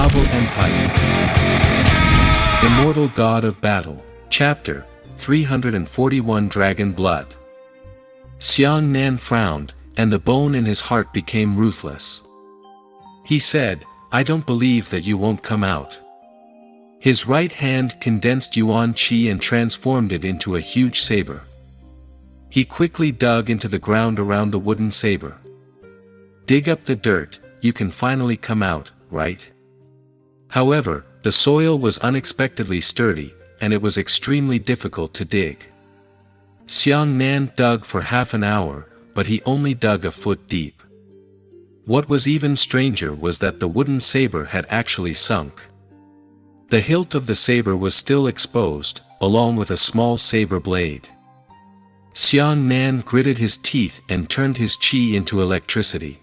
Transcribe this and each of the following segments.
Novel Empire. Immortal God of Battle. Chapter 341 Dragon Blood. Xiang Nan frowned, and the bone in his heart became ruthless. He said, "I don't believe that you won't come out." His right hand condensed yuan qi and transformed it into a huge saber. He quickly dug into the ground around the wooden saber. "Dig up the dirt, you can finally come out, right?" However, the soil was unexpectedly sturdy, and it was extremely difficult to dig. Xiang Nan dug for half an hour, but he only dug a foot deep. What was even stranger was that the wooden saber had actually sunk. The hilt of the saber was still exposed, along with a small saber blade. Xiang Nan gritted his teeth and turned his qi into electricity.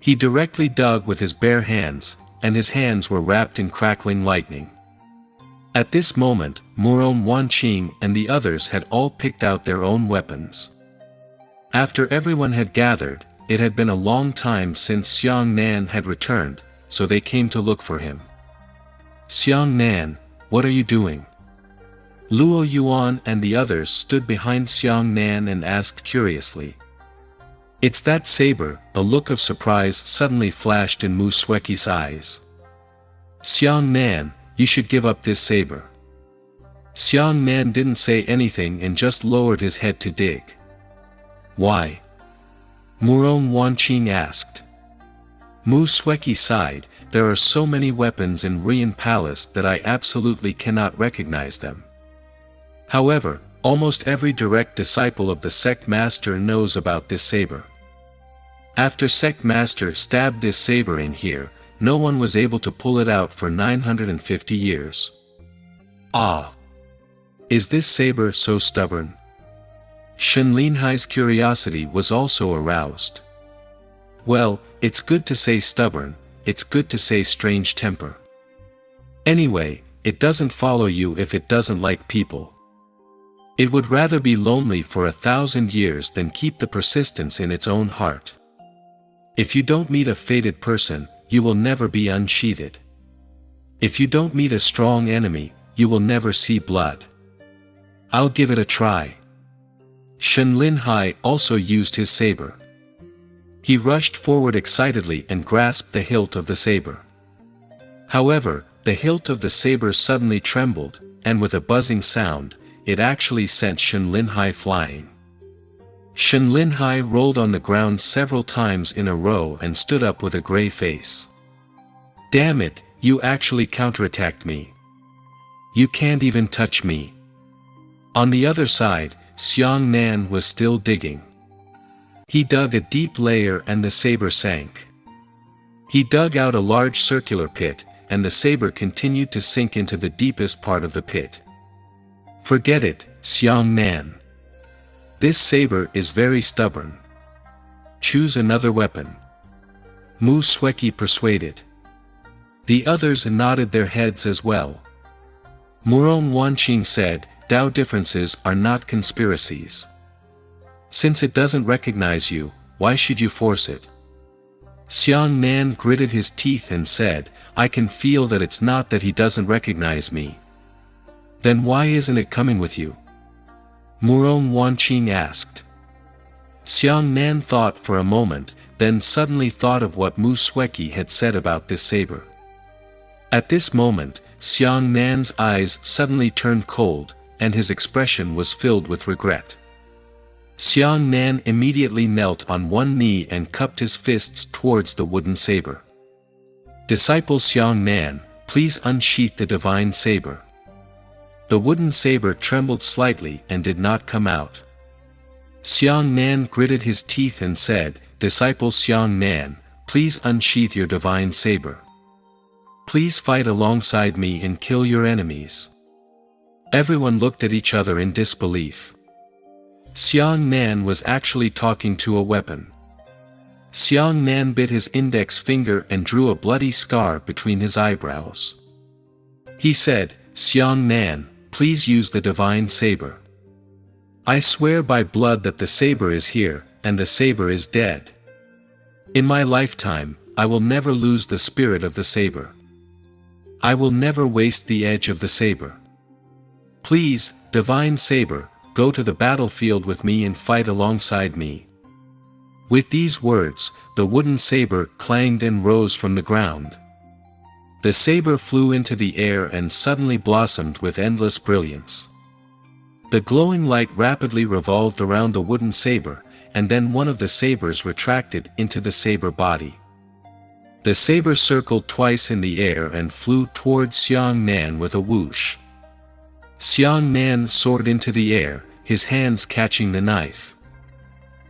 He directly dug with his bare hands, and his hands were wrapped in crackling lightning. At this moment, Muron Wanqing and the others had all picked out their own weapons. After everyone had gathered, it had been a long time since Xiang Nan had returned, so they came to look for him. "Xiang Nan, what are you doing?" Luo Yuan and the others stood behind Xiang Nan and asked curiously. "It's that saber," a look of surprise suddenly flashed in Mu Sueki's eyes. "Xiang Nan, you should give up this saber." Xiang Nan didn't say anything and just lowered his head to dig. "Why?" Muron Wanqing asked. Mu Sueki sighed, "There are so many weapons in Rian Palace that I absolutely cannot recognize them. However, almost every direct disciple of the sect master knows about this saber. After sect master stabbed this saber in here, no one was able to pull it out for 950 years. Ah! Is this saber so stubborn?" Shen Linhai's curiosity was also aroused. "Well, it's good to say stubborn, it's good to say strange temper. Anyway, it doesn't follow you if it doesn't like people. It would rather be lonely for 1,000 years than keep the persistence in its own heart. If you don't meet a fated person, you will never be unsheathed. If you don't meet a strong enemy, you will never see blood. I'll give it a try." Shen Linhai also used his saber. He rushed forward excitedly and grasped the hilt of the saber. However, the hilt of the saber suddenly trembled, and with a buzzing sound, it actually sent Shen Linhai flying. Shen Linhai rolled on the ground several times in a row and stood up with a gray face. "Damn it, you actually counterattacked me. You can't even touch me." On the other side, Xiang Nan was still digging. He dug a deep layer and the saber sank. He dug out a large circular pit, and the saber continued to sink into the deepest part of the pit. "Forget it, Xiang Nan. This saber is very stubborn. Choose another weapon." Mu Sueki persuaded. The others nodded their heads as well. Muron Wanqing said, "Dao differences are not conspiracies. Since it doesn't recognize you, why should you force it?" Xiang Nan gritted his teeth and said, "I can feel that it's not that he doesn't recognize me." "Then why isn't it coming with you?" Muron Wanqing asked. Xiang Nan thought for a moment, then suddenly thought of what Mu Sueki had said about this saber. At this moment, Xiang Nan's eyes suddenly turned cold, and his expression was filled with regret. Xiang Nan immediately knelt on one knee and cupped his fists towards the wooden saber. "Disciple Xiang Nan, please unsheath the divine saber." The wooden saber trembled slightly and did not come out. Xiang Nan gritted his teeth and said, "Disciple Xiang Nan, please unsheath your divine saber. Please fight alongside me and kill your enemies." Everyone looked at each other in disbelief. Xiang Nan was actually talking to a weapon. Xiang Nan bit his index finger and drew a bloody scar between his eyebrows. He said, "Xiang Nan, please use the divine saber. I swear by blood that the saber is here, and the saber is dead. In my lifetime, I will never lose the spirit of the saber." I will never waste the edge of the saber. Please, divine saber, go to the battlefield with me and fight alongside me." With these words, the wooden saber clanged and rose from the ground. The saber flew into the air and suddenly blossomed with endless brilliance. The glowing light rapidly revolved around the wooden saber, and then one of the sabers retracted into the saber body. The saber circled twice in the air and flew toward Xiang Nan with a whoosh. Xiang Nan soared into the air, his hands catching the knife.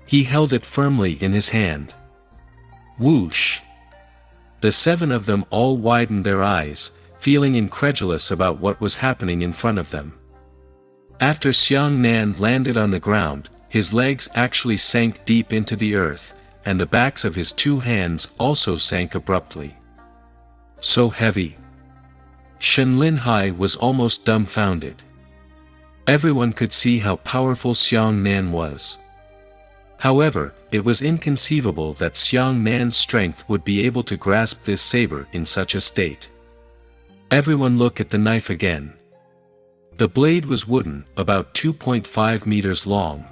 He held it firmly in his hand. Whoosh! The 7 of them all widened their eyes, feeling incredulous about what was happening in front of them. After Xiang Nan landed on the ground, his legs actually sank deep into the earth, and the backs of his 2 hands also sank abruptly. So heavy. Shen Linhai was almost dumbfounded. Everyone could see how powerful Xiang Nan was. However, it was inconceivable that Xiang Nan's strength would be able to grasp this saber in such a state. Everyone looked at the knife again. The blade was wooden, about 2.5 meters long.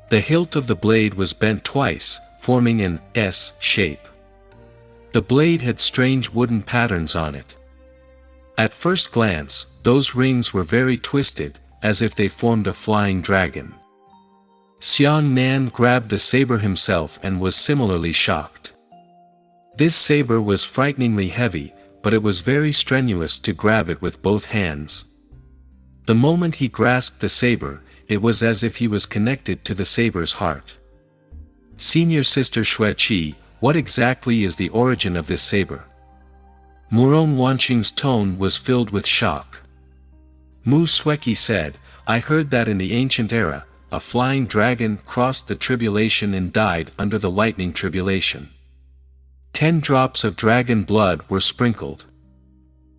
The hilt of the blade was bent twice, forming an S shape. The blade had strange wooden patterns on it. At first glance, those rings were very twisted, as if they formed a flying dragon. Xiang Nan grabbed the saber himself and was similarly shocked. This saber was frighteningly heavy, but it was very strenuous to grab it with both hands. The moment he grasped the saber, it was as if he was connected to the saber's heart. "Senior Sister Xueqi, what exactly is the origin of this saber?" Murong Wanqing's tone was filled with shock. Mu Sueki said, "I heard that in the ancient era, a flying dragon crossed the tribulation and died under the lightning tribulation. 10 drops of dragon blood were sprinkled.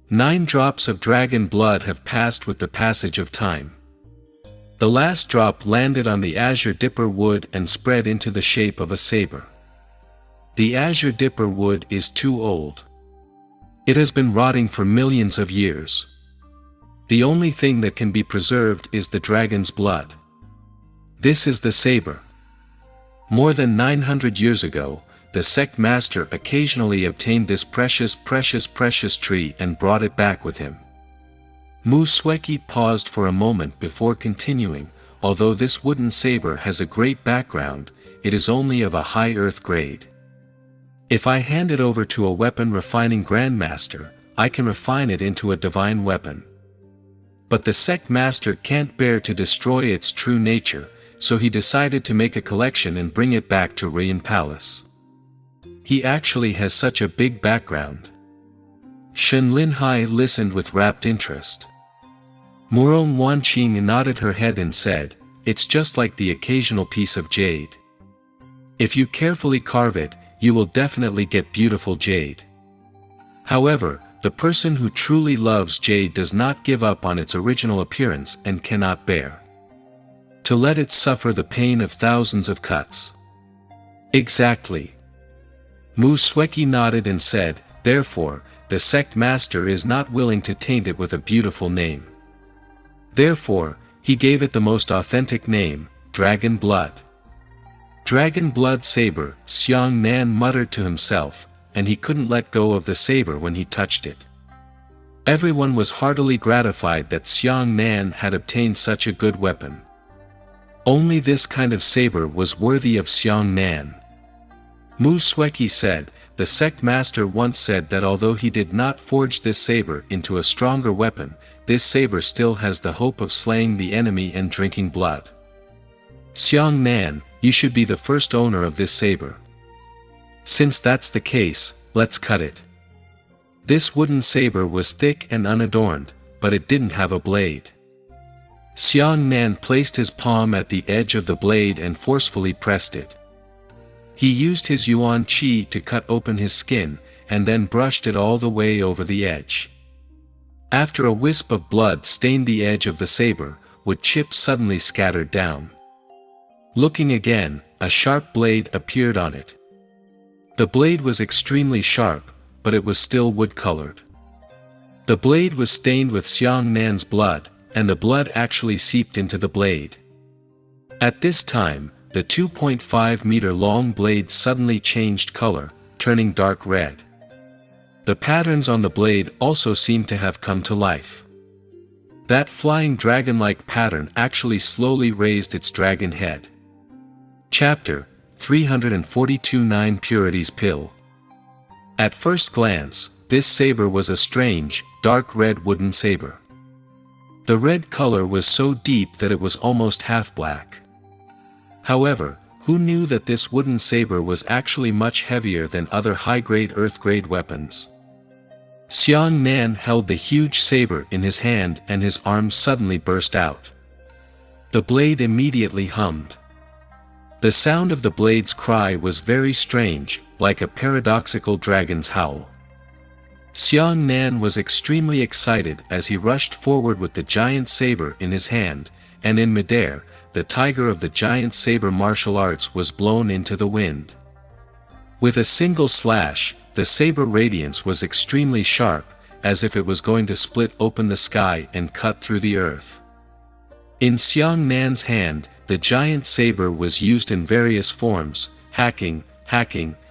9 drops of dragon blood have passed with the passage of time. The last drop landed on the azure dipper wood and spread into the shape of a saber. The azure dipper wood is too old. It has been rotting for millions of years. The only thing that can be preserved is the dragon's blood. This is the saber. More than 900 years ago, the sect master occasionally obtained this precious tree and brought it back with him." Mu Sueki paused for a moment before continuing, "Although this wooden saber has a great background, it is only of a high earth grade. If I hand it over to a weapon refining grandmaster, I can refine it into a divine weapon. But the sect master can't bear to destroy its true nature, so he decided to make a collection and bring it back to Rian Palace. He actually has such a big background." Shen Linhai listened with rapt interest. Murong Wanqing nodded her head and said, "It's just like the occasional piece of jade. If you carefully carve it, you will definitely get beautiful jade. However, the person who truly loves jade does not give up on its original appearance and cannot bear to let it suffer the pain of thousands of cuts." "Exactly." Mu Sueki nodded and said, "Therefore, the sect master is not willing to taint it with a beautiful name. Therefore, he gave it the most authentic name, Dragon Blood." "Dragon Blood Saber," Xiang Nan muttered to himself, and he couldn't let go of the saber when he touched it. Everyone was heartily gratified that Xiang Nan had obtained such a good weapon. Only this kind of saber was worthy of Xiang Nan. Mu Sueki said, "The sect master once said that although he did not forge this saber into a stronger weapon, this saber still has the hope of slaying the enemy and drinking blood. Xiang Nan, you should be the first owner of this saber. Since that's the case, let's cut it." This wooden saber was thick and unadorned, but it didn't have a blade. Xiang Nan placed his palm at the edge of the blade and forcefully pressed it. He used his yuan qi to cut open his skin, and then brushed it all the way over the edge. After a wisp of blood stained the edge of the saber, with chips suddenly scattered down. Looking again, a sharp blade appeared on it. The blade was extremely sharp, but it was still wood-colored. The blade was stained with Xiang Nan's blood, and the blood actually seeped into the blade. At this time, the 2.5-meter-long blade suddenly changed color, turning dark red. The patterns on the blade also seemed to have come to life. That flying dragon-like pattern actually slowly raised its dragon head. Chapter 342 9 Purities Pill. At first glance, this saber was a strange, dark red wooden saber. The red color was so deep that it was almost half black. However, who knew that this wooden saber was actually much heavier than other high-grade earth-grade weapons? Xiang Nan held the huge saber in his hand and his arm suddenly burst out. The blade immediately hummed. The sound of the blade's cry was very strange, like a paradoxical dragon's howl. Xiang Nan was extremely excited as he rushed forward with the giant saber in his hand, and in midair, the tiger of the giant saber martial arts was blown into the wind. With a single slash, the saber radiance was extremely sharp, as if it was going to split open the sky and cut through the earth. In Xiang Nan's hand, the giant saber was used in various forms: hacking,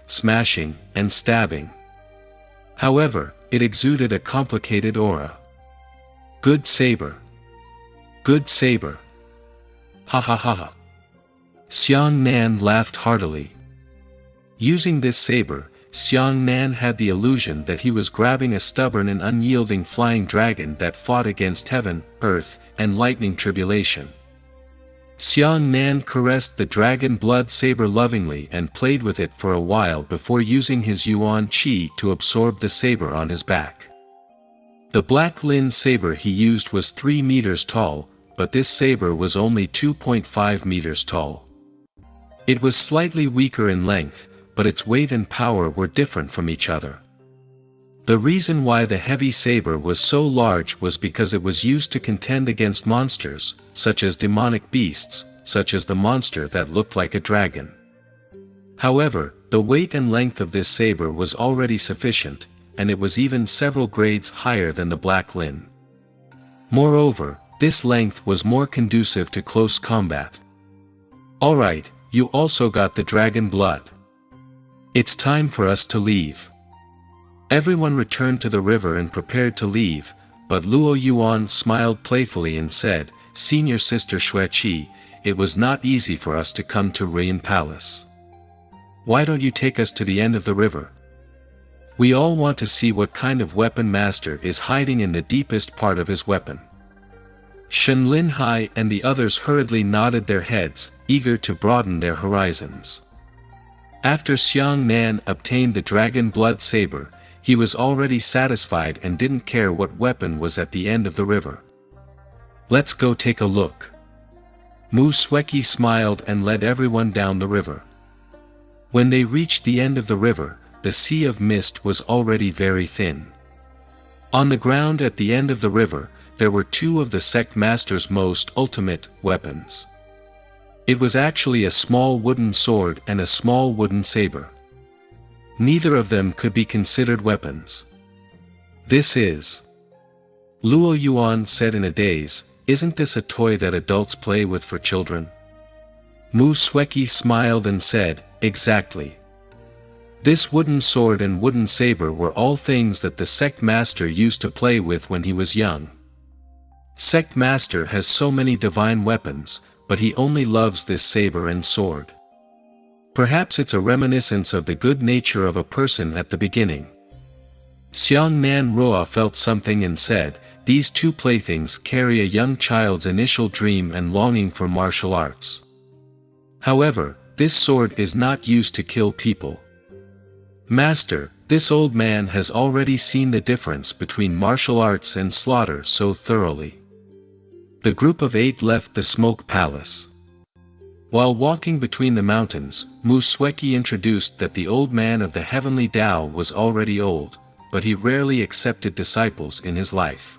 smashing, and stabbing. However, it exuded a complicated aura. Good saber. Good saber. Ha ha ha ha. Xiang Nan laughed heartily. Using this saber, Xiang Nan had the illusion that he was grabbing a stubborn and unyielding flying dragon that fought against heaven, earth, and lightning tribulation. Xiang Nan caressed the dragon blood saber lovingly and played with it for a while before using his yuan qi to absorb the saber on his back. The black lin saber he used was 3 meters tall, but this saber was only 2.5 meters tall. It was slightly weaker in length, but its weight and power were different from each other. The reason why the heavy saber was so large was because it was used to contend against monsters, such as demonic beasts, such as the monster that looked like a dragon. However, the weight and length of this saber was already sufficient, and it was even several grades higher than the black lin. Moreover, this length was more conducive to close combat. Alright, you also got the dragon blood. It's time for us to leave. Everyone returned to the river and prepared to leave, but Luo Yuan smiled playfully and said, "Senior Sister Xueqi, it was not easy for us to come to Ruin Palace. Why don't you take us to the end of the river? We all want to see what kind of weapon master is hiding in the deepest part of his weapon." Shen Linhai and the others hurriedly nodded their heads, eager to broaden their horizons. After Xiang Nan obtained the dragon blood saber, he was already satisfied and didn't care what weapon was at the end of the river. "Let's go take a look." Mu Sueki smiled and led everyone down the river. When they reached the end of the river, the sea of mist was already very thin. On the ground at the end of the river, there were 2 of the sect master's most ultimate weapons. It was actually a small wooden sword and a small wooden saber. Neither of them could be considered weapons. "This is..." Luo Yuan said in a daze, "Isn't this a toy that adults play with for children?" Mu Sueki smiled and said, "Exactly. This wooden sword and wooden saber were all things that the sect master used to play with when he was young. Sect master has so many divine weapons, but he only loves this saber and sword. Perhaps it's a reminiscence of the good nature of a person at the beginning." Xiang Nan Roa felt something and said, "These 2 playthings carry a young child's initial dream and longing for martial arts. However, this sword is not used to kill people. Master, this old man has already seen the difference between martial arts and slaughter so thoroughly." The group of 8 left the smoke palace. While walking between the mountains, Mu Sueki introduced that the old man of the heavenly Tao was already old, but he rarely accepted disciples in his life.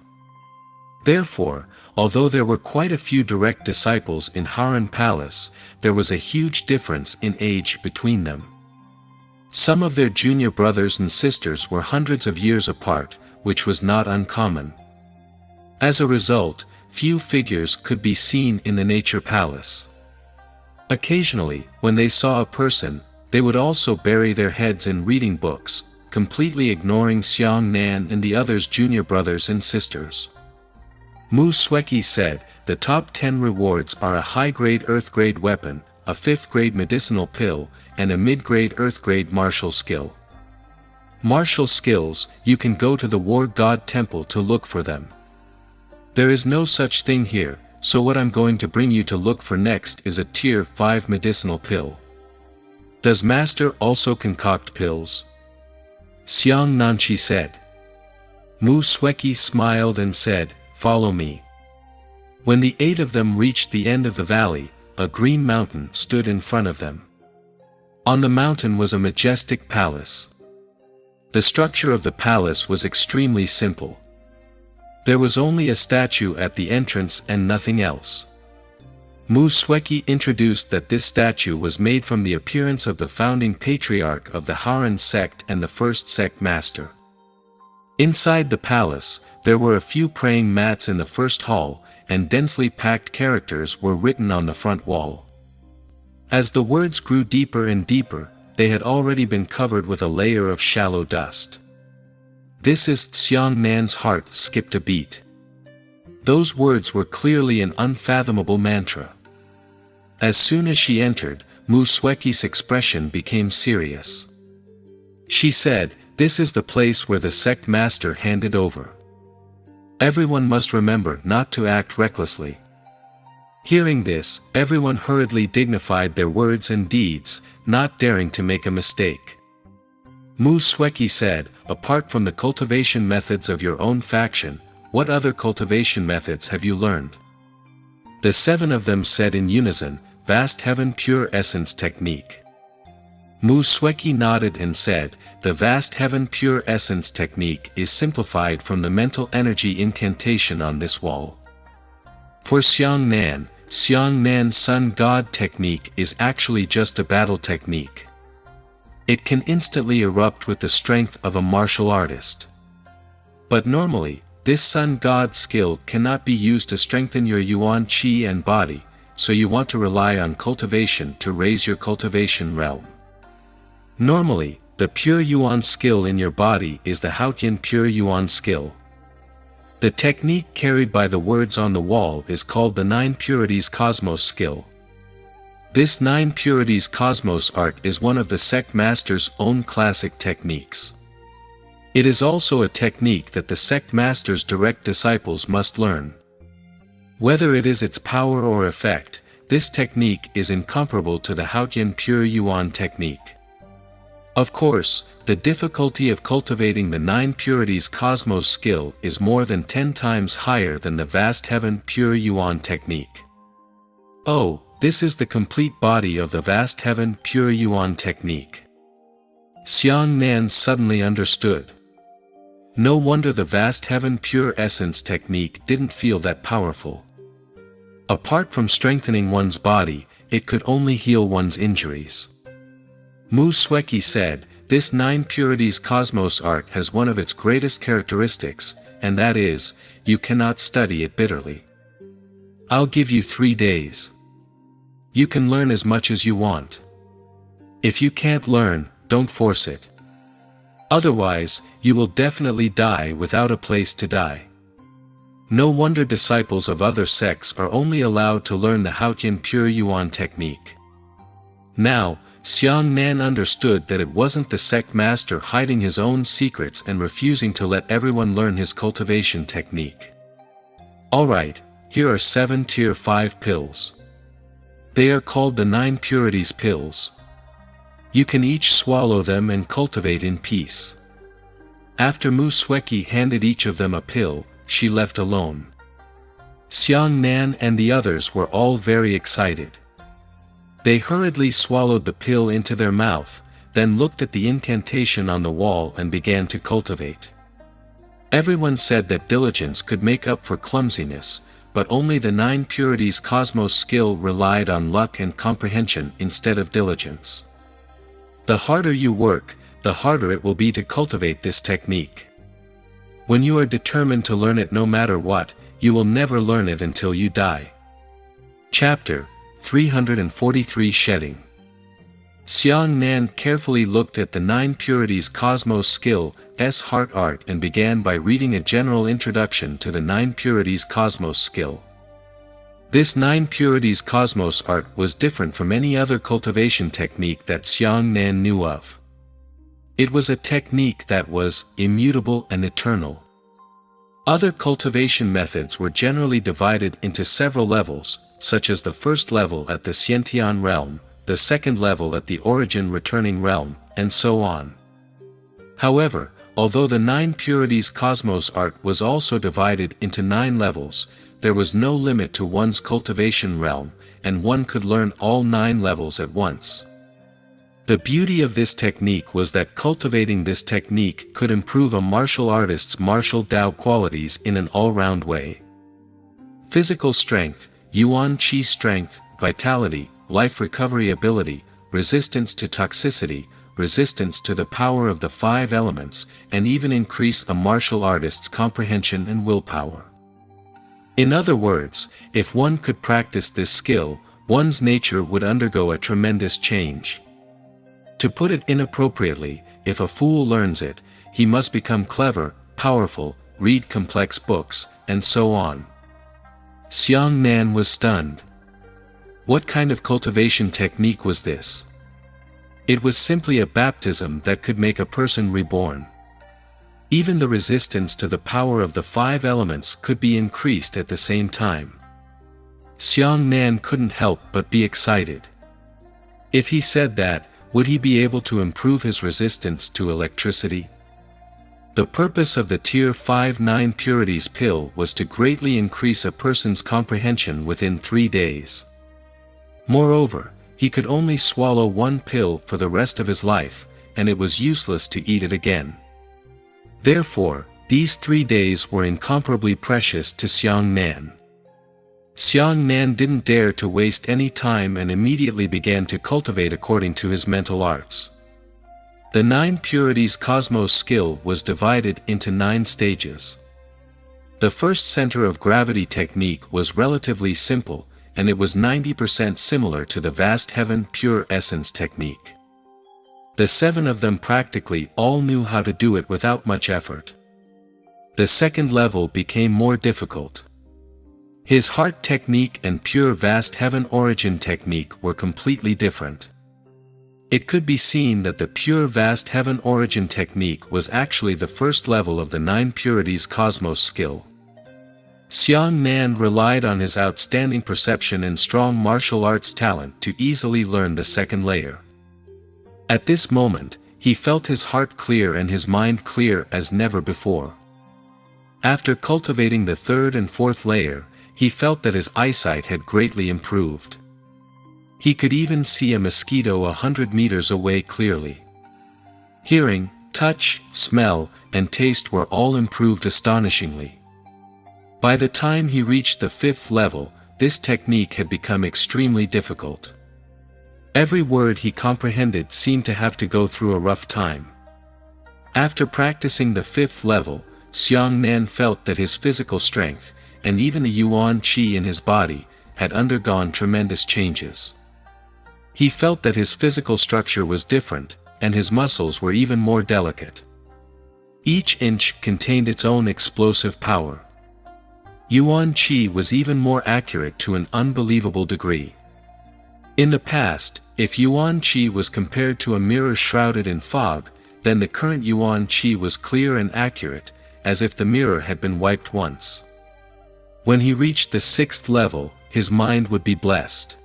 Therefore, although there were quite a few direct disciples in Harran Palace, there was a huge difference in age between them. Some of their junior brothers and sisters were hundreds of years apart, which was not uncommon. As a result, few figures could be seen in the nature palace. Occasionally, when they saw a person, they would also bury their heads in reading books, completely ignoring Xiang Nan and the others' junior brothers and sisters. Mu Sueki said, the top 10 rewards are a high-grade earth-grade weapon, a 5th-grade medicinal pill, and a mid-grade earth-grade martial skill. Martial skills, you can go to the War God Temple to look for them. There is no such thing here, so what I'm going to bring you to look for next is a tier 5 medicinal pill. Does Master also concoct pills? Xiang Nanqi said. Mu Sueki smiled and said, follow me. When the 8 of them reached the end of the valley, a green mountain stood in front of them. On the mountain was a majestic palace. The structure of the palace was extremely simple. There was only a statue at the entrance and nothing else. Mu Sueki introduced that this statue was made from the appearance of the founding patriarch of the Haran sect and the first sect master. Inside the palace, there were a few praying mats in the first hall, and densely packed characters were written on the front wall. As the words grew deeper and deeper, they had already been covered with a layer of shallow dust. This is Xiang Nan's heart skipped a beat. Those words were clearly an unfathomable mantra. As soon as she entered, Mu Sueki's expression became serious. She said, this is the place where the sect master handed over. Everyone must remember not to act recklessly. Hearing this, everyone hurriedly dignified their words and deeds, not daring to make a mistake. Mu Sueki said, apart from the cultivation methods of your own faction, what other cultivation methods have you learned? The 7 of them said in unison, Vast Heaven Pure Essence Technique. Mu Sueki nodded and said, the Vast Heaven Pure Essence Technique is simplified from the mental energy incantation on this wall. For Xiang Nan's Sun God Technique is actually just a battle technique. It can instantly erupt with the strength of a martial artist. But normally, this Sun God skill cannot be used to strengthen your Yuan Qi and body, so you want to rely on cultivation to raise your cultivation realm. Normally, the Pure Yuan skill in your body is the Haotian Pure Yuan skill. The technique carried by the words on the wall is called the 9 Purities Cosmos skill. This 9 Purities Cosmos art is one of the sect master's own classic techniques. It is also a technique that the sect master's direct disciples must learn. Whether it is its power or effect, this technique is incomparable to the Haotian Pure Yuan technique. Of course, the difficulty of cultivating the 9 Purities Cosmos skill is more than 10 times higher than the Vast Heaven Pure Yuan technique. Oh, this is the complete body of the Vast Heaven Pure Yuan technique. Xiang Nan suddenly understood. No wonder the Vast Heaven Pure Essence technique didn't feel that powerful. Apart from strengthening one's body, it could only heal one's injuries. Mu Sueki said, this 9 Purities Cosmos art has one of its greatest characteristics, and that is, you cannot study it bitterly. I'll give you 3 days. You can learn as much as you want. If you can't learn, don't force it. Otherwise, you will definitely die without a place to die. No wonder disciples of other sects are only allowed to learn the Haotian Pure Yuan technique. Now, Xiang Nan understood that it wasn't the sect master hiding his own secrets and refusing to let everyone learn his cultivation technique. Alright, here are 7 tier 5 pills. They are called the 9 Purities pills. You can each swallow them and cultivate in peace. After Mu Sueki handed each of them a pill, she left alone. Xiang Nan and the others were all very excited. They hurriedly swallowed the pill into their mouth, then looked at the incantation on the wall and began to cultivate. Everyone said that diligence could make up for clumsiness, but only the 9 Purities Cosmos skill relied on luck and comprehension instead of diligence. The harder you work, the harder it will be to cultivate this technique. When you are determined to learn it no matter what, you will never learn it until you die. Chapter 343 Shedding. Xiang Nan carefully looked at the 9 purities Cosmos Skill's Heart Art and began by reading a general introduction to the 9 purities Cosmos Skill. This 9 purities Cosmos Art was different from any other cultivation technique that Xiang Nan knew of. It was a technique that was immutable and eternal. Other cultivation methods were generally divided into several levels, such as the first level at the Xiantian realm, the second level at the origin returning realm, and so on. However, although the 9 purities Cosmos Art was also divided into 9 levels, there was no limit to one's cultivation realm, and one could learn all 9 levels at once. The beauty of this technique was that cultivating this technique could improve a martial artist's martial Tao qualities in an all-round way. Physical strength, Yuan Qi strength, vitality, life recovery ability, resistance to toxicity, resistance to the power of the 5 elements, and even increase a martial artist's comprehension and willpower. In other words, if one could practice this skill, one's nature would undergo a tremendous change. To put it inappropriately, if a fool learns it, he must become clever, powerful, read complex books, and so on. Xiang Nan was stunned. What kind of cultivation technique was this? It was simply a baptism that could make a person reborn. Even the resistance to the power of the 5 elements could be increased at the same time. Xiang Nan couldn't help but be excited. If he said that, would he be able to improve his resistance to electricity? The purpose of the Tier 5 9 Purities pill was to greatly increase a person's comprehension within 3 days. Moreover, he could only swallow 1 pill for the rest of his life, and it was useless to eat it again. Therefore, these 3 days were incomparably precious to Xiang Nan. Xiang Nan didn't dare to waste any time and immediately began to cultivate according to his mental arts. The 9 purities Cosmos skill was divided into 9 stages. The first center of gravity technique was relatively simple, and it was 90% similar to the vast heaven pure essence technique. The 7 of them practically all knew how to do it without much effort. The second level became more difficult. His heart technique and pure vast heaven origin technique were completely different. It could be seen that the pure vast heaven origin technique was actually the first level of the 9 purities Cosmos skill. Xiang Nan relied on his outstanding perception and strong martial arts talent to easily learn the second layer. At this moment, he felt his heart clear and his mind clear as never before. After cultivating the 3rd and 4th layer, he felt that his eyesight had greatly improved. He could even see a mosquito 100 meters away clearly. Hearing, touch, smell, and taste were all improved astonishingly. By the time he reached the 5th level, this technique had become extremely difficult. Every word he comprehended seemed to have to go through a rough time. After practicing the 5th level, Xiang Nan felt that his physical strength, and even the Yuan Qi in his body, had undergone tremendous changes. He felt that his physical structure was different, and his muscles were even more delicate. Each inch contained its own explosive power. Yuan Qi was even more accurate to an unbelievable degree. In the past, if Yuan Qi was compared to a mirror shrouded in fog, then the current Yuan Qi was clear and accurate, as if the mirror had been wiped once. When he reached the 6th level, his mind would be blessed.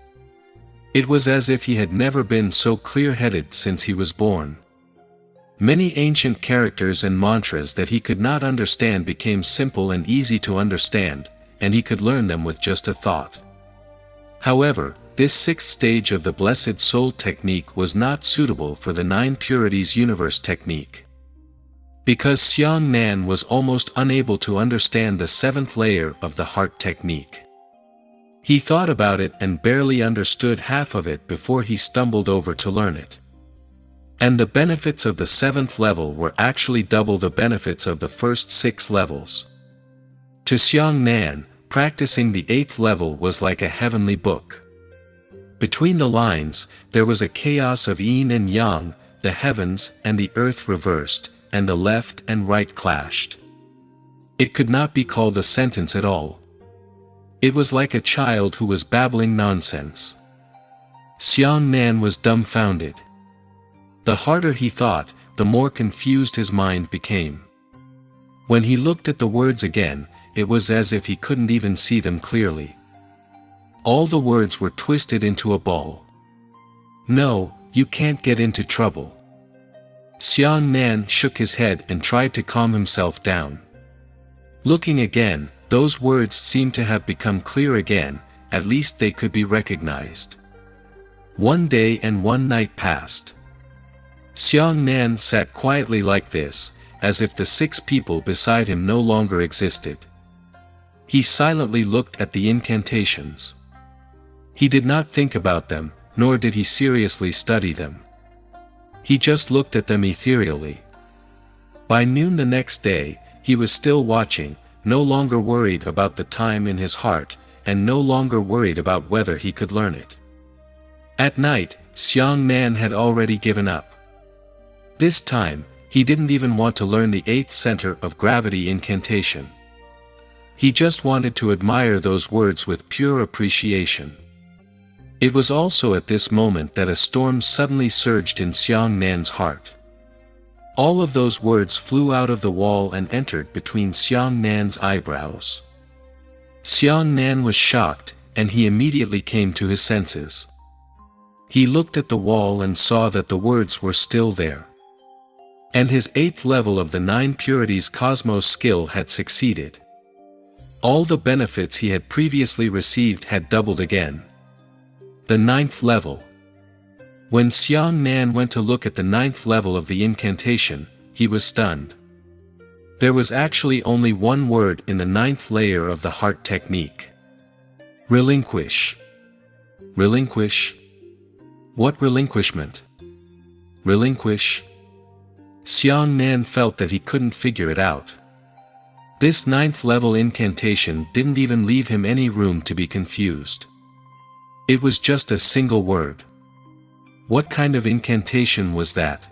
It was as if he had never been so clear-headed since he was born. Many ancient characters and mantras that he could not understand became simple and easy to understand, and he could learn them with just a thought. However, this 6th stage of the Blessed Soul technique was not suitable for the 9 Purities Universe technique. Because Xiang Nan was almost unable to understand the 7th layer of the heart technique. He thought about it and barely understood half of it before he stumbled over to learn it. And the benefits of the 7th level were actually double the benefits of the first 6 levels. To Xiang Nan, practicing the 8th level was like a heavenly book. Between the lines, there was a chaos of yin and yang, the heavens and the earth reversed, and the left and right clashed. It could not be called a sentence at all. It was like a child who was babbling nonsense. Xiang Nan was dumbfounded. The harder he thought, the more confused his mind became. When he looked at the words again, it was as if he couldn't even see them clearly. All the words were twisted into a ball. "No, you can't get into trouble." Xiang Nan shook his head and tried to calm himself down. Looking again, those words seemed to have become clear again, at least they could be recognized. One day and one night passed. Xiang Nan sat quietly like this, as if the 6 people beside him no longer existed. He silently looked at the incantations. He did not think about them, nor did he seriously study them. He just looked at them ethereally. By noon the next day, he was still watching, no longer worried about the time in his heart, and no longer worried about whether he could learn it. At night, Xiang Nan had already given up. This time, he didn't even want to learn the 8th center of gravity incantation. He just wanted to admire those words with pure appreciation. It was also at this moment that a storm suddenly surged in Xiang Nan's heart. All of those words flew out of the wall and entered between Xiang Nan's eyebrows. Xiang Nan was shocked, and he immediately came to his senses. He looked at the wall and saw that the words were still there. And his 8th level of the 9 purities cosmos skill had succeeded. All the benefits he had previously received had doubled again. The 9th level. When Xiang Nan went to look at the 9th level of the incantation, he was stunned. There was actually only one word in the 9th layer of the heart technique. Relinquish. Relinquish? What relinquishment? Relinquish? Xiang Nan felt that he couldn't figure it out. This 9th level incantation didn't even leave him any room to be confused. It was just a single word. What kind of incantation was that?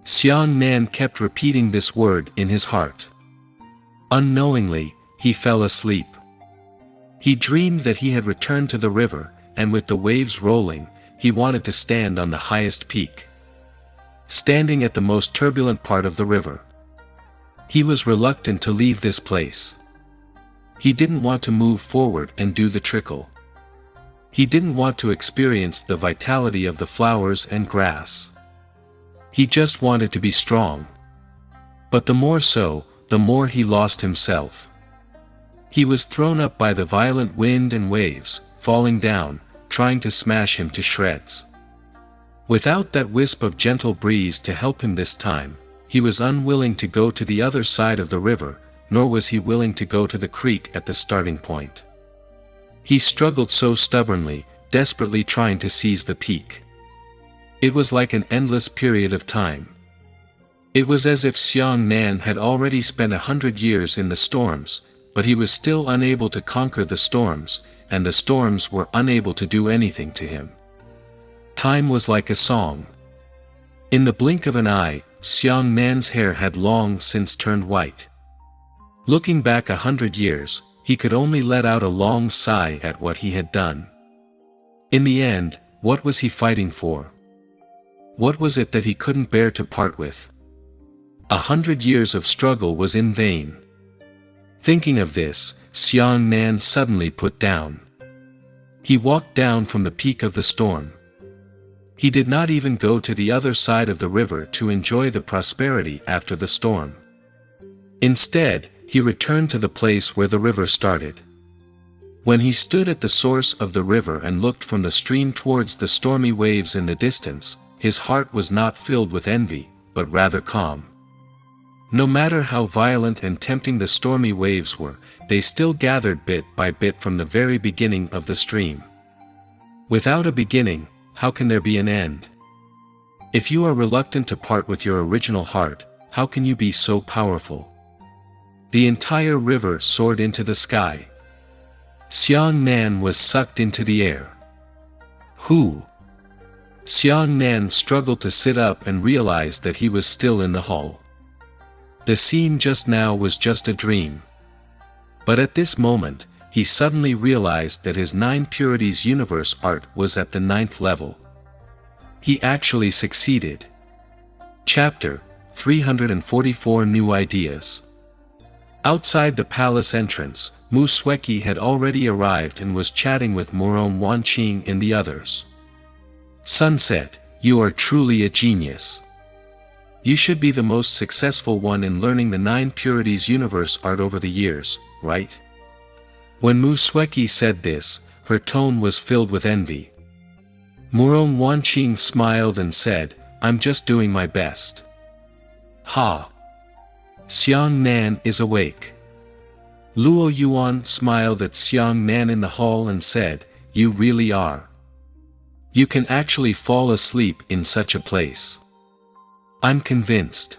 Xiang Nan kept repeating this word in his heart. Unknowingly, he fell asleep. He dreamed that he had returned to the river, and with the waves rolling, he wanted to stand on the highest peak. Standing at the most turbulent part of the river. He was reluctant to leave this place. He didn't want to move forward and do the trickle. He didn't want to experience the vitality of the flowers and grass. He just wanted to be strong. But the more so, the more he lost himself. He was thrown up by the violent wind and waves, falling down, trying to smash him to shreds. Without that wisp of gentle breeze to help him this time, he was unwilling to go to the other side of the river, nor was he willing to go to the creek at the starting point. He struggled so stubbornly, desperately trying to seize the peak. It was like an endless period of time. It was as if Xiang Nan had already spent 100 years in the storms, but he was still unable to conquer the storms, and the storms were unable to do anything to him. Time was like a song. In the blink of an eye, Xiang Nan's hair had long since turned white. Looking back 100 years, he could only let out a long sigh at what he had done. In the end, what was he fighting for? What was it that he couldn't bear to part with? 100 years of struggle was in vain. Thinking of this, Xiang Nan suddenly put down. He walked down from the peak of the storm. He did not even go to the other side of the river to enjoy the prosperity after the storm. Instead, he returned to the place where the river started. When he stood at the source of the river and looked from the stream towards the stormy waves in the distance, his heart was not filled with envy, but rather calm. No matter how violent and tempting the stormy waves were, they still gathered bit by bit from the very beginning of the stream. Without a beginning, how can there be an end? If you are reluctant to part with your original heart, how can you be so powerful? The entire river soared into the sky. Xiang Nan was sucked into the air. Who? Xiang Nan struggled to sit up and realized that he was still in the hall. The scene just now was just a dream. But at this moment, he suddenly realized that his 9 Purities universe art was at the 9th level. He actually succeeded. Chapter 344 New Ideas. Outside the palace entrance, Mu Sueki had already arrived and was chatting with Moron Wanqing and the others. Sunset, you are truly a genius. You should be the most successful one in learning the 9 Purities universe art over the years, right? When Mu Sueki said this, her tone was filled with envy. Moron Wanqing smiled and said, I'm just doing my best. Ha! Xiang Nan is awake. Luo Yuan smiled at Xiang Nan in the hall and said, you really are. You can actually fall asleep in such a place. I'm convinced.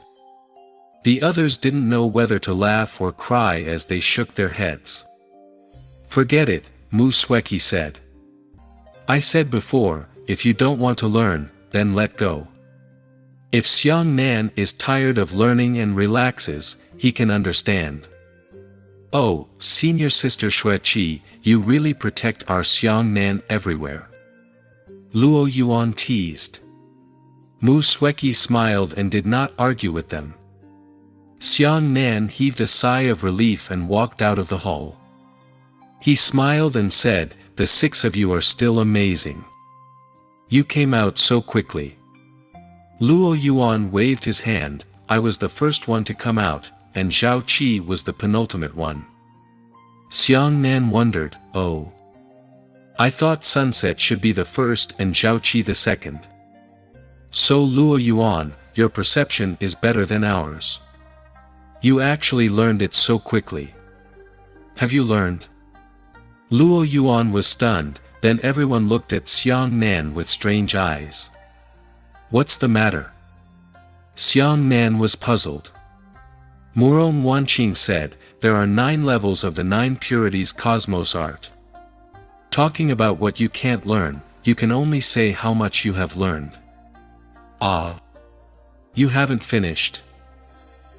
The others didn't know whether to laugh or cry as they shook their heads. Forget it, Mu Sueki said. I said before, if you don't want to learn, then let go. If Xiang Nan is tired of learning and relaxes, he can understand. Oh, senior sister Xueqi, you really protect our Xiang Nan everywhere. Luo Yuan teased. Mu Sueki smiled and did not argue with them. Xiang Nan heaved a sigh of relief and walked out of the hall. He smiled and said, the 6 of you are still amazing. You came out so quickly. Luo Yuan waved his hand, I was the first one to come out, and Zhao Qi was the penultimate one. Xiang Nan wondered, oh. I thought Sunset should be the first and Zhao Qi the second. So Luo Yuan, your perception is better than ours. You actually learned it so quickly. Have you learned? Luo Yuan was stunned, then everyone looked at Xiang Nan with strange eyes. What's the matter? Xiang Nan was puzzled. Moron Wanqing said, there are 9 levels of the 9 Purities cosmos art. Talking about what you can't learn, you can only say how much you have learned. Ah. You haven't finished.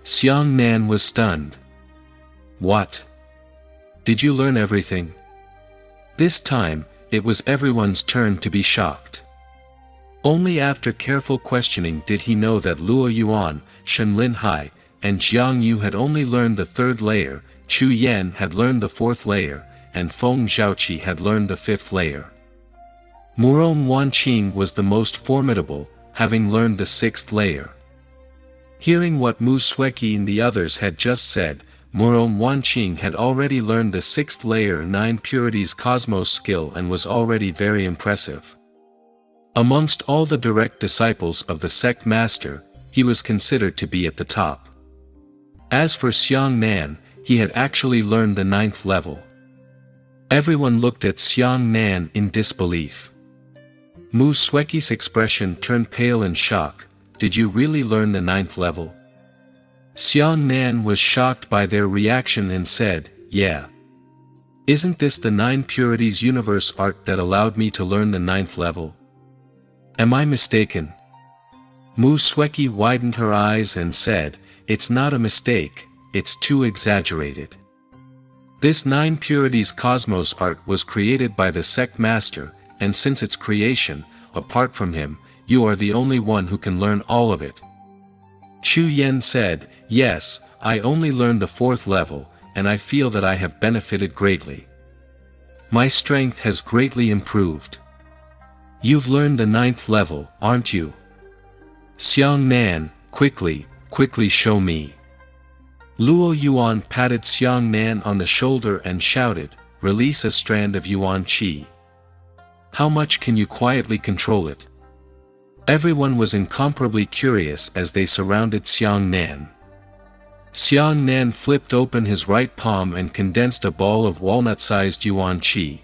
Xiang Nan was stunned. What? Did you learn everything? This time, it was everyone's turn to be shocked. Only after careful questioning did he know that Luo Yuan, Shen Lin Hai, and Jiang Yu had only learned the 3rd layer, Chu Yan had learned the 4th layer, and Feng Zhaoqi had learned the 5th layer. Moron Wanqing was the most formidable, having learned the 6th layer. Hearing what Mu Sueki and the others had just said, Moron Wanqing had already learned the 6th layer 9 Purities cosmos skill and was already very impressive. Amongst all the direct disciples of the sect master, he was considered to be at the top. As for Xiang Nan, he had actually learned the 9th level. Everyone looked at Xiang Nan in disbelief. Mu Sueki's expression turned pale in shock. Did you really learn the 9th level? Xiang Nan was shocked by their reaction and said, yeah. Isn't this the 9 Purities universe art that allowed me to learn the 9th level? Am I mistaken? Mu Sueki widened her eyes and said, it's not a mistake, it's too exaggerated. This 9 Purities cosmos art was created by the sect master, and since its creation, apart from him, you are the only one who can learn all of it. Chu Yan said, yes, I only learned the 4th level, and I feel that I have benefited greatly. My strength has greatly improved. You've learned the 9th level, aren't you? Xiang Nan, quickly show me. Luo Yuan patted Xiang Nan on the shoulder and shouted, release a strand of Yuan Qi. How much can you quietly control it? Everyone was incomparably curious as they surrounded Xiang Nan. Xiang Nan flipped open his right palm and condensed a ball of walnut-sized Yuan Qi.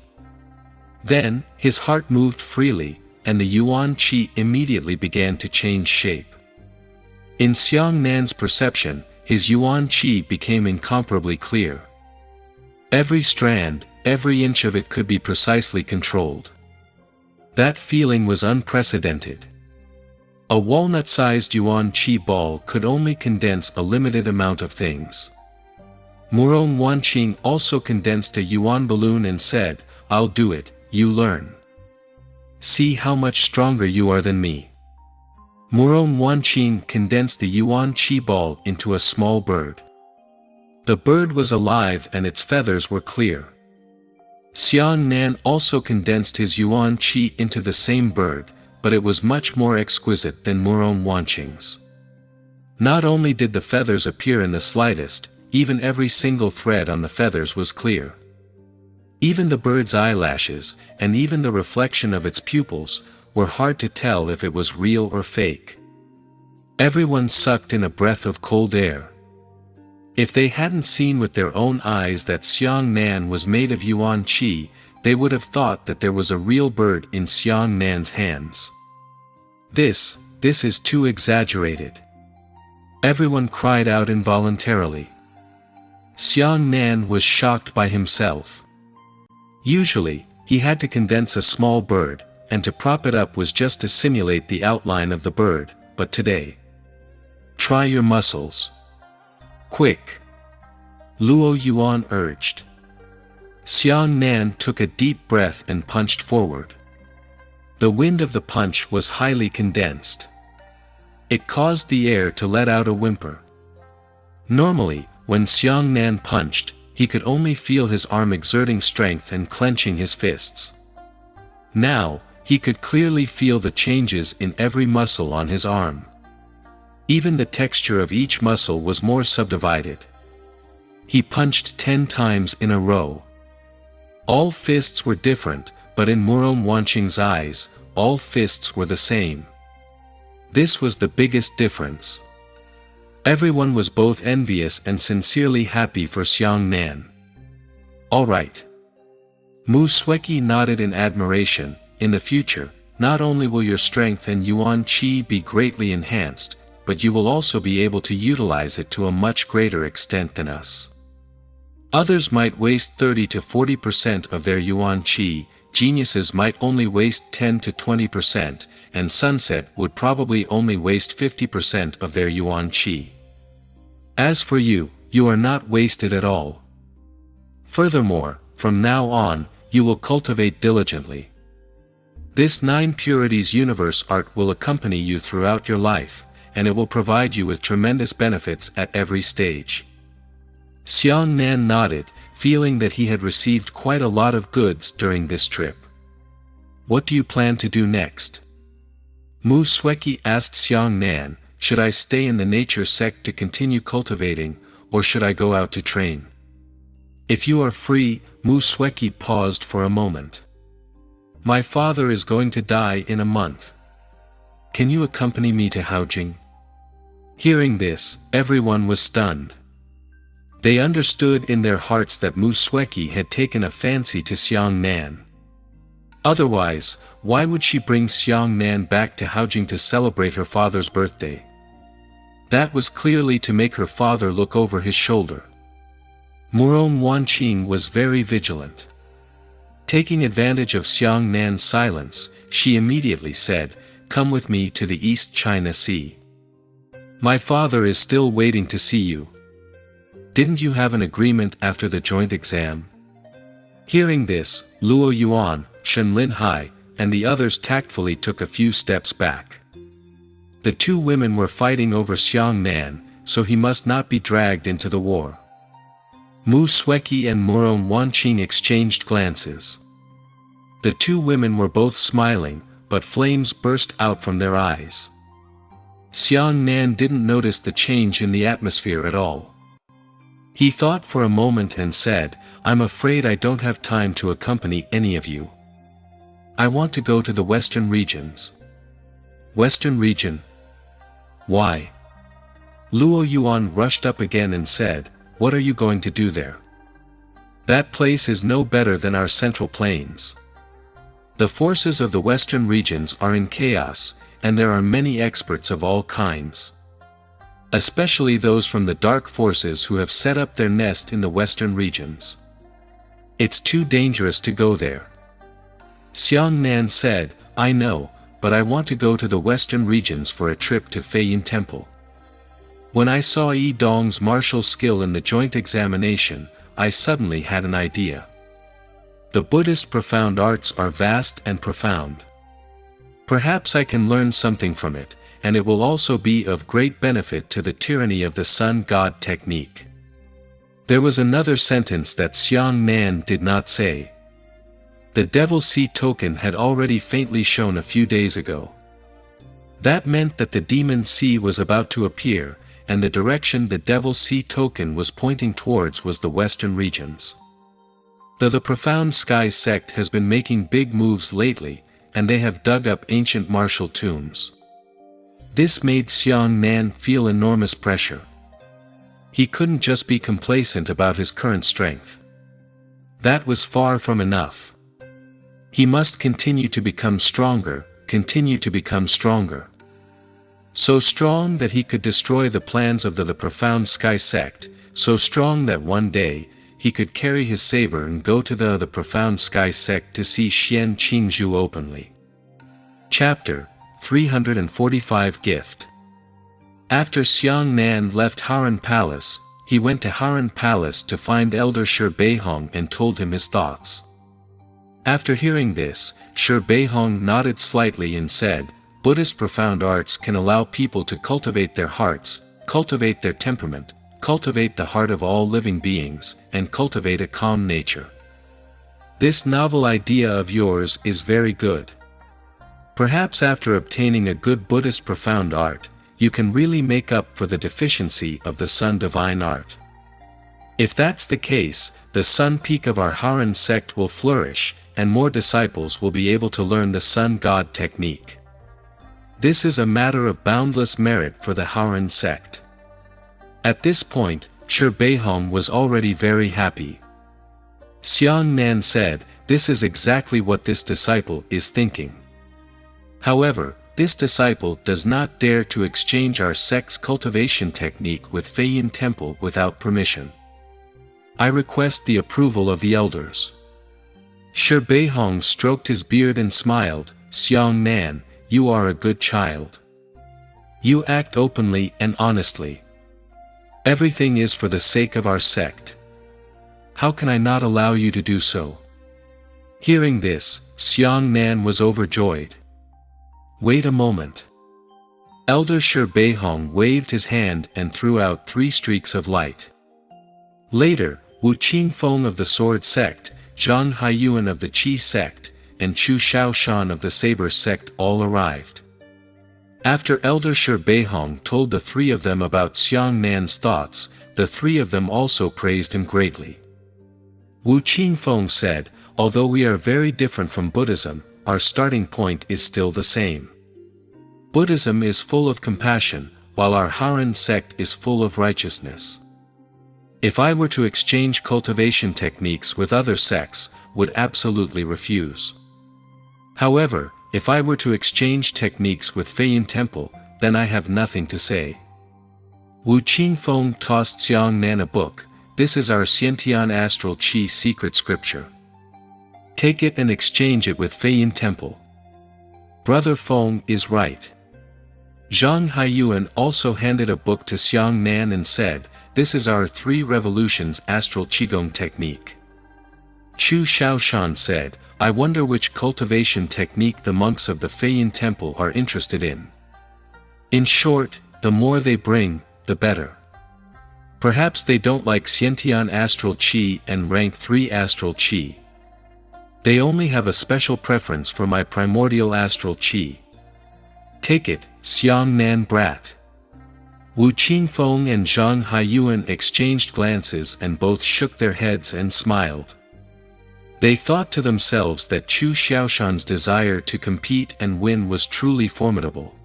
Then, his heart moved freely, and the yuan qi immediately began to change shape. In Xiang Nan's perception, his yuan qi became incomparably clear. Every strand, every inch of it could be precisely controlled. That feeling was unprecedented. A walnut-sized yuan qi ball could only condense a limited amount of things. Murong Wanqing also condensed a yuan balloon and said, "I'll do it, you learn. See how much stronger you are than me." Murong Wanqing condensed the yuan qi ball into a small bird. The bird was alive and its feathers were clear. Xiang Nan also condensed his yuan qi into the same bird, but it was much more exquisite than Murong Wanqing's. Not only did the feathers appear in the slightest, even every single thread on the feathers was clear. Even the bird's eyelashes, and even the reflection of its pupils, were hard to tell if it was real or fake. Everyone sucked in a breath of cold air. If they hadn't seen with their own eyes that Xiang Nan was made of yuan qi, they would have thought that there was a real bird in Xiang Nan's hands. This is too exaggerated. Everyone cried out involuntarily. Xiang Nan was shocked by himself. Usually, he had to condense a small bird, and to prop it up was just to simulate the outline of the bird, but today. Try your muscles. Quick! Luo Yuan urged. Xiang Nan took a deep breath and punched forward. The wind of the punch was highly condensed. It caused the air to let out a whimper. Normally, when Xiang Nan punched, he could only feel his arm exerting strength and clenching his fists. Now, he could clearly feel the changes in every muscle on his arm. Even the texture of each muscle was more subdivided. He punched 10 times in a row. All fists were different, but in Murong Wanqing's eyes, all fists were the same. This was the biggest difference. Everyone was both envious and sincerely happy for Xiang Nan. All right. Mu Sueki nodded in admiration. In the future, not only will your strength and yuan qi be greatly enhanced, but you will also be able to utilize it to a much greater extent than us. Others might waste 30 to 40% of their yuan qi, geniuses might only waste 10 to 20%, and Sunset would probably only waste 50% of their yuan qi. As for you, you are not wasted at all. Furthermore, from now on, you will cultivate diligently. This 9 purities universe art will accompany you throughout your life, and it will provide you with tremendous benefits at every stage. Xiang Nan nodded, feeling that he had received quite a lot of goods during this trip. What do you plan to do next? Mu Sueki asked Xiang Nan, should I stay in the nature sect to continue cultivating, or should I go out to train? If you are free, Mu Sueki paused for a moment. My father is going to die in a month. Can you accompany me to Haojing? Hearing this, everyone was stunned. They understood in their hearts that Mu Sueki had taken a fancy to Xiang Nan. Otherwise, why would she bring Xiang Nan back to Haojing to celebrate her father's birthday? That was clearly to make her father look over his shoulder. Murong Wanqing was very vigilant. Taking advantage of Xiang Nan's silence, she immediately said, "Come with me to the East China Sea. My father is still waiting to see you. Didn't you have an agreement after the joint exam?" Hearing this, Luo Yuan, Shen Lin Hai, and the others tactfully took a few steps back. The 2 women were fighting over Xiang Nan, so he must not be dragged into the war. Mu Sueki and Murong Wanqing exchanged glances. The 2 women were both smiling, but flames burst out from their eyes. Xiang Nan didn't notice the change in the atmosphere at all. He thought for a moment and said, "I'm afraid I don't have time to accompany any of you. I want to go to the Western regions." Western region? Why? Luo Yuan rushed up again and said, "What are you going to do there? That place is no better than our Central Plains. The forces of the western regions are in chaos, and there are many experts of all kinds. Especially those from the dark forces who have set up their nest in the western regions. It's too dangerous to go there. Xiang Nan said, I know, but I want to go to the western regions for a trip to Feiyin Temple. When I saw Yi Dong's martial skill in the joint examination, I suddenly had an idea. The Buddhist profound arts are vast and profound. Perhaps I can learn something from it, and it will also be of great benefit to the tyranny of the sun god technique. There was another sentence that Xiang Nan did not say. The Devil Sea token had already faintly shown a few days ago. That meant that the Demon Sea was about to appear, and the direction the Devil Sea token was pointing towards was the western regions. Though the Profound Sky sect has been making big moves lately, and they have dug up ancient martial tombs. This made Xiang Nan feel enormous pressure. He couldn't just be complacent about his current strength. That was far from enough. He must continue to become stronger, continue to become stronger. So strong that he could destroy the plans of the Profound Sky sect, so strong that one day, he could carry his saber and go to the Profound Sky sect to see Xian Qingzhu openly. Chapter 345 Gift. After Xiang Nan left Haran Palace, he went to Haran Palace to find Elder Shi Beihong and told him his thoughts. After hearing this, Shi Beihong nodded slightly and said, Buddhist profound arts can allow people to cultivate their hearts, cultivate their temperament, cultivate the heart of all living beings, and cultivate a calm nature. This novel idea of yours is very good. Perhaps after obtaining a good Buddhist profound art, you can really make up for the deficiency of the Sun divine art. If that's the case, the Sun peak of our Haran sect will flourish, and more disciples will be able to learn the Sun God technique. This is a matter of boundless merit for the Haran sect. At this point, Shi Beihong was already very happy. Xiang Nan said, this is exactly what this disciple is thinking. However, this disciple does not dare to exchange our sect's cultivation technique with Feiyin Temple without permission. I request the approval of the elders. Shi Beihong stroked his beard and smiled, Xiang Nan, you are a good child. You act openly and honestly. Everything is for the sake of our sect. How can I not allow you to do so? Hearing this, Xiang Nan was overjoyed. Wait a moment. Elder Shi Beihong waved his hand and threw out 3 streaks of light. Later, Wu Qingfeng of the Sword sect, Zhang Haiyuan of the Qi sect, and Chu Shaoshan of the Saber sect all arrived. After Elder Shi Beihong told the 3 of them about Xiang Nan's thoughts, the 3 of them also praised him greatly. Wu Qingfeng said, although we are very different from Buddhism, our starting point is still the same. Buddhism is full of compassion, while our Haran sect is full of righteousness. If I were to exchange cultivation techniques with other sects, would absolutely refuse. However, if I were to exchange techniques with Feiyin Temple, then I have nothing to say. Wu Qingfeng tossed Xiang Nan a book. This is our Xiantian Astral Qi secret scripture. Take it and exchange it with Feiyin Temple. Brother Feng is right. Zhang Haiyuan also handed a book to Xiang Nan and said, this is our 3 revolutions astral qigong technique. Chu Shaoshan said, I wonder which cultivation technique the monks of the Feiyin Temple are interested in. In short, the more they bring, the better. Perhaps they don't like Xiantian Astral Qi and Rank 3 Astral Qi. They only have a special preference for my primordial Astral Qi. Take it, Xiang Nan brat. Wu Qingfeng and Zhang Haiyuan exchanged glances and both shook their heads and smiled. They thought to themselves that Chu Xiaoshan's desire to compete and win was truly formidable.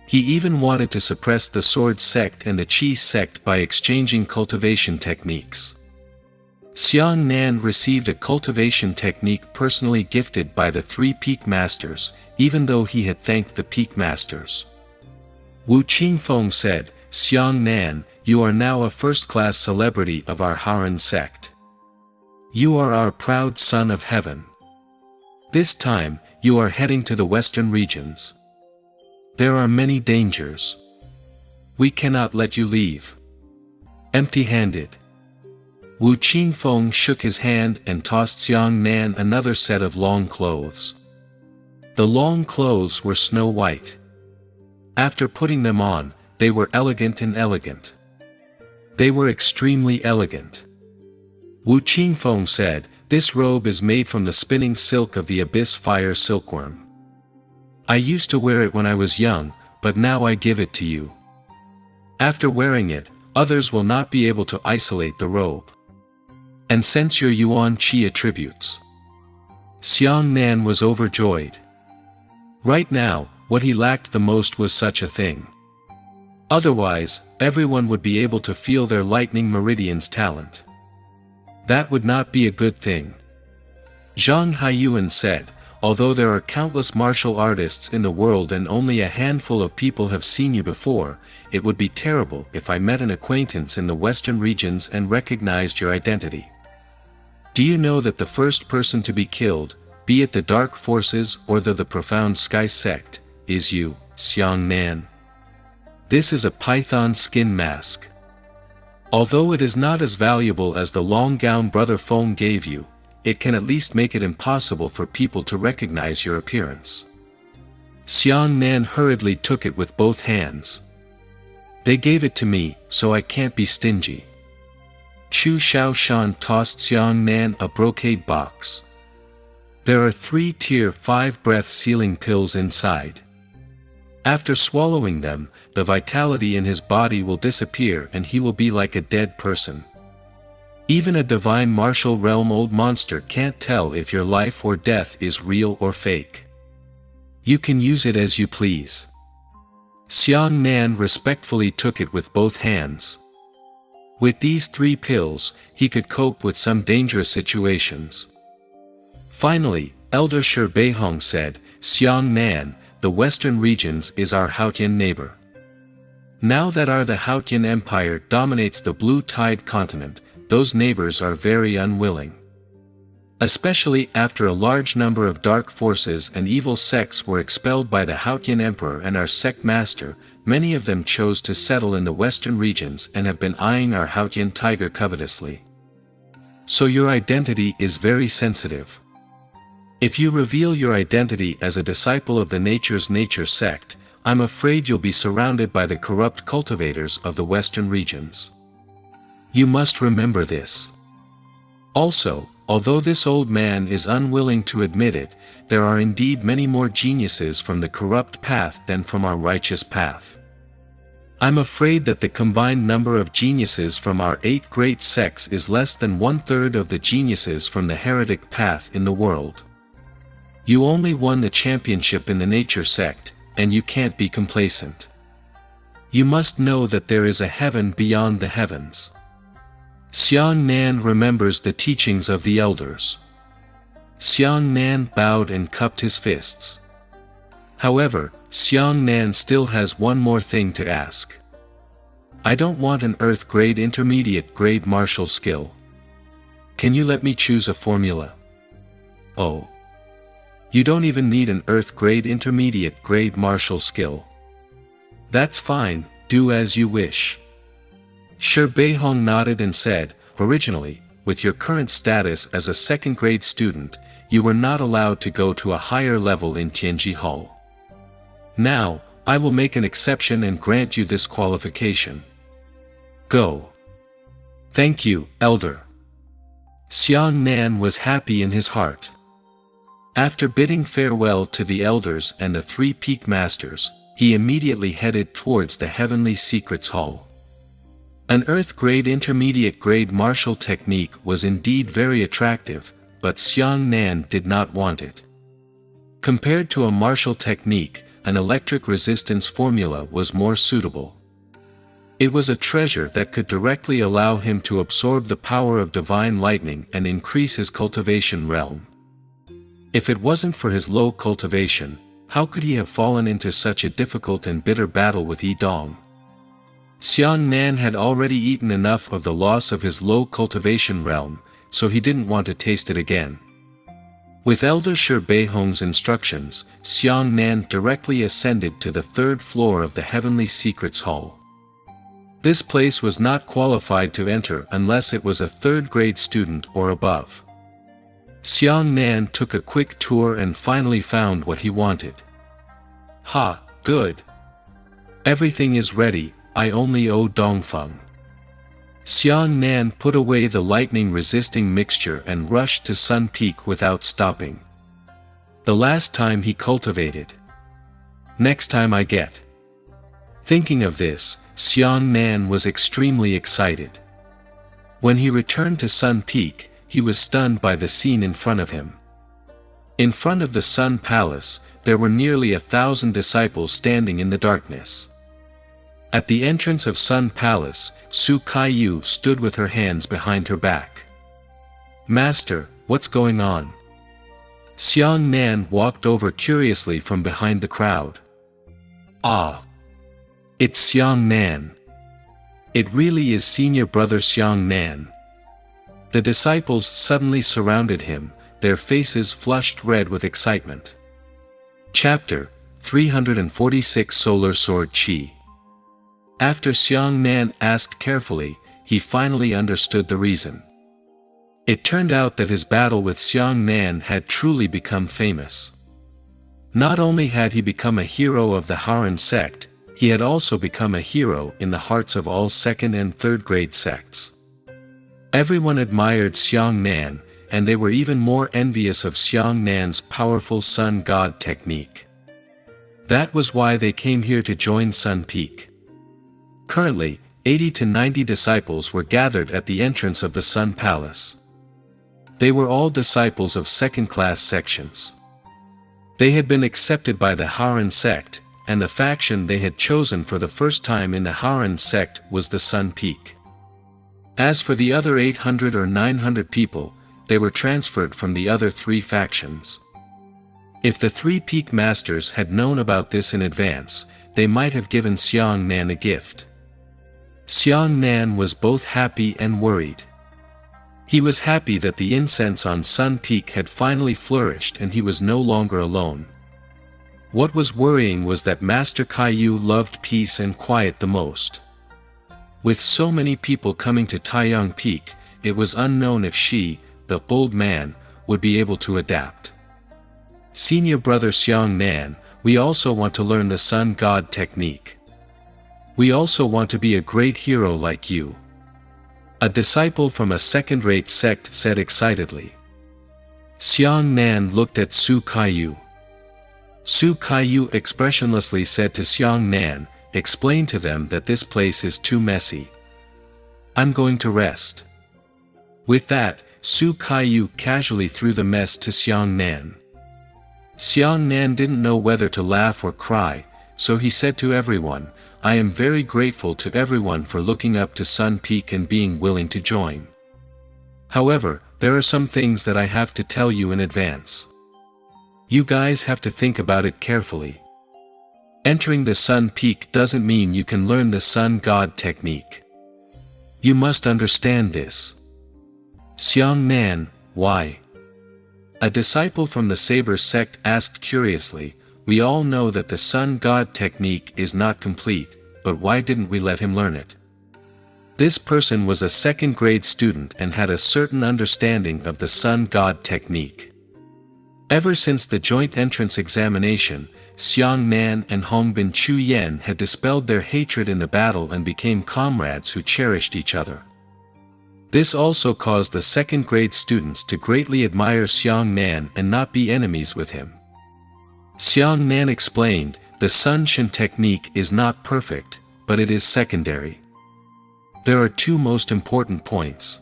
He even wanted to suppress the Sword sect and the Qi sect by exchanging cultivation techniques. Xiang Nan received a cultivation technique personally gifted by the 3 peak masters, even though he had thanked the peak masters. Wu Qingfeng said, "Xiang Nan, you are now a first-class celebrity of our Haran sect. You are our proud son of heaven. This time, you are heading to the western regions. There are many dangers. We cannot let you leave empty-handed." Wu Qingfeng shook his hand and tossed Xiang Nan another set of long clothes. The long clothes were snow white. After putting them on, they were elegant and elegant. They were extremely elegant. Wu Qingfeng said, "This robe is made from the spinning silk of the abyss fire silkworm. I used to wear it when I was young, but now I give it to you. After wearing it, others will not be able to isolate the robe and sense your Yuan Qi attributes." Xiang Nan was overjoyed. Right now, what he lacked the most was such a thing. Otherwise, everyone would be able to feel their lightning meridian's talent. That would not be a good thing. Zhang Haiyuan said, "Although there are countless martial artists in the world and only a handful of people have seen you before, it would be terrible if I met an acquaintance in the western regions and recognized your identity. Do you know that the first person to be killed, be it the dark forces or the profound sky sect, is you, Xiang Nan? This is a python skin mask. Although it is not as valuable as the long gown Brother Feng gave you, it can at least make it impossible for people to recognize your appearance." Xiang Nan hurriedly took it with both hands. "They gave it to me, so I can't be stingy." Chu Shaoshan tossed Xiang Nan a brocade box. There are 3 tier 5 breath sealing pills inside. After swallowing them, the vitality in his body will disappear and he will be like a dead person. Even a divine martial realm old monster can't tell if your life or death is real or fake. You can use it as you please. Xiang Nan respectfully took it with both hands. With these 3 pills, he could cope with some dangerous situations. Finally, Elder Shi Beihong said, "Xiang Nan, the western regions is our Haotian neighbor. Now that the Haotian Empire dominates the Blue Tide continent, those neighbors are very unwilling. Especially after a large number of dark forces and evil sects were expelled by the Haotian Emperor and our sect master, many of them chose to settle in the western regions and have been eyeing our Haotian tiger covetously. So your identity is very sensitive. If you reveal your identity as a disciple of the Nature's Nature sect, I'm afraid you'll be surrounded by the corrupt cultivators of the western regions. You must remember this. Also, although this old man is unwilling to admit it, there are indeed many more geniuses from the corrupt path than from our righteous path. I'm afraid that the combined number of geniuses from our 8 great sects is less than 1/3 of the geniuses from the heretic path in the world. You only won the championship in the nature sect, and you can't be complacent. You must know that there is a heaven beyond the heavens." Xiang Nan remembers the teachings of the elders. Xiang Nan bowed and cupped his fists. However, Xiang Nan still has one more thing to ask. "I don't want an Earth grade intermediate grade martial skill. Can you let me choose a formula?" "Oh. You don't even need an Earth grade intermediate grade martial skill. That's fine, do as you wish." Shi Beihong nodded and said, "Originally, with your current status as a second-grade student, you were not allowed to go to a higher level in Tianji Hall. Now, I will make an exception and grant you this qualification. Go." "Thank you, Elder." Xiang Nan was happy in his heart. After bidding farewell to the elders and the 3 peak masters, he immediately headed towards the Heavenly Secrets Hall. An Earth-grade intermediate-grade martial technique was indeed very attractive, but Xiang Nan did not want it. Compared to a martial technique, an electric resistance formula was more suitable. It was a treasure that could directly allow him to absorb the power of divine lightning and increase his cultivation realm. If it wasn't for his low cultivation, how could he have fallen into such a difficult and bitter battle with Yidong? Xiang Nan had already eaten enough of the loss of his low cultivation realm, so he didn't want to taste it again. With Elder Shi Beihong's instructions, Xiang Nan directly ascended to the third floor of the Heavenly Secrets Hall. This place was not qualified to enter unless it was a third-grade student or above. Xiang Nan took a quick tour and finally found what he wanted. Ha, good. Everything is ready, I only owe Dongfeng. Xiang Nan put away the lightning-resisting mixture and rushed to Sun Peak without stopping. The last time he cultivated. Next time I get. Thinking of this, Xiang Nan was extremely excited. When he returned to Sun Peak, he was stunned by the scene in front of him. In front of the Sun Palace, there were nearly 1,000 disciples standing in the darkness. At the entrance of Sun Palace, Su Kaiyu stood with her hands behind her back. Master, what's going on? Xiang Nan walked over curiously from behind the crowd. Ah! It's Xiang Nan. It really is senior brother Xiang Nan. The disciples suddenly surrounded him, their faces flushed red with excitement. Chapter 346 Solar Sword Qi. After Xiang Nan asked carefully, he finally understood the reason. It turned out that his battle with Xiang Nan had truly become famous. Not only had he become a hero of the Haran sect, he had also become a hero in the hearts of all second and third grade sects. Everyone admired Xiang Nan, and they were even more envious of Xiang Nan's powerful sun god technique. That was why they came here to join Sun Peak. Currently, 80 to 90 disciples were gathered at the entrance of the Sun Palace. They were all disciples of second-class sections. They had been accepted by the Haran sect, and the faction they had chosen for the first time in the Haran sect was the Sun Peak. As for the other 800 or 900 people, they were transferred from the other three factions. If the three Peak Masters had known about this in advance, they might have given Xiang Nan a gift. Xiang Nan was both happy and worried. He was happy that the incense on Sun Peak had finally flourished and he was no longer alone. What was worrying was that Master Kaiyu loved peace and quiet the most. With so many people coming to Taiyang Peak, it was unknown if she, the bold man, would be able to adapt. Senior brother Xiang Nan, we also want to learn the Sun God technique. We also want to be a great hero like you. A disciple from a second-rate sect said excitedly. Xiang Nan looked at Su Kaiyu. Su Kaiyu expressionlessly said to Xiang Nan, "Explain to them that this place is too messy. I'm going to rest." With that, Su Kaiyu casually threw the mess to Xiang Nan. Xiang Nan didn't know whether to laugh or cry, so he said to everyone, "I am very grateful to everyone for looking up to Sun Peak and being willing to join. However, there are some things that I have to tell you in advance. You guys have to think about it carefully. Entering the Sun Peak doesn't mean you can learn the Sun God technique. You must understand this." Xiang Nan, why? A disciple from the Saber sect asked curiously, "We all know that the Sun God technique is not complete, but why didn't we let him learn it?" This person was a second-grade student and had a certain understanding of the Sun God technique. Ever since the joint entrance examination, Xiang Nan and Hongbin Chu Yen had dispelled their hatred in the battle and became comrades who cherished each other. This also caused the second-grade students to greatly admire Xiang Nan and not be enemies with him. Xiang Nan explained, "The Sun Shin technique is not perfect, but it is secondary. There are two most important points.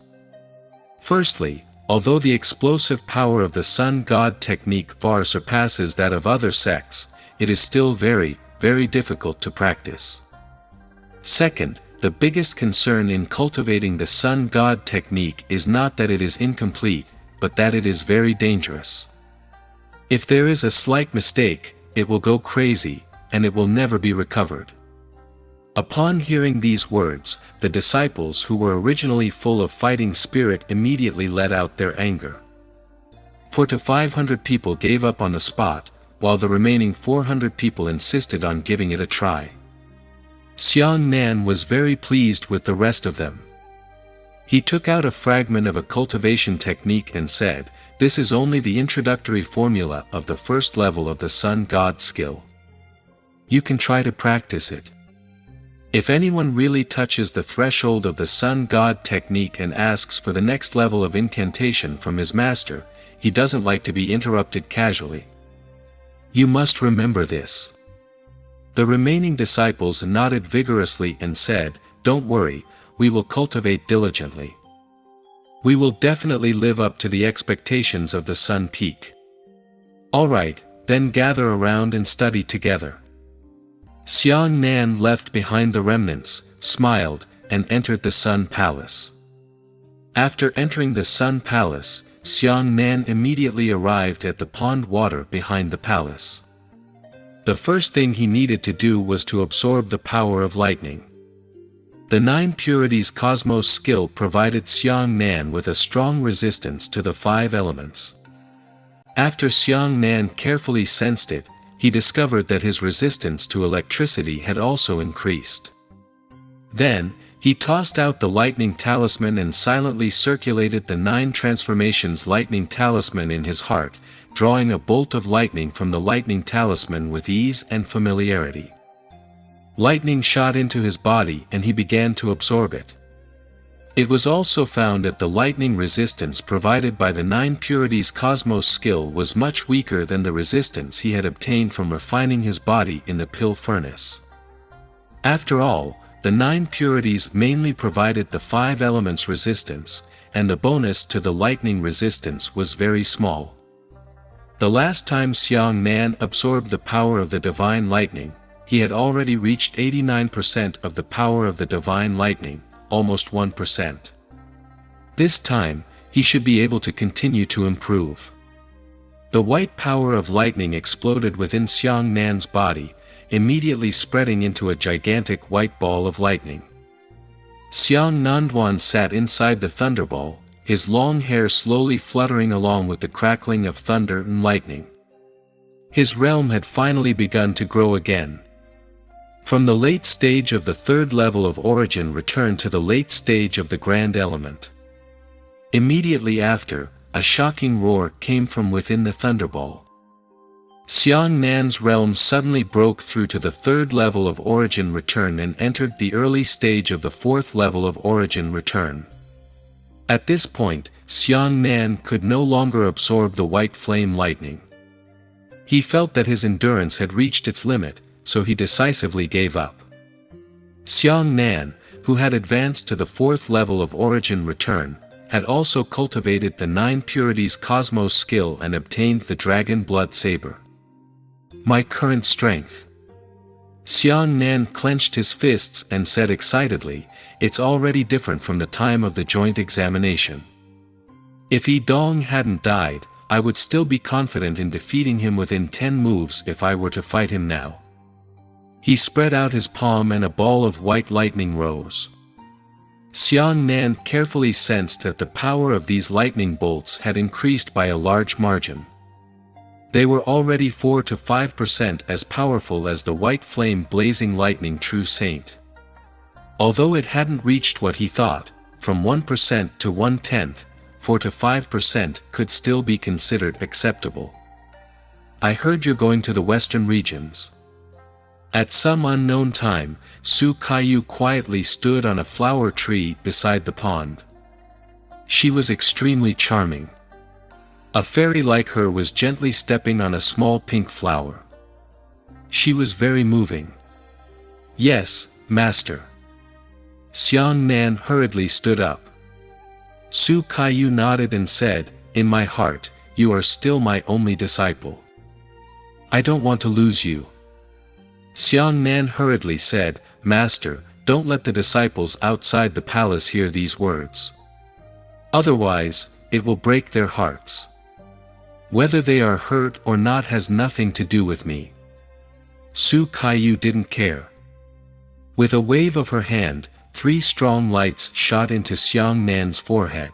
Firstly, although the explosive power of the Sun God technique far surpasses that of other sects, it is still very, very difficult to practice. Second, the biggest concern in cultivating the sun god technique is not that it is incomplete, but that it is very dangerous. If there is a slight mistake, it will go crazy, and it will never be recovered. Upon hearing these words, the disciples who were originally full of fighting spirit immediately let out their anger. 400 to 500 people gave up on the spot, while the remaining 400 people insisted on giving it a try. Xiang Nan was very pleased with the rest of them. He took out a fragment of a cultivation technique and said, "This is only the introductory formula of the first level of the sun god skill. You can try to practice it. If anyone really touches the threshold of the sun god technique and asks for the next level of incantation from his master, he doesn't like to be interrupted casually. You must remember this." The remaining disciples nodded vigorously and said, "Don't worry, we will cultivate diligently. We will definitely live up to the expectations of the Sun Peak." "All right, then gather around and study together." Xiang Nan left behind the remnants, smiled, and entered the Sun Palace. After entering the Sun Palace, Xiang Nan immediately arrived at the pond water behind the palace. The first thing he needed to do was to absorb the power of lightning. The 9 purities cosmos skill provided Xiang Nan with a strong resistance to the 5 elements. After Xiang Nan carefully sensed it, he discovered that his resistance to electricity had also increased. Then, he tossed out the lightning talisman and silently circulated the 9 transformations lightning talisman in his heart, drawing a bolt of lightning from the lightning talisman with ease and familiarity. Lightning shot into his body and he began to absorb it. It was also found that the lightning resistance provided by the 9 purities cosmos skill was much weaker than the resistance he had obtained from refining his body in the pill furnace. After all, the 9 purities mainly provided the 5 elements resistance, and the bonus to the lightning resistance was very small. The last time Xiang Nan absorbed the power of the divine lightning, he had already reached 89% of the power of the divine lightning, almost 1%. This time, he should be able to continue to improve. The white power of lightning exploded within Xiang Nan's body, immediately spreading into a gigantic white ball of lightning. Xiang Nanduan sat inside the thunderball, his long hair slowly fluttering along with the crackling of thunder and lightning. His realm had finally begun to grow again. From the late stage of the 3rd level of origin returned to the late stage of the grand element. Immediately after, a shocking roar came from within the thunderball. Xiang Nan's realm suddenly broke through to the 3rd level of origin return and entered the early stage of the 4th level of origin return. At this point, Xiang Nan could no longer absorb the white flame lightning. He felt that his endurance had reached its limit, so he decisively gave up. Xiang Nan, who had advanced to the 4th level of origin return, had also cultivated the 9 purities cosmos skill and obtained the dragon blood saber. My current strength. Xiang Nan clenched his fists and said excitedly, "It's already different from the time of the joint examination. If Yi Dong hadn't died, I would still be confident in defeating him within 10 moves if I were to fight him now." He spread out his palm and a ball of white lightning rose. Xiang Nan carefully sensed that the power of these lightning bolts had increased by a large margin. They were already 4 to 5% as powerful as the white flame blazing lightning true saint. Although it hadn't reached what he thought, from 1% to 1/10, 4 to 5% could still be considered acceptable. "I heard you're going to the western regions." At some unknown time, Su Kaiyu quietly stood on a flower tree beside the pond. She was extremely charming. A fairy like her was gently stepping on a small pink flower. She was very moving. "Yes, master." Xiang Nan hurriedly stood up. Su Kaiyu nodded and said, "In my heart, you are still my only disciple. I don't want to lose you." Xiang Nan hurriedly said, "Master, don't let the disciples outside the palace hear these words. Otherwise, it will break their hearts. Whether they are hurt or not has nothing to do with me." Su Kaiyu didn't care. With a wave of her hand, 3 strong lights shot into Xiang Nan's forehead.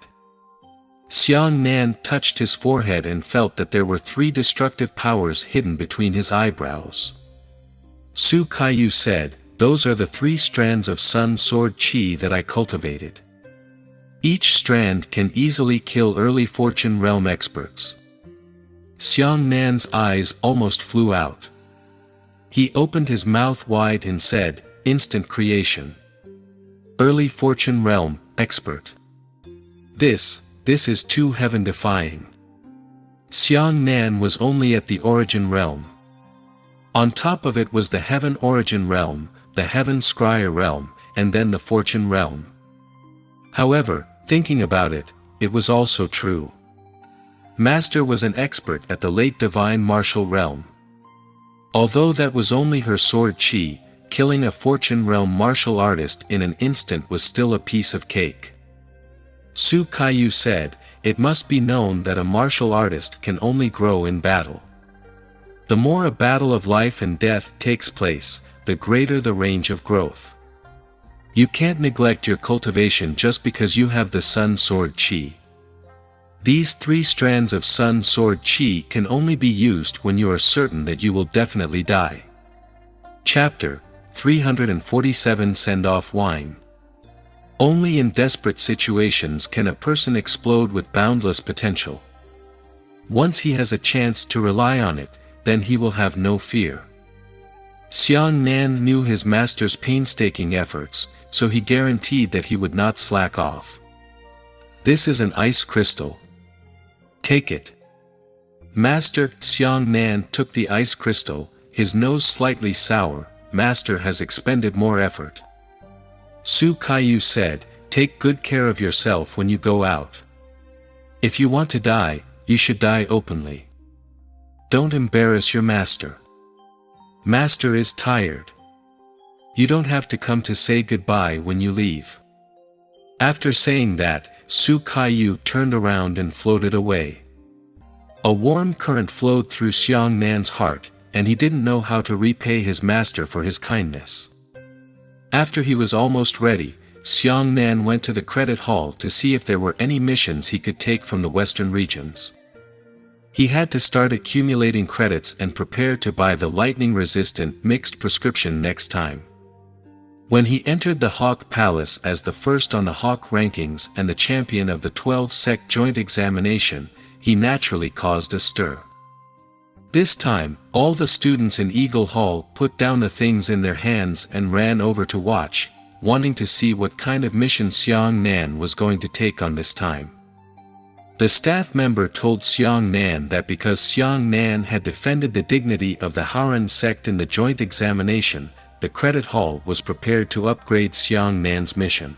Xiang Nan touched his forehead and felt that there were 3 destructive powers hidden between his eyebrows. Su Kaiyu said, "Those are the 3 strands of Sun Sword Qi that I cultivated. Each strand can easily kill early fortune realm experts." Xiang Nan's eyes almost flew out. He opened his mouth wide and said, "Instant creation. Early fortune realm expert. This is too heaven-defying." Xiang Nan was only at the origin realm. On top of it was the heaven origin realm, the heaven scryer realm, and then the fortune realm. However, thinking about it, it was also true. Master was an expert at the late divine martial realm. Although that was only her sword chi, killing a fortune realm martial artist in an instant was still a piece of cake. Su Kaiyu said, "It must be known that a martial artist can only grow in battle. The more a battle of life and death takes place, the greater the range of growth. You can't neglect your cultivation just because you have the Sun Sword Chi. These 3 strands of Sun Sword Chi can only be used when you are certain that you will definitely die." Chapter 347 Send-Off Wine. Only in desperate situations can a person explode with boundless potential. Once he has a chance to rely on it, then he will have no fear. Xiang Nan knew his master's painstaking efforts, so he guaranteed that he would not slack off. "This is an ice crystal. Take it." Master Xiang Nan took the ice crystal, his nose slightly sour. "Master has expended more effort." Su Kaiyu said, "Take good care of yourself when you go out. If you want to die, you should die openly. Don't embarrass your master. Master is tired. You don't have to come to say goodbye when you leave." After saying that, Su Kaiyu turned around and floated away. A warm current flowed through Xiang Nan's heart, and he didn't know how to repay his master for his kindness. After he was almost ready, Xiang Nan went to the credit hall to see if there were any missions he could take from the western regions. He had to start accumulating credits and prepare to buy the lightning-resistant mixed prescription next time. When he entered the Hawk Palace as the first on the Hawk rankings and the champion of the 12-sect joint examination, he naturally caused a stir. This time, all the students in Eagle Hall put down the things in their hands and ran over to watch, wanting to see what kind of mission Xiang Nan was going to take on this time. The staff member told Xiang Nan that because Xiang Nan had defended the dignity of the Haran sect in the joint examination, the credit hall was prepared to upgrade Xiang Nan's mission.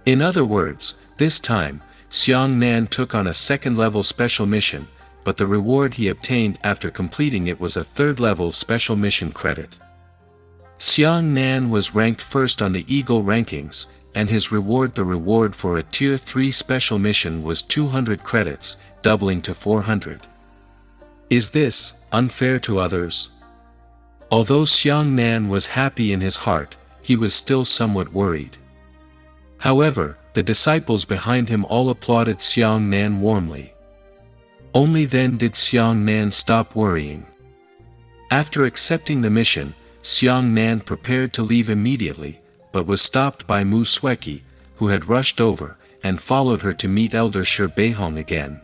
In other words, this time, Xiang Nan took on a second-level special mission, but the reward he obtained after completing it was a third-level special mission credit. Xiang Nan was ranked first on the Eagle rankings, and his reward, the reward for a Tier 3 special mission, was 200 credits, doubling to 400. Is this unfair to others? Although Xiang Nan was happy in his heart, he was still somewhat worried. However, the disciples behind him all applauded Xiang Nan warmly. Only then did Xiang Nan stop worrying. After accepting the mission, Xiang Nan prepared to leave immediately, but was stopped by Mu Sueki, who had rushed over, and followed her to meet Elder Shi Beihong again.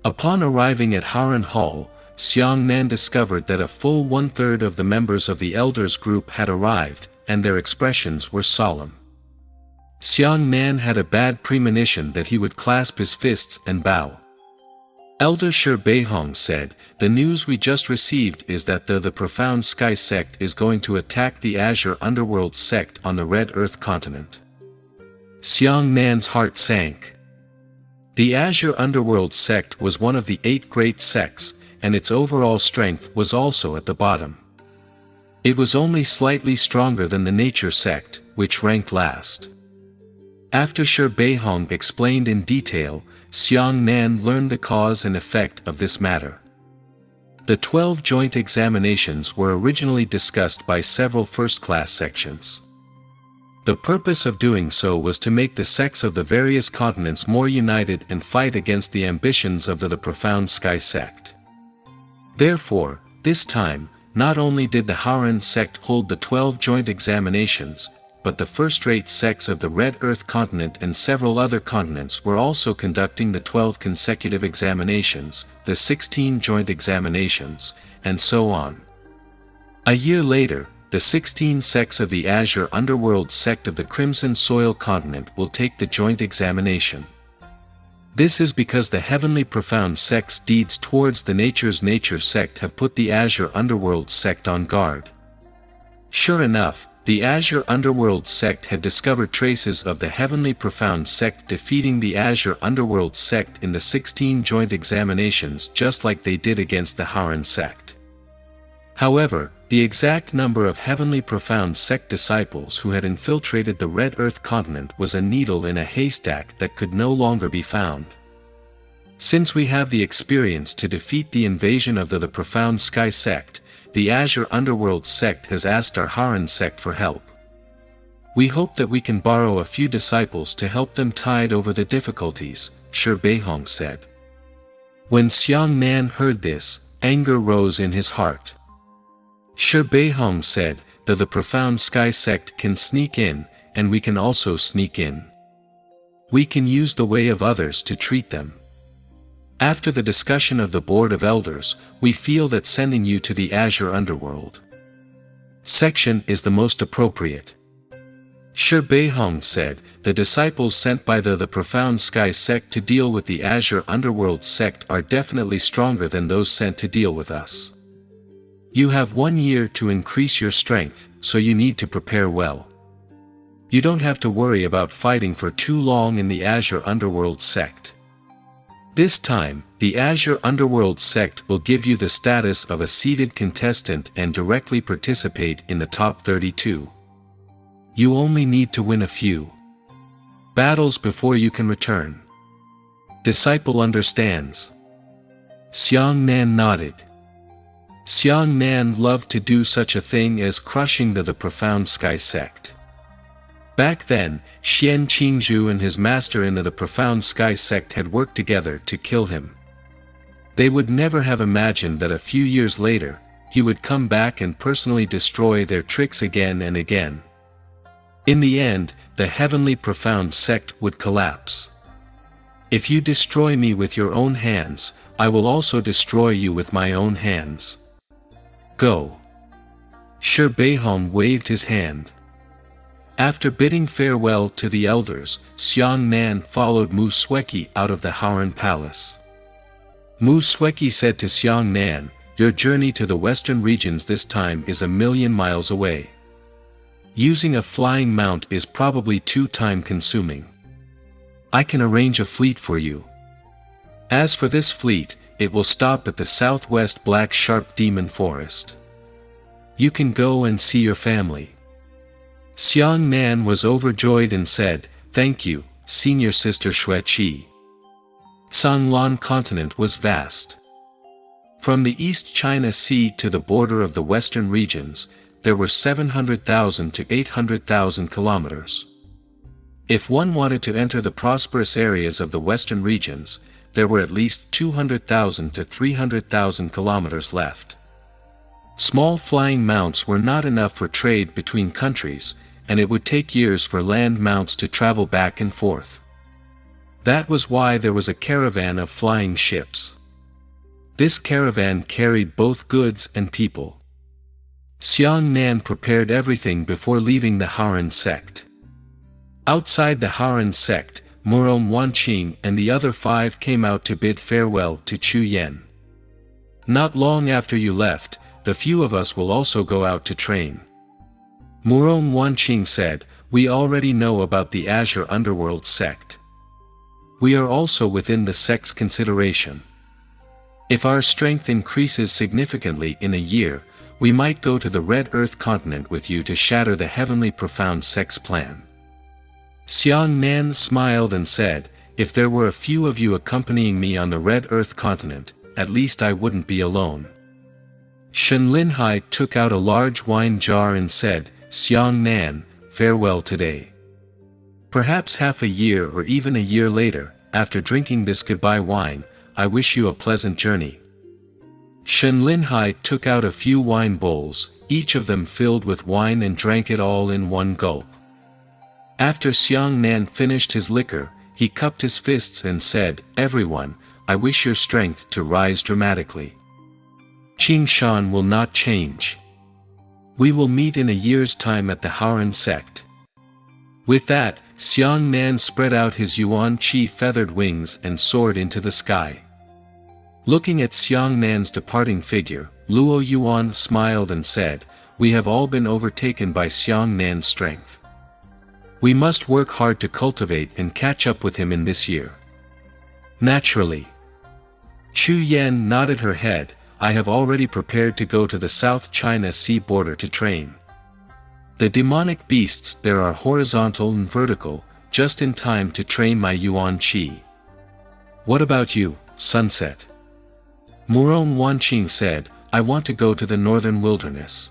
Upon arriving at Haran Hall, Xiang Nan discovered that a full 1/3 of the members of the elders group had arrived, and their expressions were solemn. Xiang Nan had a bad premonition that he would clasp his fists and bow. Elder Shi Beihong said, "The news we just received is that the Profound Sky sect is going to attack the Azure Underworld sect on the Red Earth continent." Xiang Nan's heart sank. The Azure Underworld sect was one of the 8 great sects, and its overall strength was also at the bottom. It was only slightly stronger than the nature sect, which ranked last. After Shi Beihong explained in detail, Xiang Nan learned the cause and effect of this matter. The 12 joint examinations were originally discussed by several first-class sections. The purpose of doing so was to make the sects of the various continents more united and fight against the ambitions of the Profound Sky sect. Therefore, this time, not only did the Haoran sect hold the 12 joint examinations, but the first-rate sects of the Red Earth continent and several other continents were also conducting the 12 consecutive examinations, the 16 joint examinations, and so on. A year later, the 16 sects of the Azure Underworld sect of the Crimson Soil continent will take the joint examination. This is because the Heavenly Profound sect's deeds towards the Nature's Nature sect have put the Azure Underworld sect on guard. Sure enough, the Azure Underworld sect had discovered traces of the Heavenly Profound sect defeating the Azure Underworld sect in the 16 joint examinations just like they did against the Haoran sect. However, the exact number of Heavenly Profound sect disciples who had infiltrated the Red Earth continent was a needle in a haystack that could no longer be found. Since we have the experience to defeat the invasion of the Profound Sky sect, the Azure Underworld sect has asked our Haoran sect for help. We hope that we can borrow a few disciples to help them tide over the difficulties, Shi Beihong said. When Xiang Nan heard this, anger rose in his heart. Shi Beihong said that the Profound Sky sect can sneak in, and we can also sneak in. We can use the way of others to treat them. After the discussion of the Board of Elders, we feel that sending you to the Azure Underworld section is the most appropriate. Shi Beihong said, the disciples sent by the Profound Sky sect to deal with the Azure Underworld sect are definitely stronger than those sent to deal with us. You have 1 year to increase your strength, so you need to prepare well. You don't have to worry about fighting for too long in the Azure Underworld sect. This time, the Azure Underworld sect will give you the status of a seated contestant and directly participate in the top 32. You only need to win a few battles before you can return. Disciple understands. Xiang Nan nodded. Xiang Nan loved to do such a thing as crushing the Profound Sky sect. Back then, Xian Qingzhu and his master in the Profound Sky sect had worked together to kill him. They would never have imagined that a few years later, he would come back and personally destroy their tricks again and again. In the end, the Heavenly Profound sect would collapse. If you destroy me with your own hands, I will also destroy you with my own hands. Go. Shi Beihong waved his hand. After bidding farewell to the elders, Xiang Nan followed Mu Sueki out of the Haoran palace. Mu Sueki said to Xiang Nan, your journey to the western regions this time is 1,000,000 miles away. Using a flying mount is probably too time-consuming. I can arrange a fleet for you. As for this fleet, it will stop at the southwest Black Sharp Demon Forest. You can go and see your family. Xiang Nan was overjoyed and said, thank you, senior sister Xueqi. Sanglan continent was vast. From the East China Sea to the border of the western regions, there were 700,000 to 800,000 kilometers. If one wanted to enter the prosperous areas of the western regions, there were at least 200,000 to 300,000 kilometers left. Small flying mounts were not enough for trade between countries, and it would take years for land mounts to travel back and forth. That was why there was a caravan of flying ships. This caravan carried both goods and people. Xiang Nan prepared everything before leaving the Haoran sect. Outside the Haoran sect, Murong Wanqing and the other 5 came out to bid farewell to Chu Yan. Not long after you left, the few of us will also go out to train. Murong Wanqing said, we already know about the Azure Underworld sect. We are also within the sect's consideration. If our strength increases significantly in a year, We might go to the Red Earth continent with you to shatter the heavenly profound sex plan. Xiang Nan smiled and said, if there were a few of you accompanying me on the Red Earth continent, at least I wouldn't be alone. Shen Linhai took out a large wine jar and said, Xiang Nan, farewell today. Perhaps half a year or even a year later, after drinking this goodbye wine, I wish you a pleasant journey. Shen Linhai took out a few wine bowls, each of them filled with wine, and drank it all in one gulp. After Xiang Nan finished his liquor, he cupped his fists and said, everyone, I wish your strength to rise dramatically. Qing Shan will not change. We will meet in a year's time at the Haoran sect. With that, Xiang Nan spread out his Yuan Qi feathered wings and soared into the sky. Looking at Xiang Nan's departing figure, Luo Yuan smiled and said, we have all been overtaken by Xiang Nan's strength. We must work hard to cultivate and catch up with him in this year. Naturally. Chu Yan nodded her head. I have already prepared to go to the South China Sea border to train. The demonic beasts there are horizontal and vertical, just in time to train my Yuan Qi. What about you, Sunset? Murong Wanqing said, I want to go to the Northern Wilderness.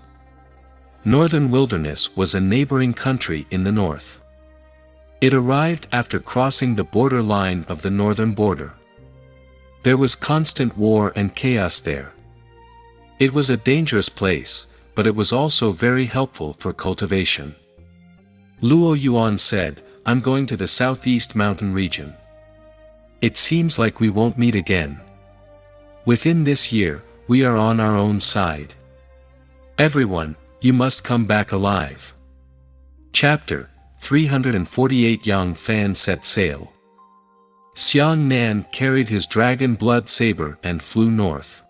Northern Wilderness was a neighboring country in the north. It arrived after crossing the border line of the northern border. There was constant war and chaos there. It was a dangerous place, but it was also very helpful for cultivation. Luo Yuan said, I'm going to the southeast mountain region. It seems like we won't meet again. Within this year, we are on our own side. Everyone, you must come back alive. Chapter 348 Yang Fan set sail. Xiang Nan carried his dragon blood saber and flew north.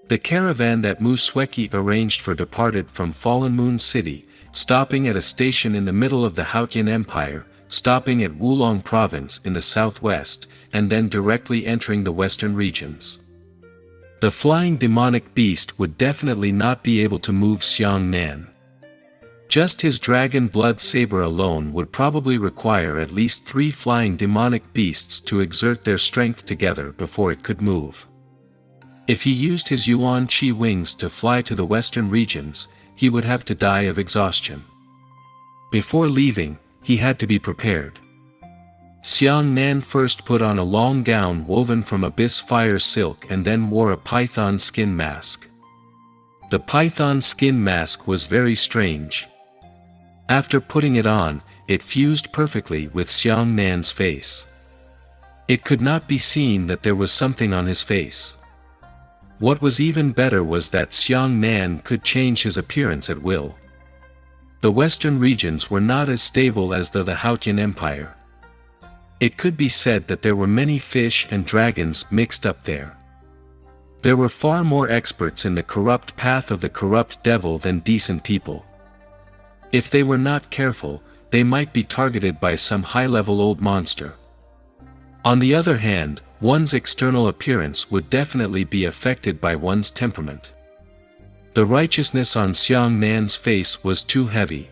The caravan that Mu Sueki arranged for departed from Fallen Moon City, stopping at a station in the middle of the Haotian Empire, stopping at Wulong Province in the southwest, and then directly entering the western regions. The flying demonic beast would definitely not be able to move Xiang Nan. Just his dragon blood saber alone would probably require at least 3 flying demonic beasts to exert their strength together before it could move. If he used his Yuan Qi wings to fly to the western regions, he would have to die of exhaustion. Before leaving, he had to be prepared. Xiang Nan first put on a long gown woven from abyss fire silk and then wore a python skin mask. The python skin mask was very strange. After putting it on, it fused perfectly with Xiang Nan's face. It could not be seen that there was something on his face. What was even better was that Xiang Nan could change his appearance at will. The western regions were not as stable as the Haotian Empire. It could be said that there were many fish and dragons mixed up there. There were far more experts in the corrupt path of the corrupt devil than decent people. If they were not careful, they might be targeted by some high-level old monster. On the other hand, one's external appearance would definitely be affected by one's temperament. The righteousness on Xiang Nan's face was too heavy.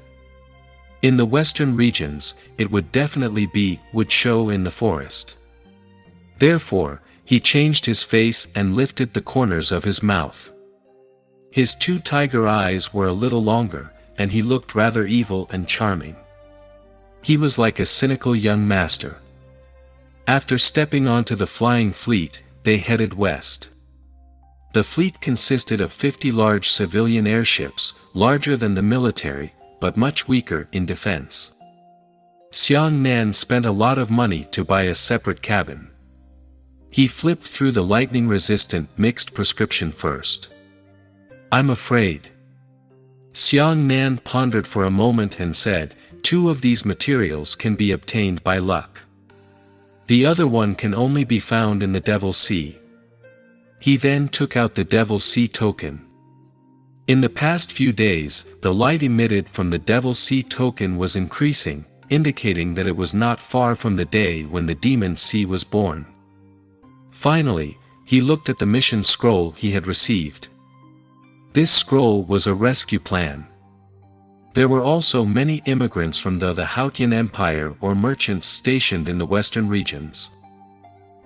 In the western regions, it would definitely would show in the forest. Therefore, he changed his face and lifted the corners of his mouth. His 2 tiger eyes were a little longer, and he looked rather evil and charming. He was like a cynical young master. After stepping onto the flying fleet, they headed west. The fleet consisted of 50 large civilian airships, larger than the military, but much weaker in defense. Xiang Nan spent a lot of money to buy a separate cabin. He flipped through the lightning-resistant mixed prescription first. I'm afraid. Xiang Nan pondered for a moment and said, 2 of these materials can be obtained by luck. The other one can only be found in the Devil's Sea. He then took out the Devil's Sea token. In the past few days, the light emitted from the Devil's Sea token was increasing, indicating that it was not far from the day when the Demon Sea was born. Finally, he looked at the mission scroll he had received. This scroll was a rescue plan. There were also many immigrants from the Hautian Empire or merchants stationed in the western regions.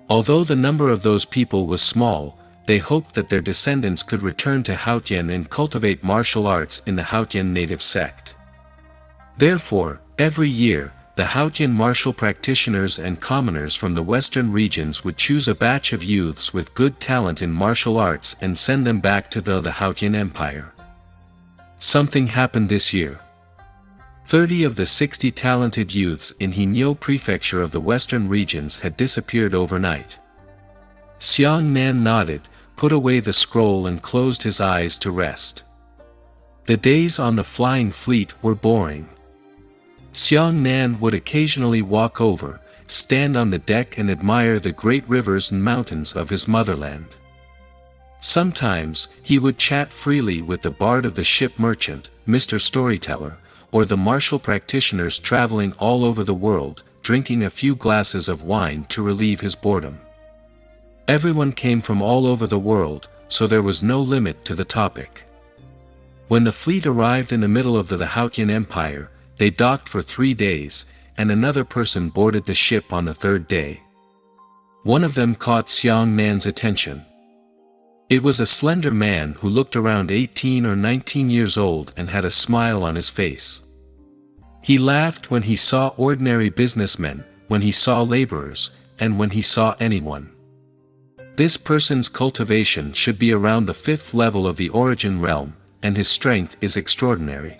Although the number of those people was small, they hoped that their descendants could return to Hautian and cultivate martial arts in the Hautian native sect. Therefore, every year, the Hautian martial practitioners and commoners from the western regions would choose a batch of youths with good talent in martial arts and send them back to the Hautian Empire. Something happened this year. 30 of the 60 talented youths in Hinyo prefecture of the western regions had disappeared overnight. Xiang Nan nodded, put away the scroll and closed his eyes to rest. The days on the flying fleet were boring. Xiang Nan would occasionally walk over, stand on the deck and admire the great rivers and mountains of his motherland. Sometimes, he would chat freely with the bard of the ship merchant, Mr. Storyteller, or the martial practitioners traveling all over the world, drinking a few glasses of wine to relieve his boredom. Everyone came from all over the world, so there was no limit to the topic. When the fleet arrived in the middle of the Hautian Empire, they docked for 3 days, and another person boarded the ship on the 3rd day. One of them caught Xiang Nan's attention. It was a slender man who looked around 18 or 19 years old and had a smile on his face. He laughed when he saw ordinary businessmen, when he saw laborers, and when he saw anyone. This person's cultivation should be around the 5th level of the origin realm, and his strength is extraordinary.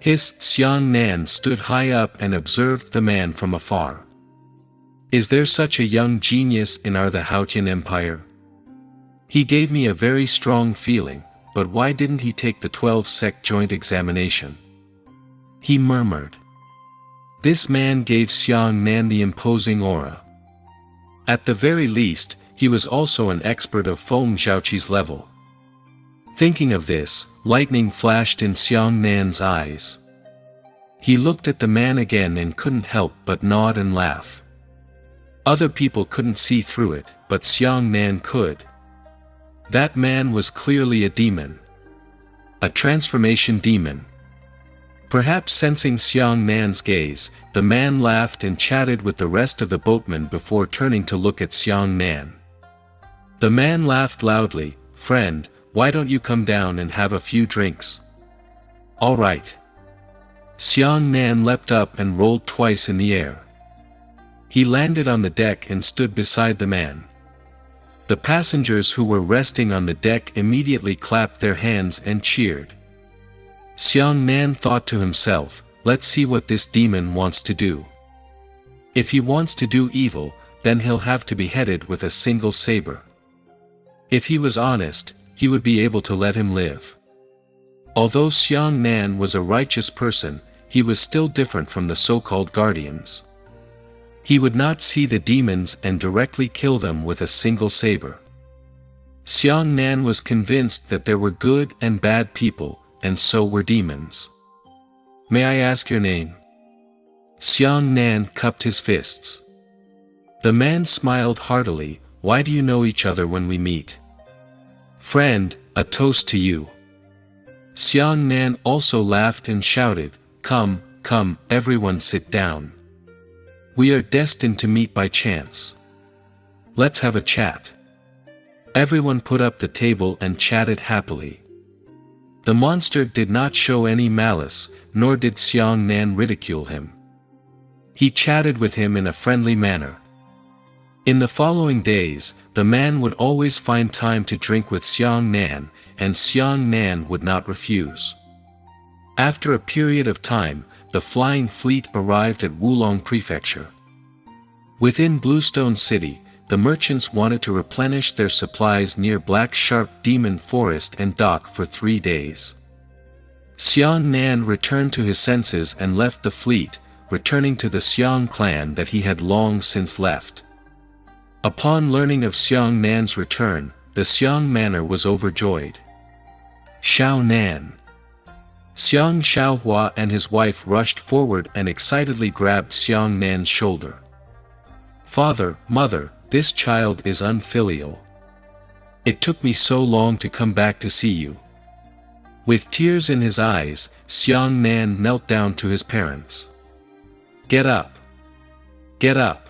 Xiang Nan stood high up and observed the man from afar. Is there such a young genius in our the Hautian Empire? He gave me a very strong feeling, but why didn't he take the 12-sect joint examination? He murmured. This man gave Xiang Nan the imposing aura. At the very least, he was also an expert of Feng Zhaoqi's level. Thinking of this, lightning flashed in Xiang Nan's eyes. He looked at the man again and couldn't help but nod and laugh. Other people couldn't see through it, but Xiang Nan could. That man was clearly a demon. A transformation demon. Perhaps sensing Xiang Nan's gaze, the man laughed and chatted with the rest of the boatmen before turning to look at Xiang Nan. The man laughed loudly. Friend, why don't you come down and have a few drinks? All right. Xiang Nan leapt up and rolled twice in the air. He landed on the deck and stood beside the man. The passengers who were resting on the deck immediately clapped their hands and cheered. Xiang Nan thought to himself, let's see what this demon wants to do. If he wants to do evil, then he'll have to be beheaded with a single saber. If he was honest, he would be able to let him live. Although Xiang Nan was a righteous person, he was still different from the so-called guardians. He would not see the demons and directly kill them with a single saber. Xiang Nan was convinced that there were good and bad people, and so were demons. May I ask your name? Xiang Nan cupped his fists. The man smiled heartily. Why do you know each other when we meet? Friend, a toast to you. Xiang Nan also laughed and shouted, come, come, everyone sit down. We are destined to meet by chance. Let's have a chat. Everyone put up the table and chatted happily. The monster did not show any malice, nor did Xiang Nan ridicule him. He chatted with him in a friendly manner. In the following days, the man would always find time to drink with Xiang Nan, and Xiang Nan would not refuse. After a period of time, the flying fleet arrived at Wulong Prefecture. Within Bluestone City, the merchants wanted to replenish their supplies near Black Sharp Demon Forest and dock for 3 days. Xiang Nan returned to his senses and left the fleet, returning to the Xiang clan that he had long since left. Upon learning of Xiang Nan's return, the Xiang manor was overjoyed. Xiao Nan. Xiang Xiaohua and his wife rushed forward and excitedly grabbed Xiang Nan's shoulder. Father, mother, this child is unfilial. It took me so long to come back to see you. With tears in his eyes, Xiang Nan knelt down to his parents. "Get up! Get up!"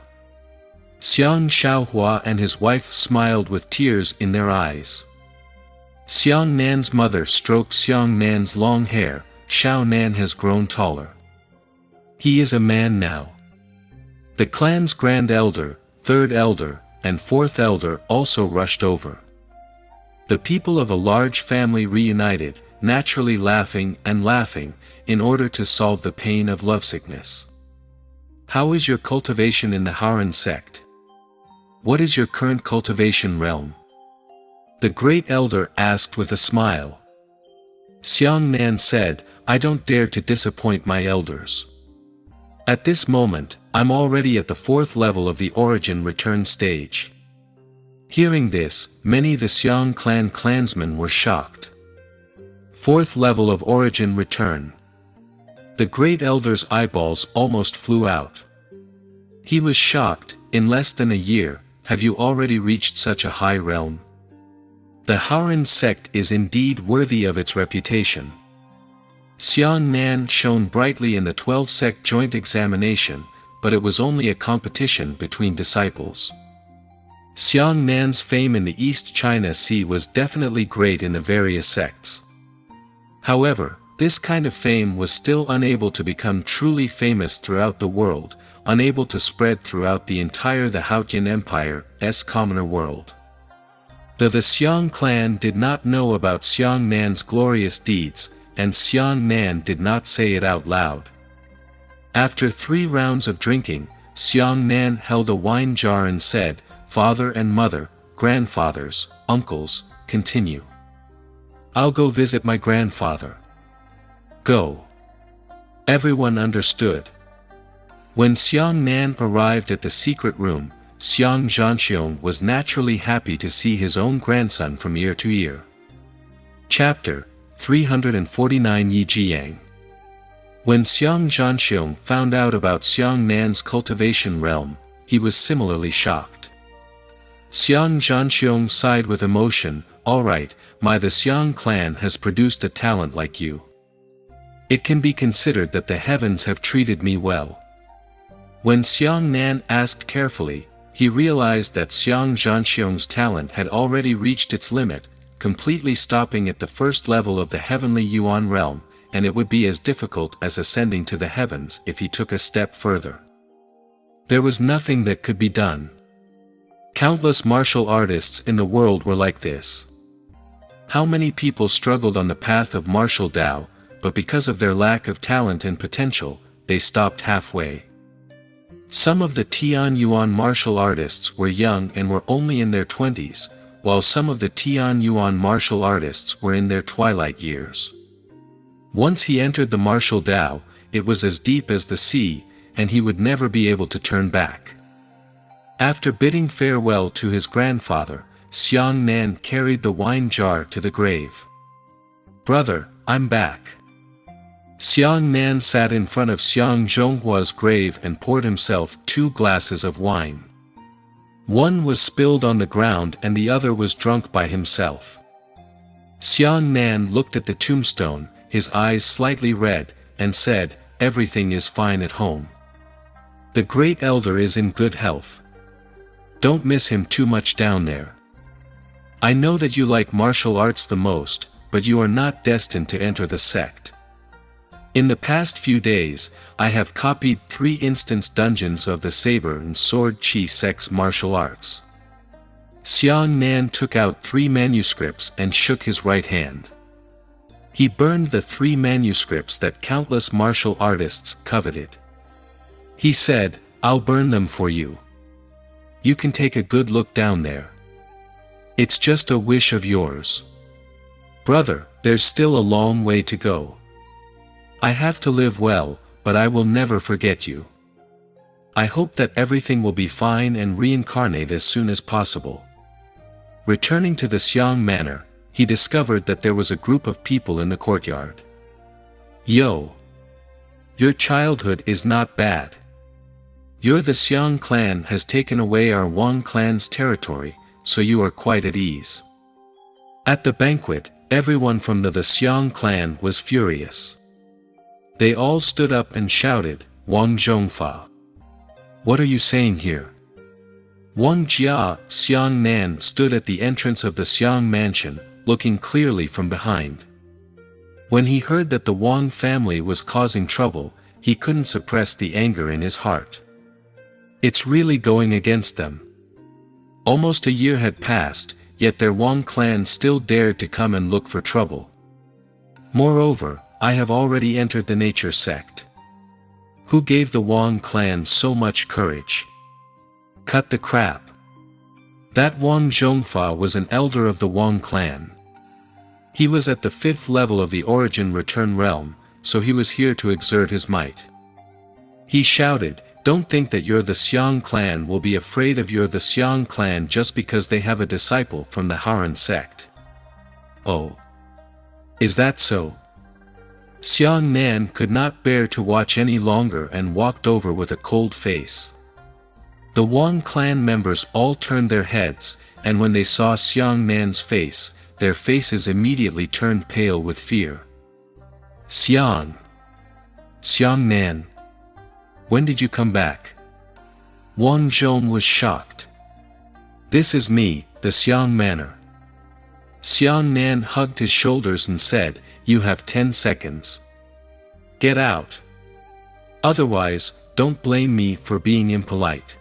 Xiang Xiaohua and his wife smiled with tears in their eyes. Xiang Nan's mother stroked Xiang Nan's long hair. Xiao Nan has grown taller. He is a man now. The clan's grand elder, third elder, and fourth elder also rushed over. The people of a large family reunited, naturally laughing and laughing, in order to solve the pain of lovesickness. How is your cultivation in the Haran sect? What is your current cultivation realm? The great elder asked with a smile. Xiang Nan said, "I don't dare to disappoint my elders. At this moment, I'm already at the 4th level of the origin return stage." Hearing this, many the Xiang clan clansmen were shocked. 4th level of origin return. The great elder's eyeballs almost flew out. He was shocked. In less than a year, have you already reached such a high realm? The Haran sect is indeed worthy of its reputation. Xiang Nan shone brightly in the 12-sect joint examination, but it was only a competition between disciples. Xiang Nan's fame in the East China Sea was definitely great in the various sects. However, this kind of fame was still unable to become truly famous throughout the world, unable to spread throughout the entire the Hautian Empire's commoner world. Though the Xiang clan did not know about Xiang Nan's glorious deeds, and Xiang Nan did not say it out loud. After 3 rounds of drinking, Xiang Nan held a wine jar and said, "Father and mother, grandfathers, uncles, continue. I'll go visit my grandfather." Go. Everyone understood. When Xiang Nan arrived at the secret room, Xiang Zhanxiong was naturally happy to see his own grandson from ear to ear. Chapter 349 Yi Jiang. When Xiang Zhanxiong found out about Xiang Nan's cultivation realm, he was similarly shocked. Xiang Zhanxiong sighed with emotion, "All right, the Xiang clan has produced a talent like you. It can be considered that the heavens have treated me well." When Xiang Nan asked carefully, he realized that Xiang Zhanxiong's talent had already reached its limit, completely stopping at the 1st level of the heavenly Yuan realm, and it would be as difficult as ascending to the heavens if he took a step further. There was nothing that could be done. Countless martial artists in the world were like this. How many people struggled on the path of martial Tao, but because of their lack of talent and potential, they stopped halfway. Some of the Tian Yuan martial artists were young and were only in their 20s, while some of the Tian Yuan martial artists were in their twilight years. Once he entered the martial Tao, it was as deep as the sea, and he would never be able to turn back. After bidding farewell to his grandfather, Xiang Nan carried the wine jar to the grave. "Brother, I'm back." Xiang Nan sat in front of Xiang Zhonghua's grave and poured himself 2 glasses of wine. One was spilled on the ground and the other was drunk by himself. Xiang Nan looked at the tombstone, his eyes slightly red, and said, "Everything is fine at home. The great elder is in good health. Don't miss him too much down there. I know that you like martial arts the most, but you are not destined to enter the sect. In the past few days, I have copied 3 instance dungeons of the saber and sword chi sect's martial arts." Xiang Nan took out 3 manuscripts and shook his right hand. He burned the 3 manuscripts that countless martial artists coveted. He said, "I'll burn them for you. You can take a good look down there. It's just a wish of yours. Brother, there's still a long way to go. I have to live well, but I will never forget you. I hope that everything will be fine and reincarnate as soon as possible." Returning to the Xiang manor, he discovered that there was a group of people in the courtyard. "Yo! Your childhood is not bad. The Xiang clan has taken away our Wang clan's territory, so you are quite at ease." At the banquet, Everyone from the Xiang clan was furious. They all stood up and shouted, "Wang Zhongfa! What are you saying here?" Wang Jia, Xiang Nan stood at the entrance of the Xiang mansion, looking clearly from behind. When he heard that the Wang family was causing trouble, he couldn't suppress the anger in his heart. It's really going against them. Almost a year had passed, yet their Wang clan still dared to come and look for trouble. Moreover, I have already entered the nature sect. Who gave the Wang clan so much courage? Cut the crap. That Wang Zhongfa was an elder of the Wang clan. He was at the 5th level of the origin return realm, so he was here to exert his might. He shouted, "Don't think that you're the Xiang clan will be afraid of you're the Xiang clan just because they have a disciple from the Haran sect." Oh. Is that so? Xiang Nan could not bear to watch any longer and walked over with a cold face. The Wang clan members all turned their heads, and when they saw Xiang Nan's face, their faces immediately turned pale with fear. Xiang Nan. When did you come back? Wang Zhong was shocked. This is me, the Xiang Manor. Xiang Nan hugged his shoulders and said, "You have 10 seconds. Get out. Otherwise, don't blame me for being impolite."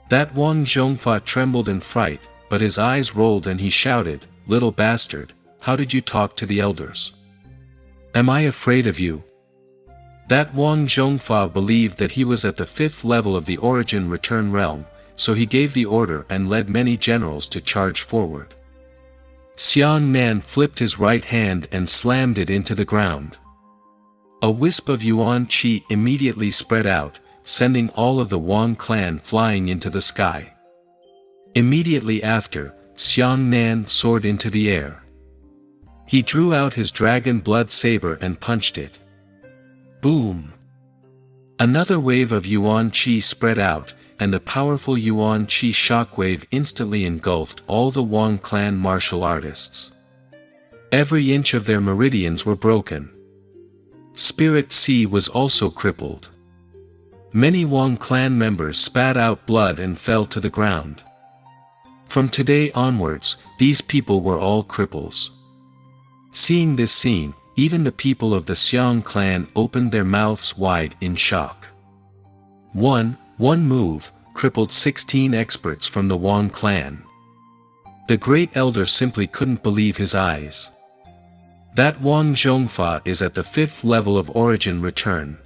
That Wang Zhongfa trembled in fright, but his eyes rolled and he shouted, "Little bastard, how did you talk to the elders? Am I afraid of you?" That Wang Zhongfa believed that he was at the 5th level of the origin return realm, so he gave the order and led many generals to charge forward. Xiang Nan flipped his right hand and slammed it into the ground. A wisp of yuan qi immediately spread out, sending all of the Wang clan flying into the sky. Immediately after, Xiang Nan soared into the air. He drew out his dragon blood saber and punched it. Boom! Another wave of yuan qi spread out, and the powerful yuan qi shockwave instantly engulfed all the Wang clan martial artists. Every inch of their meridians were broken. Spirit Sea was also crippled. Many Wang clan members spat out blood and fell to the ground. From today onwards, these people were all cripples. Seeing this scene, even the people of the Xiang clan opened their mouths wide in shock. One move crippled 16 experts from the Wang clan. The great elder simply couldn't believe his eyes. That Wang Zhongfa is at the 5th level of origin return.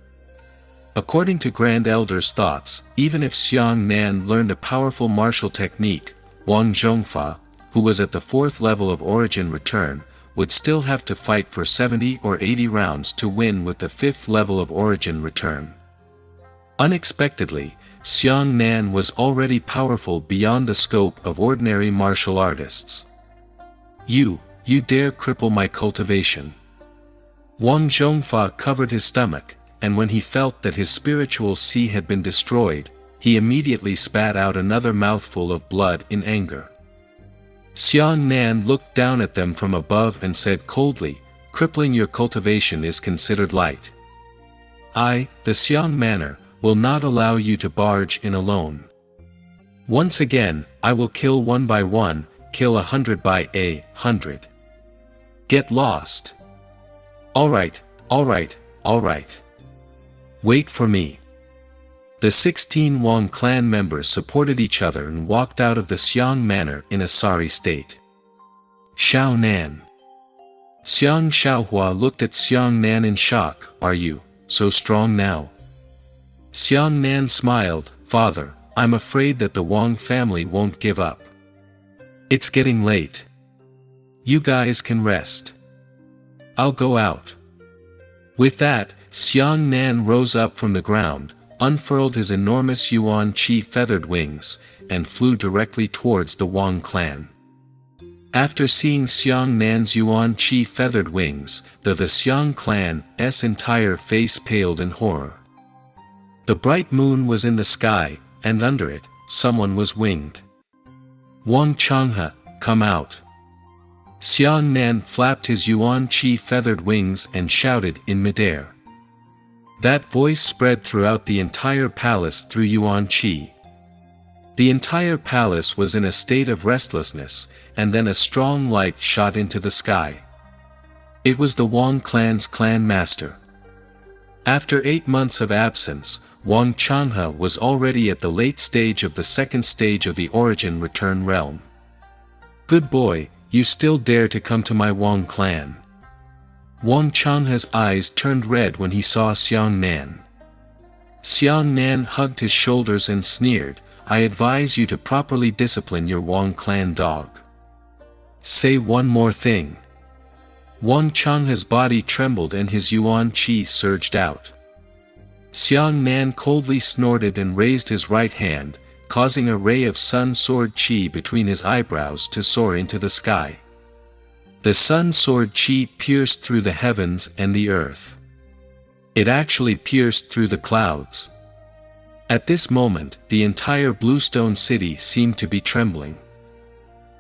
According to Grand Elder's thoughts, even if Xiang Nan learned a powerful martial technique, Wang Zhongfa, who was at the 4th level of origin return, would still have to fight for 70 or 80 rounds to win with the 5th level of origin return. Unexpectedly, Xiang Nan was already powerful beyond the scope of ordinary martial artists. You dare cripple my cultivation." Wang Zhongfa covered his stomach, and when he felt that his spiritual sea had been destroyed, he immediately spat out another mouthful of blood in anger. Xiang Nan looked down at them from above and said coldly, "Crippling your cultivation is considered light. I, the Xiang Manor, will not allow you to barge in alone. Once again, I will kill one by one, kill 100 by 100. Get lost. Alright. Wait for me." The 16 Wang clan members supported each other and walked out of the Xiang Manor in a sorry state. Xiao Nan. Xiang Xiaohua looked at Xiang Nan in shock. "Are you so strong now?" Xiang Nan smiled. "Father, I'm afraid that the Wang family won't give up. It's getting late. You guys can rest. I'll go out." With that, Xiang Nan rose up from the ground, unfurled his enormous yuan qi feathered wings, and flew directly towards the Wang clan. After seeing Xiang Nan's yuan qi feathered wings, the Xiang clan's entire face paled in horror. The bright moon was in the sky, and under it, someone was winged. "Wang Changhe, come out. Xiang Nan flapped his Yuan Qi feathered wings and shouted in midair. That voice spread throughout the entire palace through Yuan Qi. The entire palace was in a state of restlessness, and then a strong light shot into the sky. It was the Wang clan's clan master. After 8 months of absence, Wang Changhe was already at the late stage of the second stage of the origin return realm. Good boy, you still dare to come to my Wang clan. Wang Changhe's eyes turned red when he saw Xiang Nan. Xiang Nan hugged his shoulders and sneered, I advise you to properly discipline your Wang clan dog. Say one more thing. Wang Changhe's body trembled and his Yuan Qi surged out. Xiang Nan coldly snorted and raised his right hand, causing a ray of sun sword qi between his eyebrows to soar into the sky. The sun sword qi pierced through the heavens and the earth. It actually pierced through the clouds. At this moment, the entire Bluestone City seemed to be trembling.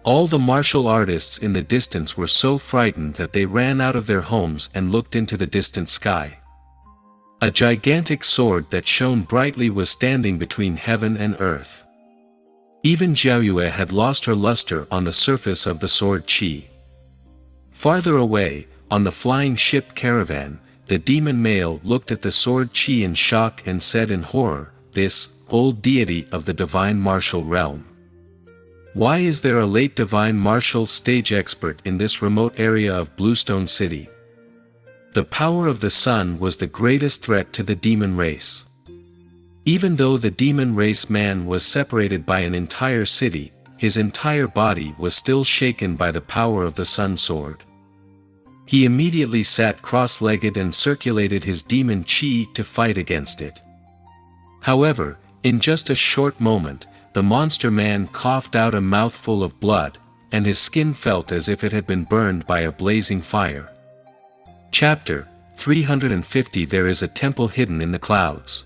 All the martial artists in the distance were so frightened that they ran out of their homes and looked into the distant sky. A gigantic sword that shone brightly was standing between heaven and earth. Even Jiaoyue had lost her luster on the surface of the sword qi. Farther away, on the flying ship caravan, the demon male looked at the sword qi in shock and said in horror, this old deity of the divine martial realm. Why is there a late divine martial stage expert in this remote area of Bluestone City? The power of the sun was the greatest threat to the demon race. Even though the demon race man was separated by an entire city, his entire body was still shaken by the power of the sun sword. He immediately sat cross-legged and circulated his demon qi to fight against it. However, in just a short moment, the monster man coughed out a mouthful of blood, and his skin felt as if it had been burned by a blazing fire. Chapter 350 There is a temple hidden in the clouds.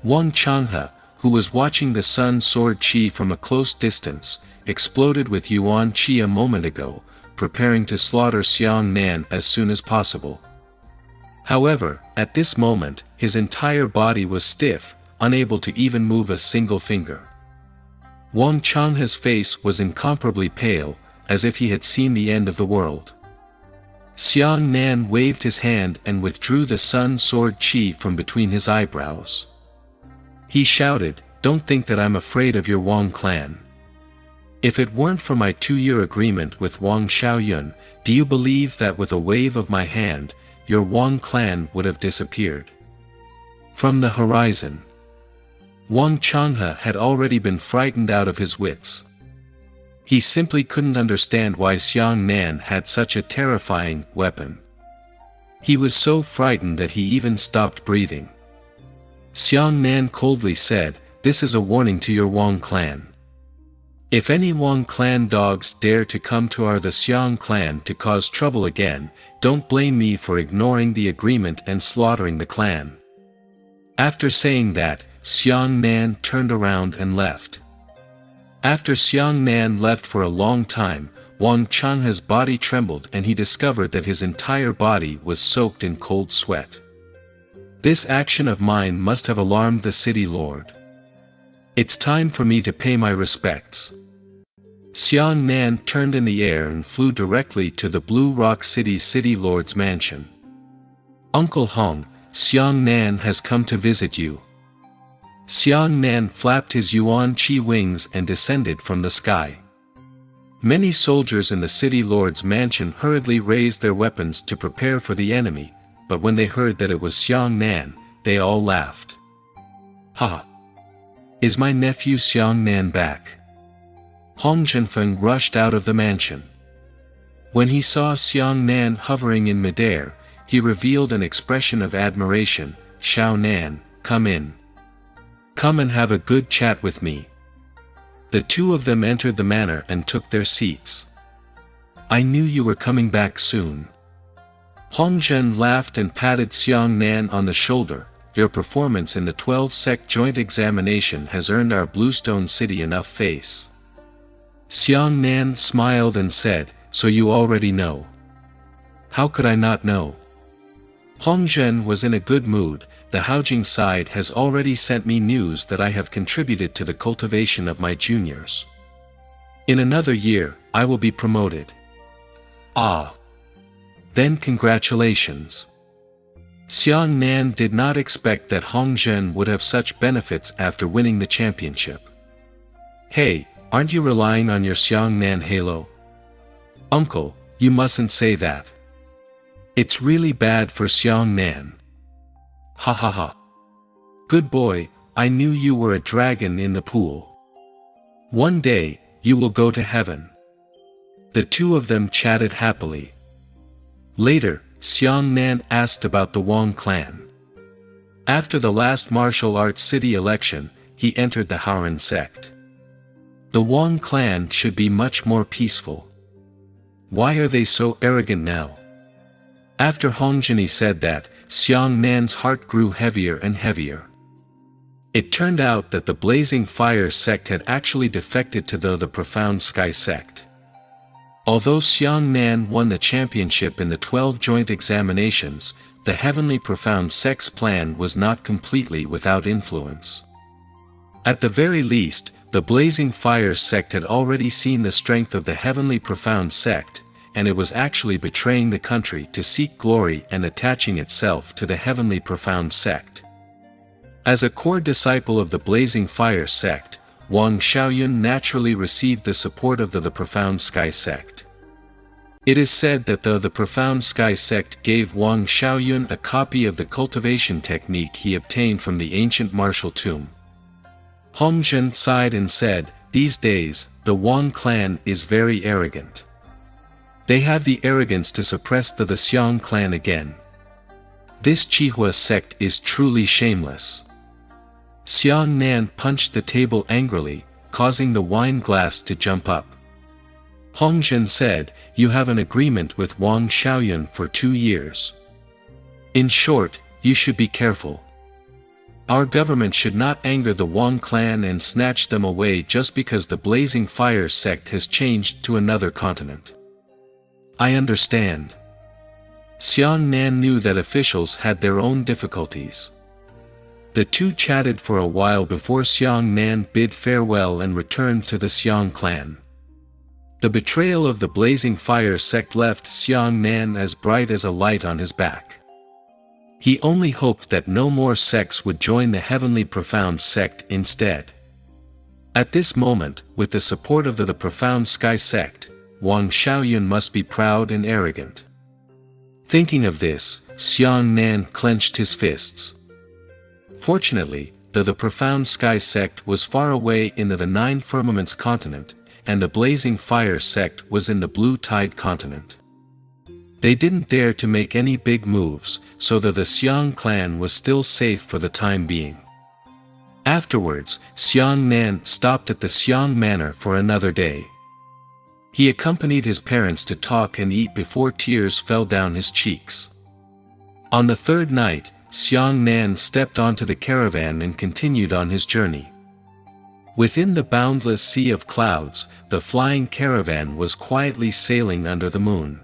Wang Changhe, who was watching the sun sword qi from a close distance, exploded with Yuan Qi a moment ago, preparing to slaughter Xiang Nan as soon as possible. However, at this moment, his entire body was stiff, unable to even move a single finger. Wang Changhe's face was incomparably pale, as if he had seen the end of the world. Xiang Nan waved his hand and withdrew the sun sword qi from between his eyebrows. He shouted, "Don't think that I'm afraid of your Wang clan. If it weren't for my 2-year agreement with Wang Xiaoyun, do you believe that with a wave of my hand, your Wang clan would have disappeared?" From the horizon, Wang Changhe had already been frightened out of his wits. He simply couldn't understand why Xiang Nan had such a terrifying weapon. He was so frightened that he even stopped breathing. Xiang Nan coldly said, "This is a warning to your Wang clan. If any Wang clan dogs dare to come to our the Xiang clan to cause trouble again, don't blame me for ignoring the agreement and slaughtering the clan." After saying that, Xiang Nan turned around and left. After Xiang Nan left for a long time, Wang Changhe's body trembled and he discovered that his entire body was soaked in cold sweat. This action of mine must have alarmed the city lord. It's time for me to pay my respects. Xiang Nan turned in the air and flew directly to the Blue Rock City's city lord's mansion. "Uncle Hong, Xiang Nan has come to visit you." Xiang Nan flapped his Yuan Qi wings and descended from the sky. Many soldiers in the city lord's mansion hurriedly raised their weapons to prepare for the enemy, but when they heard that it was Xiang Nan, they all laughed. "Ha! Is my nephew Xiang Nan back?" Hong Zhenfeng rushed out of the mansion. When he saw Xiang Nan hovering in midair, he revealed an expression of admiration. "Xiao Nan, come in. Come and have a good chat with me." The two of them entered the manor and took their seats. "I knew you were coming back soon." Hong Zhen laughed and patted Xiang Nan on the shoulder. "Your performance in the 12-sec joint examination has earned our Bluestone City enough face." Xiang Nan smiled and said, so you already know. How could I not know? Hong Zhen was in a good mood. The Haojing side has already sent me news that I have contributed to the cultivation of my juniors. In another year, I will be promoted. Ah! Then congratulations. Xiang Nan did not expect that Hong Zhen would have such benefits after winning the championship. Hey, aren't you relying on your Xiang Nan halo? Uncle, you mustn't say that. It's really bad for Xiang Nan. Ha ha ha. Good boy, I knew you were a dragon in the pool. One day, you will go to heaven. The two of them chatted happily. Later, Xiang Nan asked about the Wang clan. After the last martial arts city election, he entered the Haoran sect. The Wang clan should be much more peaceful. Why are they so arrogant now? After Hong Zhen said that, Xiang Nan's heart grew heavier and heavier. It turned out that the Blazing Fire sect had actually defected to the Profound Sky sect. Although Xiang Nan won the championship in the 12 joint examinations, the Heavenly Profound Sect's plan was not completely without influence. At the very least, the Blazing Fire sect had already seen the strength of the Heavenly Profound Sect, and it was actually betraying the country to seek glory and attaching itself to the Heavenly Profound Sect. As a core disciple of the Blazing Fire sect, Wang Xiaoyun naturally received the support of the Profound Sky sect. It is said that the Profound Sky sect gave Wang Xiaoyun a copy of the cultivation technique he obtained from the ancient martial tomb. Hong Zhen sighed and said, "These days, the Wang clan is very arrogant. They have the arrogance to suppress the Xiang clan again. This Qihua sect is truly shameless." Xiang Nan punched the table angrily, causing the wine glass to jump up. Hong Zhen said, "You have an agreement with Wang Xiaoyun for 2 years. In short, you should be careful. Our government should not anger the Wang clan and snatch them away just because the Blazing Fire sect has changed to another continent." I understand. Xiang Nan knew that officials had their own difficulties. The two chatted for a while before Xiang Nan bid farewell and returned to the Xiang clan. The betrayal of the Blazing Fire sect left Xiang Nan as bright as a light on his back. He only hoped that no more sects would join the Heavenly Profound sect instead. At this moment, with the support of the Profound Sky sect, Wang Xiaoyun must be proud and arrogant. Thinking of this, Xiang Nan clenched his fists. Fortunately, the Profound Sky sect was far away in the Nine Firmaments continent, and the Blazing Fire sect was in the Blue Tide continent. They didn't dare to make any big moves, so the Xiang clan was still safe for the time being. Afterwards, Xiang Nan stopped at the Xiang Manor for another day. He accompanied his parents to talk and eat before tears fell down his cheeks. On the third night, Xiang Nan stepped onto the caravan and continued on his journey. Within the boundless sea of clouds, the flying caravan was quietly sailing under the moon.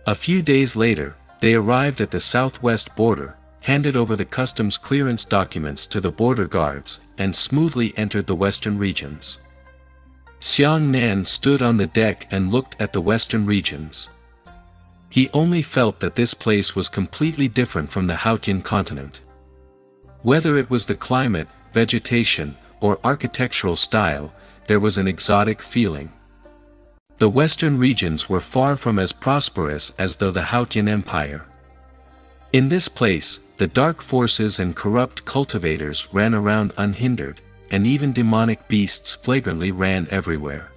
A few days later, they arrived at the southwest border, handed over the customs clearance documents to the border guards, and smoothly entered the western regions. Xiang Nan stood on the deck and looked at the western regions. He only felt that this place was completely different from the Haotian continent. Whether it was the climate, vegetation, or architectural style, there was an exotic feeling. The western regions were far from as prosperous as the Haotian Empire. In this place, the dark forces and corrupt cultivators ran around unhindered, and even demonic beasts flagrantly ran everywhere.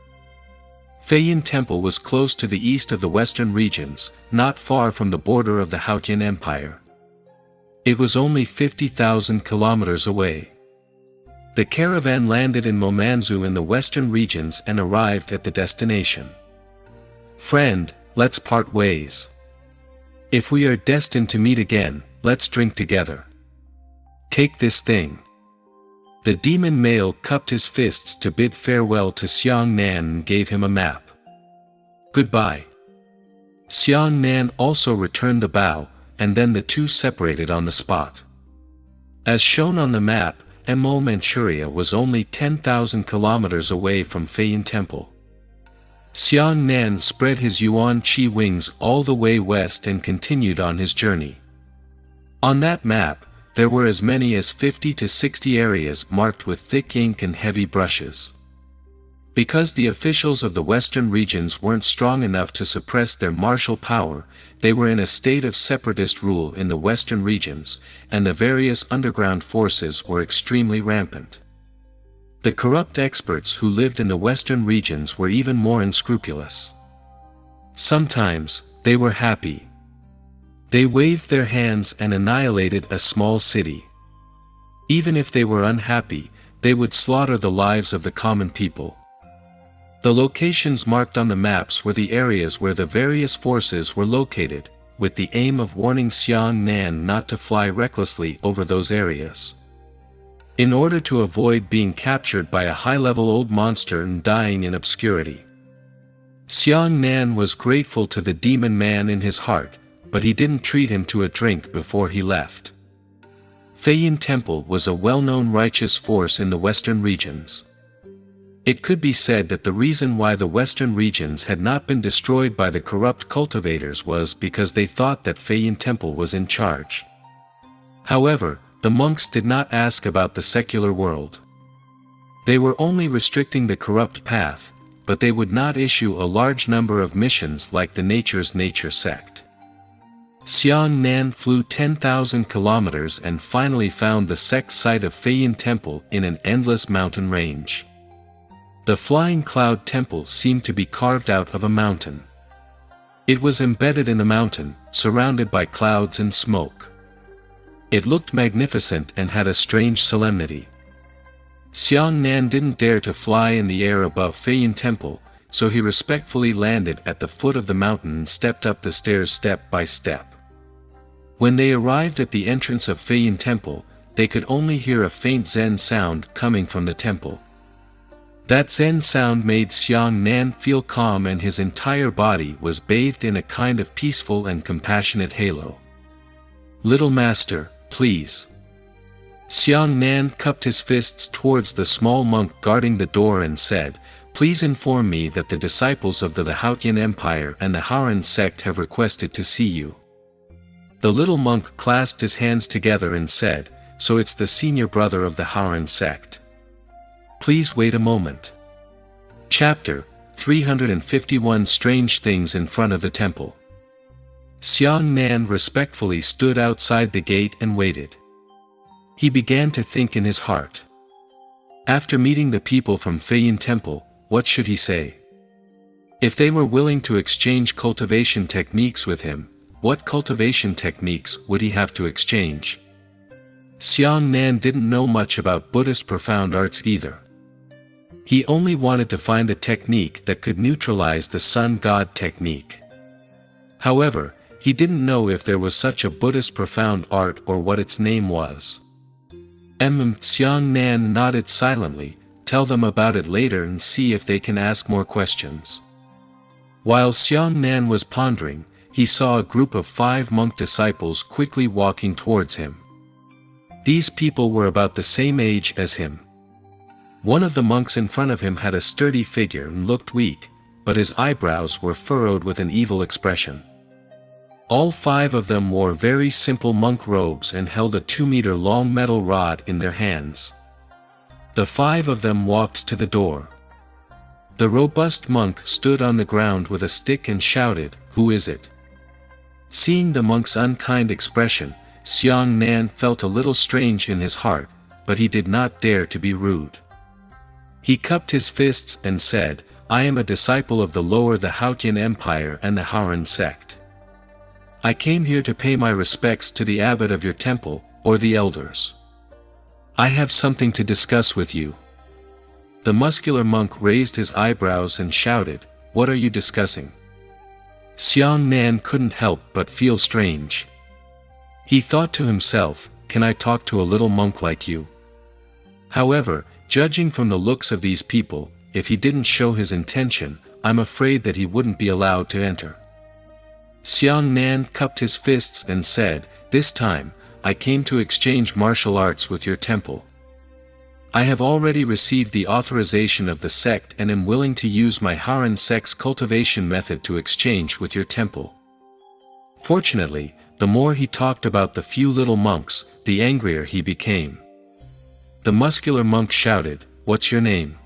Feiyin Temple was close to the east of the western regions, not far from the border of the Haotian Empire. It was only 50,000 kilometers away. The caravan landed in Momanzu in the western regions and arrived at the destination. "Friend, let's part ways. If we are destined to meet again, let's drink together. Take this thing." The demon male cupped his fists to bid farewell to Xiang Nan and gave him a map. Goodbye." Xiang Nan also returned the bow, and then the two separated on the spot. As shown on the map, ENG Manchuria was only 10,000 kilometers away from Feiyin Temple. Xiang Nan spread his Yuan Qi wings all the way west and continued on his journey. On that map, there were as many as 50 to 60 areas marked with thick ink and heavy brushes. Because the officials of the western regions weren't strong enough to suppress their martial power, they were in a state of separatist rule in the western regions, and the various underground forces were extremely rampant. The corrupt experts who lived in the western regions were even more unscrupulous. Sometimes, they were happy. They waved their hands and annihilated a small city. Even if they were unhappy, they would slaughter the lives of the common people. The locations marked on the maps were the areas where the various forces were located, with the aim of warning Xiang Nan not to fly recklessly over those areas. In order to avoid being captured by a high-level old monster and dying in obscurity. Xiang Nan was grateful to the demon man in his heart, but he didn't treat him to a drink before he left. Feiyin Temple was a well-known righteous force in the western regions. It could be said that the reason why the western regions had not been destroyed by the corrupt cultivators was because they thought that Feiyin Temple was in charge. However, the monks did not ask about the secular world. They were only restricting the corrupt path, but they would not issue a large number of missions like the Nature's Nature sect. Xiang Nan flew 10,000 kilometers and finally found the sect site of Feiyin Temple in an endless mountain range. The Flying Cloud Temple seemed to be carved out of a mountain. It was embedded in a mountain, surrounded by clouds and smoke. It looked magnificent and had a strange solemnity. Xiang Nan didn't dare to fly in the air above Feiyin Temple, so he respectfully landed at the foot of the mountain and stepped up the stairs step by step. When they arrived at the entrance of Feiyin Temple, they could only hear a faint Zen sound coming from the temple. That Zen sound made Xiang Nan feel calm, and his entire body was bathed in a kind of peaceful and compassionate halo. "Little master, please." Xiang Nan cupped his fists towards the small monk guarding the door and said, "Please inform me that the disciples of the Haotian Empire and the Haoran sect have requested to see you." The little monk clasped his hands together and said, "So it's the senior brother of the Haoran sect. Please wait a moment." Chapter 351 Strange Things in Front of the Temple. Xiang Nan respectfully stood outside the gate and waited. He began to think in his heart. After meeting the people from Feiyin Temple, what should he say? If they were willing to exchange cultivation techniques with him, what cultivation techniques would he have to exchange? Xiang Nan didn't know much about Buddhist profound arts either. He only wanted to find a technique that could neutralize the sun god technique. However, he didn't know if there was such a Buddhist profound art or what its name was. Xiang Nan nodded silently. "Tell them about it later and see if they can ask more questions." While Xiang Nan was pondering, he saw a group of 5 monk disciples quickly walking towards him. These people were about the same age as him. One of the monks in front of him had a sturdy figure and looked weak, but his eyebrows were furrowed with an evil expression. All 5 of them wore very simple monk robes and held a 2-meter-long metal rod in their hands. The 5 of them walked to the door. The robust monk stood on the ground with a stick and shouted, "Who is it?" Seeing the monk's unkind expression, Xiang Nan felt a little strange in his heart, but he did not dare to be rude. He cupped his fists and said, "I am a disciple of the Haotian Empire and the Haoran sect. I came here to pay my respects to the abbot of your temple, or the elders. I have something to discuss with you." The muscular monk raised his eyebrows and shouted, "What are you discussing?" Xiang Nan couldn't help but feel strange. He thought to himself, "Can I talk to a little monk like you?" However, judging from the looks of these people, if he didn't show his intention, I'm afraid that he wouldn't be allowed to enter. Xiang Nan cupped his fists and said, "This time, I came to exchange martial arts with your temple. I have already received the authorization of the sect and am willing to use my Haran sex cultivation method to exchange with your temple." Fortunately, the more he talked about the few little monks, the angrier he became. The muscular monk shouted, "What's your name?"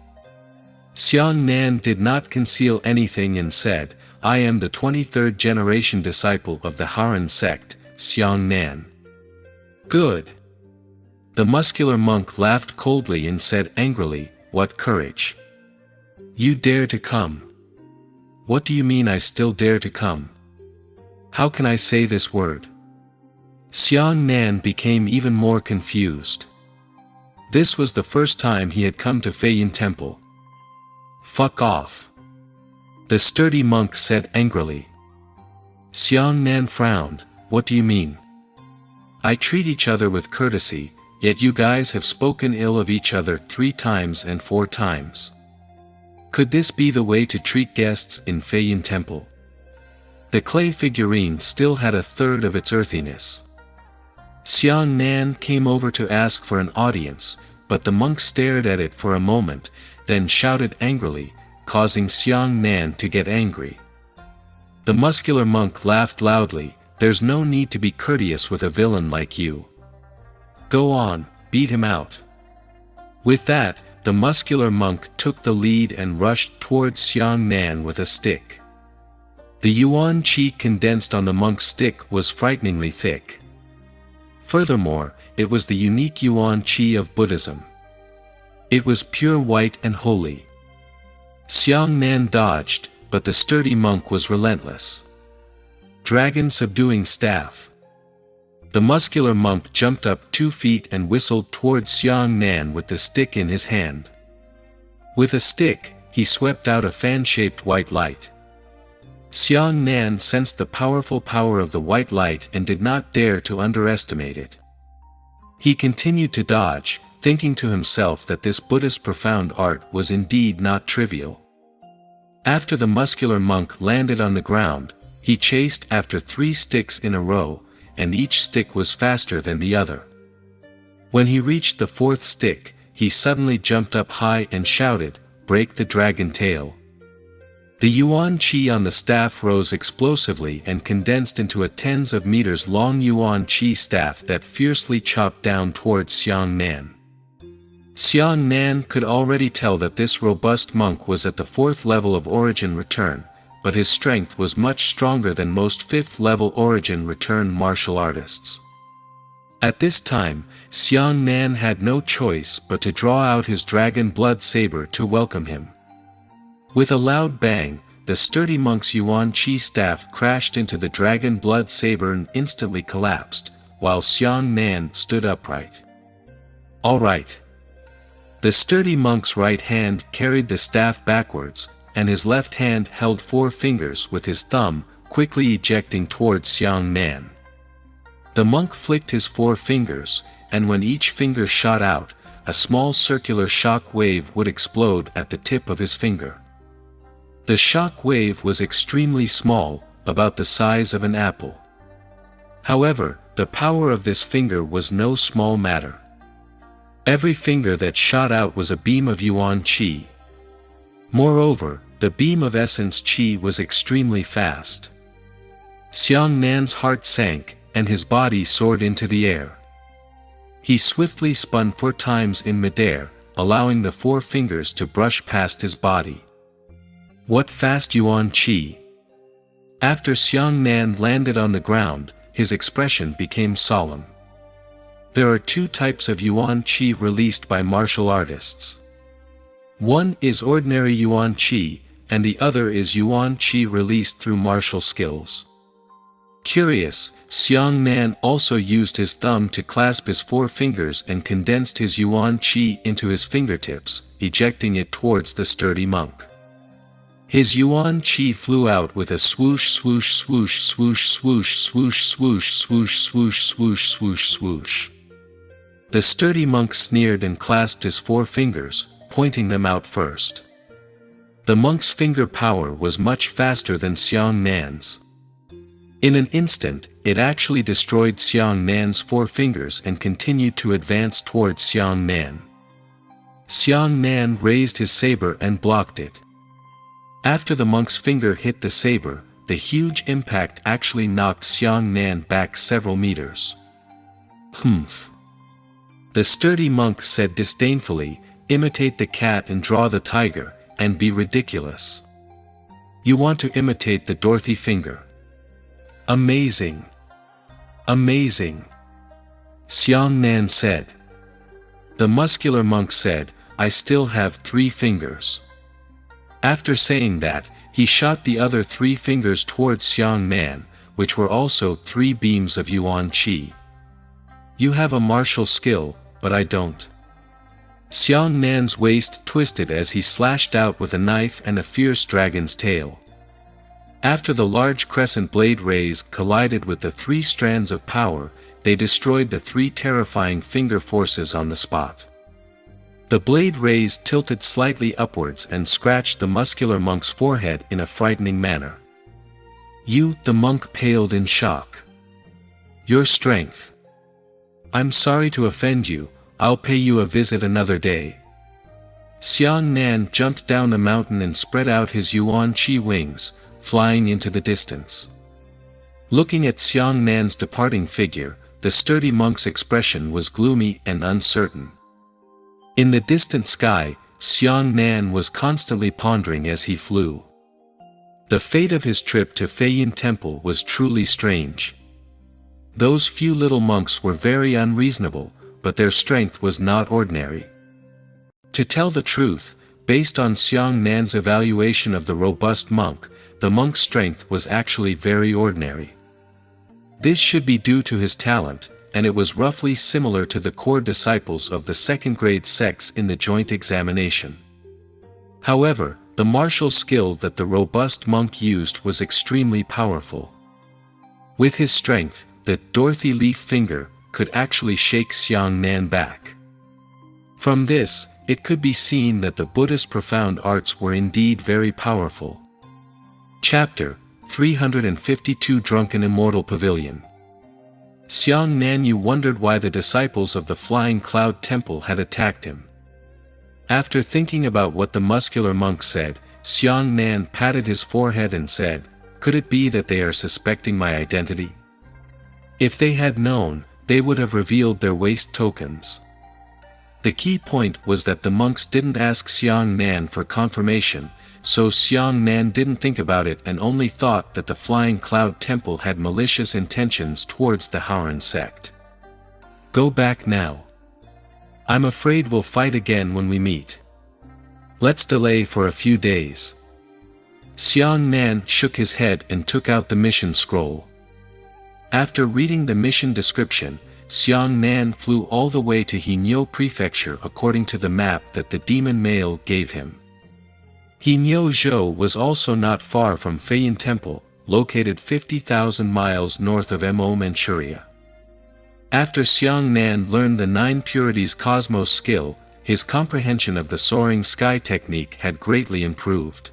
Xiang Nan did not conceal anything and said, "I am the 23rd generation disciple of the Haran sect, Xiang Nan." "Good." The muscular monk laughed coldly and said angrily, "What courage! You dare to come? What do you mean I still dare to come? How can I say this word?" Xiang Nan became even more confused. This was the first time he had come to Feiyin Temple. "Fuck off," the sturdy monk said angrily. Xiang Nan frowned. "What do you mean? I treat each other with courtesy, yet you guys have spoken ill of each other 3 times and 4 times. Could this be the way to treat guests in Feiyin Temple?" The clay figurine still had a third of its earthiness. Xiang Nan came over to ask for an audience, but the monk stared at it for a moment, then shouted angrily, causing Xiang Nan to get angry. The muscular monk laughed loudly, "There's no need to be courteous with a villain like you. Go on, beat him out." With that, the muscular monk took the lead and rushed towards Xiang Nan with a stick. The yuan qi condensed on the monk's stick was frighteningly thick. Furthermore, it was the unique yuan qi of Buddhism. It was pure white and holy. Xiang Nan dodged, but the sturdy monk was relentless. Dragon subduing staff. The muscular monk jumped up 2 feet and whistled towards Xiang Nan with the stick in his hand. With a stick, he swept out a fan-shaped white light. Xiang Nan sensed the powerful power of the white light and did not dare to underestimate it. He continued to dodge, thinking to himself that this Buddhist profound art was indeed not trivial. After the muscular monk landed on the ground, he chased after 3 sticks in a row, and each stick was faster than the other. When he reached the 4th stick, he suddenly jumped up high and shouted, "Break the dragon tail." The yuan qi on the staff rose explosively and condensed into a tens of meters long yuan qi staff that fiercely chopped down towards Xiang Nan. Xiang Nan could already tell that this robust monk was at the 4th level of origin return, but his strength was much stronger than most 5th level origin return martial artists. At this time, Xiang Nan had no choice but to draw out his dragon blood saber to welcome him. With a loud bang, the sturdy monk's yuan qi staff crashed into the dragon blood saber and instantly collapsed, while Xiang Nan stood upright. "All right." The sturdy monk's right hand carried the staff backwards, and his left hand held 4 fingers with his thumb, quickly ejecting towards Xiang Nan. The monk flicked his 4 fingers, and when each finger shot out, a small circular shock wave would explode at the tip of his finger. The shock wave was extremely small, about the size of an apple. However, the power of this finger was no small matter. Every finger that shot out was a beam of yuan qi. Moreover, the beam of essence qi was extremely fast. Xiang Nan's heart sank, and his body soared into the air. He swiftly spun 4 times in midair, allowing the 4 fingers to brush past his body. What fast yuan qi! After Xiang Nan landed on the ground, his expression became solemn. There are 2 types of yuan qi released by martial artists. One is ordinary yuan qi, and the other is yuan qi released through martial skills. Curious, Xiang Nan also used his thumb to clasp his 4 fingers and condensed his yuan qi into his fingertips, ejecting it towards the sturdy monk. His yuan qi flew out with a swoosh swoosh swoosh swoosh swoosh swoosh swoosh swoosh swoosh swoosh swoosh swoosh. The sturdy monk sneered and clasped his 4 fingers, pointing them out first. The monk's finger power was much faster than Xiang Nan's. In an instant, it actually destroyed Xiang Nan's 4 fingers and continued to advance towards Xiang Nan. Xiang Nan raised his saber and blocked it. After the monk's finger hit the saber, the huge impact actually knocked Xiang Nan back several meters. "Humph." The sturdy monk said disdainfully, "Imitate the cat and draw the tiger, and be ridiculous. You want to imitate the Dorothy finger. Amazing. Amazing." Xiang Nan said. The muscular monk said, "I still have 3 fingers." After saying that, he shot the other 3 fingers towards Xiang Nan, which were also 3 beams of Yuan Qi. "You have a martial skill, but I don't." Xiang Nan's waist twisted as he slashed out with a knife and a fierce dragon's tail. After the large crescent blade rays collided with the 3 strands of power, they destroyed the 3 terrifying finger forces on the spot. The blade rays tilted slightly upwards and scratched the muscular monk's forehead in a frightening manner. "You," the monk paled in shock. "Your strength. I'm sorry to offend you, I'll pay you a visit another day." Xiang Nan jumped down the mountain and spread out his Yuan Qi wings, flying into the distance. Looking at Xiang Nan's departing figure, the sturdy monk's expression was gloomy and uncertain. In the distant sky, Xiang Nan was constantly pondering as he flew. The fate of his trip to Feiyin Temple was truly strange. Those few little monks were very unreasonable, but their strength was not ordinary. To tell the truth, based on Xiang Nan's evaluation of the robust monk, the monk's strength was actually very ordinary. This should be due to his talent, and it was roughly similar to the core disciples of the second-grade sects in the joint examination. However, the martial skill that the robust monk used was extremely powerful. With his strength, the Dorothy leaf finger could actually shake Xiang Nan back. From this, it could be seen that the Buddhist profound arts were indeed very powerful. Chapter 352 Drunken Immortal Pavilion. Xiang Nan wondered why the disciples of the Flying Cloud Temple had attacked him. After thinking about what the muscular monk said, Xiang Nan patted his forehead and said, "Could it be that they are suspecting my identity? If they had known, they would have revealed their waist tokens." The key point was that the monks didn't ask Xiang Nan for confirmation, so Xiang Nan didn't think about it and only thought that the Flying Cloud Temple had malicious intentions towards the Haoran sect. "Go back now. I'm afraid we'll fight again when we meet. Let's delay for a few days." Xiang Nan shook his head and took out the mission scroll. After reading the mission description, Xiang Nan flew all the way to Heinyo Prefecture according to the map that the demon male gave him. Heinyo Zhou was also not far from Feiyin Temple, located 50,000 miles north of Manchuria. After Xiang Nan learned the 9 Purities Cosmos skill, his comprehension of the soaring sky technique had greatly improved.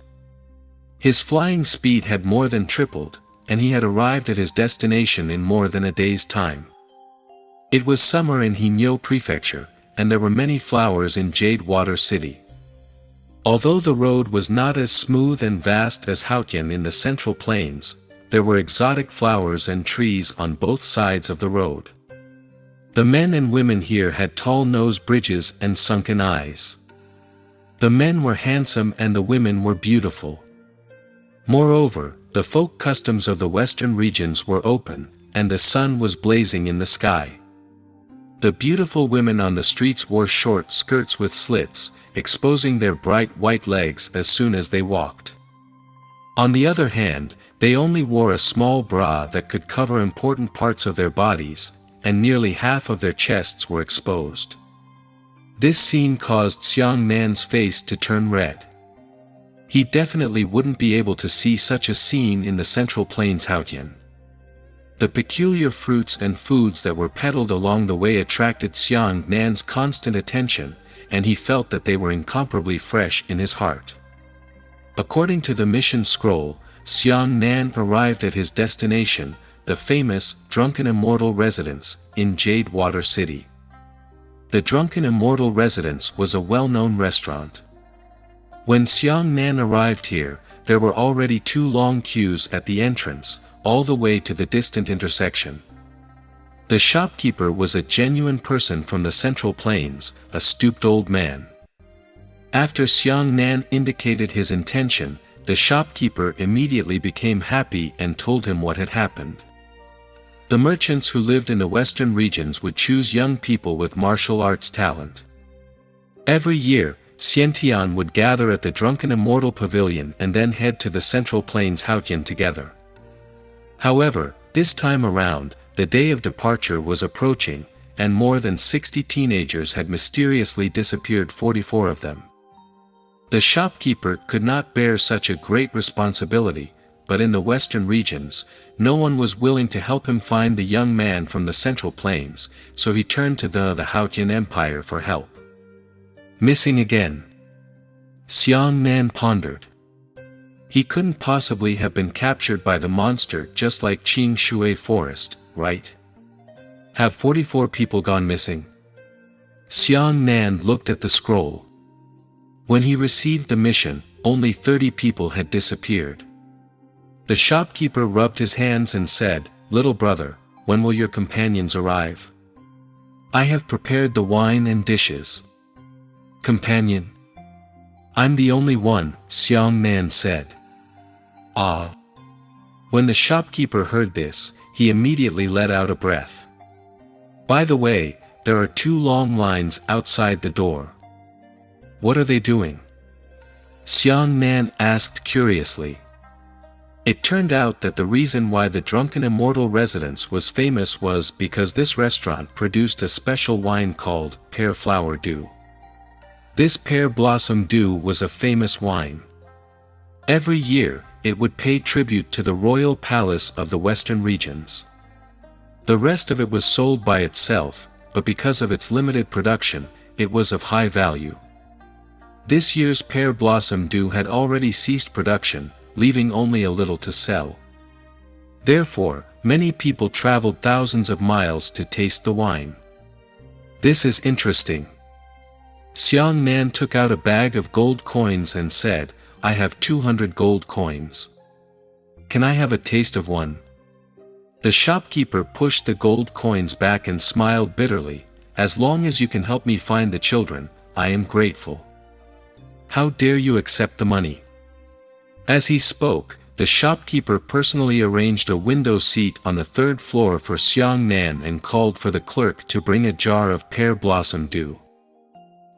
His flying speed had more than tripled, and he had arrived at his destination in more than a day's time. It was summer in Heinyo Prefecture, and there were many flowers in Jade Water City. Although the road was not as smooth and vast as Haotian in the Central Plains, there were exotic flowers and trees on both sides of the road. The men and women here had tall nose bridges and sunken eyes. The men were handsome and the women were beautiful. Moreover, the folk customs of the western regions were open, and the sun was blazing in the sky. The beautiful women on the streets wore short skirts with slits, exposing their bright white legs as soon as they walked. On the other hand, they only wore a small bra that could cover important parts of their bodies, and nearly half of their chests were exposed. This scene caused Xiang Nan's face to turn red. He definitely wouldn't be able to see such a scene in the Central Plains Haotian. The peculiar fruits and foods that were peddled along the way attracted Xiang Nan's constant attention, and he felt that they were incomparably fresh in his heart. According to the mission scroll, Xiang Nan arrived at his destination, the famous Drunken Immortal Residence, in Jade Water City. The Drunken Immortal Residence was a well-known restaurant. When Xiang Nan arrived here, there were already 2 long queues at the entrance, all the way to the distant intersection. The shopkeeper was a genuine person from the Central Plains, a stooped old man. After Xiang Nan indicated his intention, the shopkeeper immediately became happy and told him what had happened. The merchants who lived in the western regions would choose young people with martial arts talent. Every year, Xiantian would gather at the Drunken Immortal Pavilion and then head to the Central Plains Haotian together. However, this time around, the day of departure was approaching, and more than 60 teenagers had mysteriously disappeared, 44 of them. The shopkeeper could not bear such a great responsibility, but in the western regions, no one was willing to help him find the young man from the Central Plains, so he turned to the Haotian Empire for help. Missing again. Xiang Nan pondered. He couldn't possibly have been captured by the monster just like Qing Shui Forest, right? Have 44 people gone missing? Xiang Nan looked at the scroll. When he received the mission, only 30 people had disappeared. The shopkeeper rubbed his hands and said, "Little brother, when will your companions arrive? I have prepared the wine and dishes." Companion? I'm the only one, Xiang Nan said. Ah. When the shopkeeper heard this, he immediately let out a breath. By the way, there are 2 long lines outside the door. What are they doing? Xiang Nan asked curiously. It turned out that the reason why the Drunken Immortal Residence was famous was because this restaurant produced a special wine called Pear Flower Dew. This Pear Blossom Dew was a famous wine. Every year, it would pay tribute to the royal palace of the western regions. The rest of it was sold by itself, but because of its limited production, it was of high value. This year's Pear Blossom Dew had already ceased production, leaving only a little to sell. Therefore, many people traveled thousands of miles to taste the wine. This is interesting. Xiang Nan took out a bag of gold coins and said, "I have 200 gold coins. Can I have a taste of one?" The shopkeeper pushed the gold coins back and smiled bitterly, "As long as you can help me find the children, I am grateful. How dare you accept the money?" As he spoke, the shopkeeper personally arranged a window seat on the 3rd floor for Xiang Nan and called for the clerk to bring a jar of Pear Blossom Dew.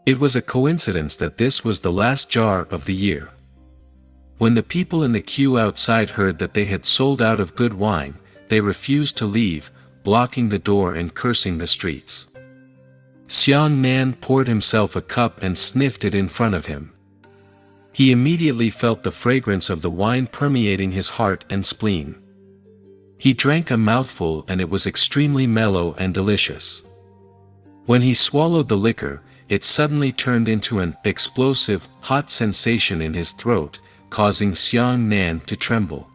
It was a coincidence that this was the last jar of the year. When the people in the queue outside heard that they had sold out of good wine, they refused to leave, blocking the door and cursing the streets. Xiang Nan poured himself a cup and sniffed it in front of him. He immediately felt the fragrance of the wine permeating his heart and spleen. He drank a mouthful and it was extremely mellow and delicious. When he swallowed the liquor, it suddenly turned into an explosive, hot sensation in his throat, causing Xiang Nan to tremble.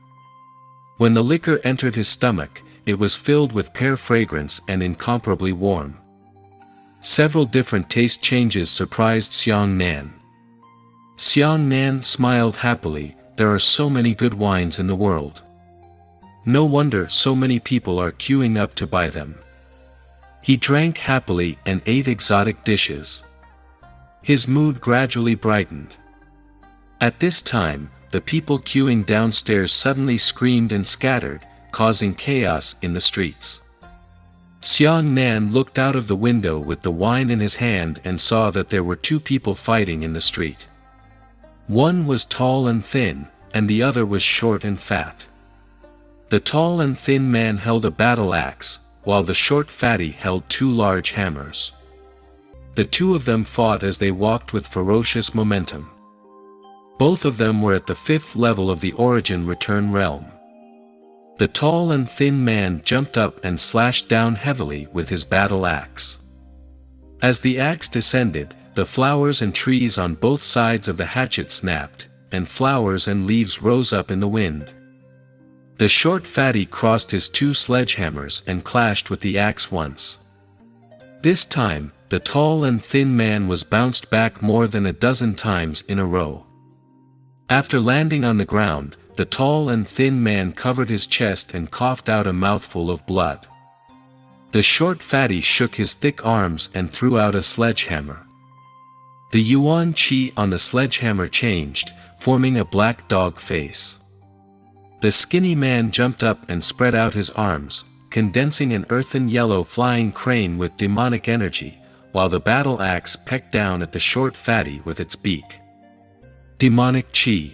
When the liquor entered his stomach, it was filled with pear fragrance and incomparably warm. Several different taste changes surprised Xiang Nan. Xiang Nan smiled happily, "There are so many good wines in the world. No wonder so many people are queuing up to buy them." He drank happily and ate exotic dishes. His mood gradually brightened. At this time, the people queuing downstairs suddenly screamed and scattered, causing chaos in the streets. Xiang Nan looked out of the window with the wine in his hand and saw that there were 2 people fighting in the street. One was tall and thin, and the other was short and fat. The tall and thin man held a battle axe, while the short fatty held 2 large hammers. The 2 of them fought as they walked with ferocious momentum. Both of them were at the 5th level of the Origin Return realm. The tall and thin man jumped up and slashed down heavily with his battle axe. As the axe descended, the flowers and trees on both sides of the hatchet snapped, and flowers and leaves rose up in the wind. The short fatty crossed his two sledgehammers and clashed with the axe once. This time, the tall and thin man was bounced back more than a dozen times in a row. After landing on the ground, the tall and thin man covered his chest and coughed out a mouthful of blood. The short fatty shook his thick arms and threw out a sledgehammer. The yuan qi on the sledgehammer changed, forming a black dog face. The skinny man jumped up and spread out his arms, condensing an earthen yellow flying crane with demonic energy, while the battle axe pecked down at the short fatty with its beak. Demonic qi.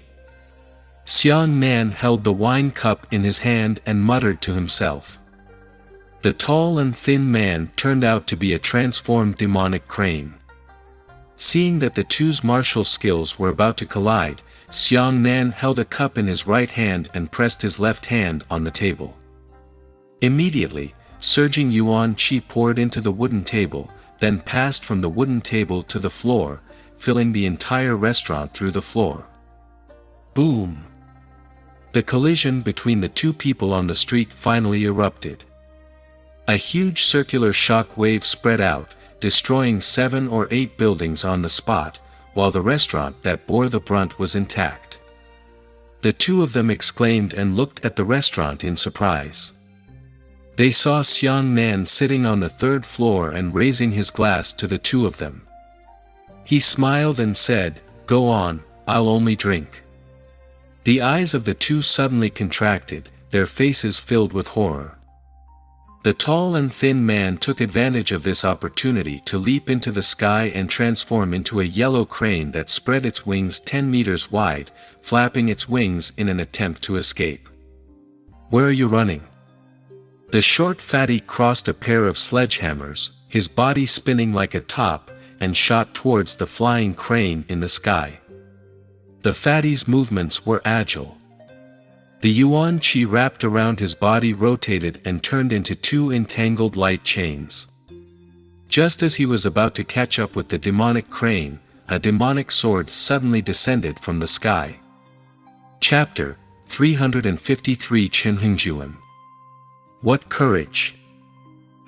Xiang Nan held the wine cup in his hand and muttered to himself. The tall and thin man turned out to be a transformed demonic crane. Seeing that the two's martial skills were about to collide, Xiang Nan held a cup in his right hand and pressed his left hand on the table. Immediately, surging yuan qi poured into the wooden table, then passed from the wooden table to the floor, filling the entire restaurant through the floor. Boom! The collision between the two people on the street finally erupted. A huge circular shock wave spread out, destroying 7 or 8 buildings on the spot, while the restaurant that bore the brunt was intact. The two of them exclaimed and looked at the restaurant in surprise. They saw Xiang Nan sitting on the 3rd floor and raising his glass to the two of them. He smiled and said, "Go on, I'll only drink." The eyes of the two suddenly contracted, their faces filled with horror. The tall and thin man took advantage of this opportunity to leap into the sky and transform into a yellow crane that spread its wings 10 meters wide, flapping its wings in an attempt to escape. "Where are you running?" The short fatty crossed a pair of sledgehammers, his body spinning like a top, and shot towards the flying crane in the sky. The fatty's movements were agile. The yuan qi wrapped around his body rotated and turned into 2 entangled light chains. Just as he was about to catch up with the demonic crane, a demonic sword suddenly descended from the sky. Chapter 353 Qinhengjuan. What courage!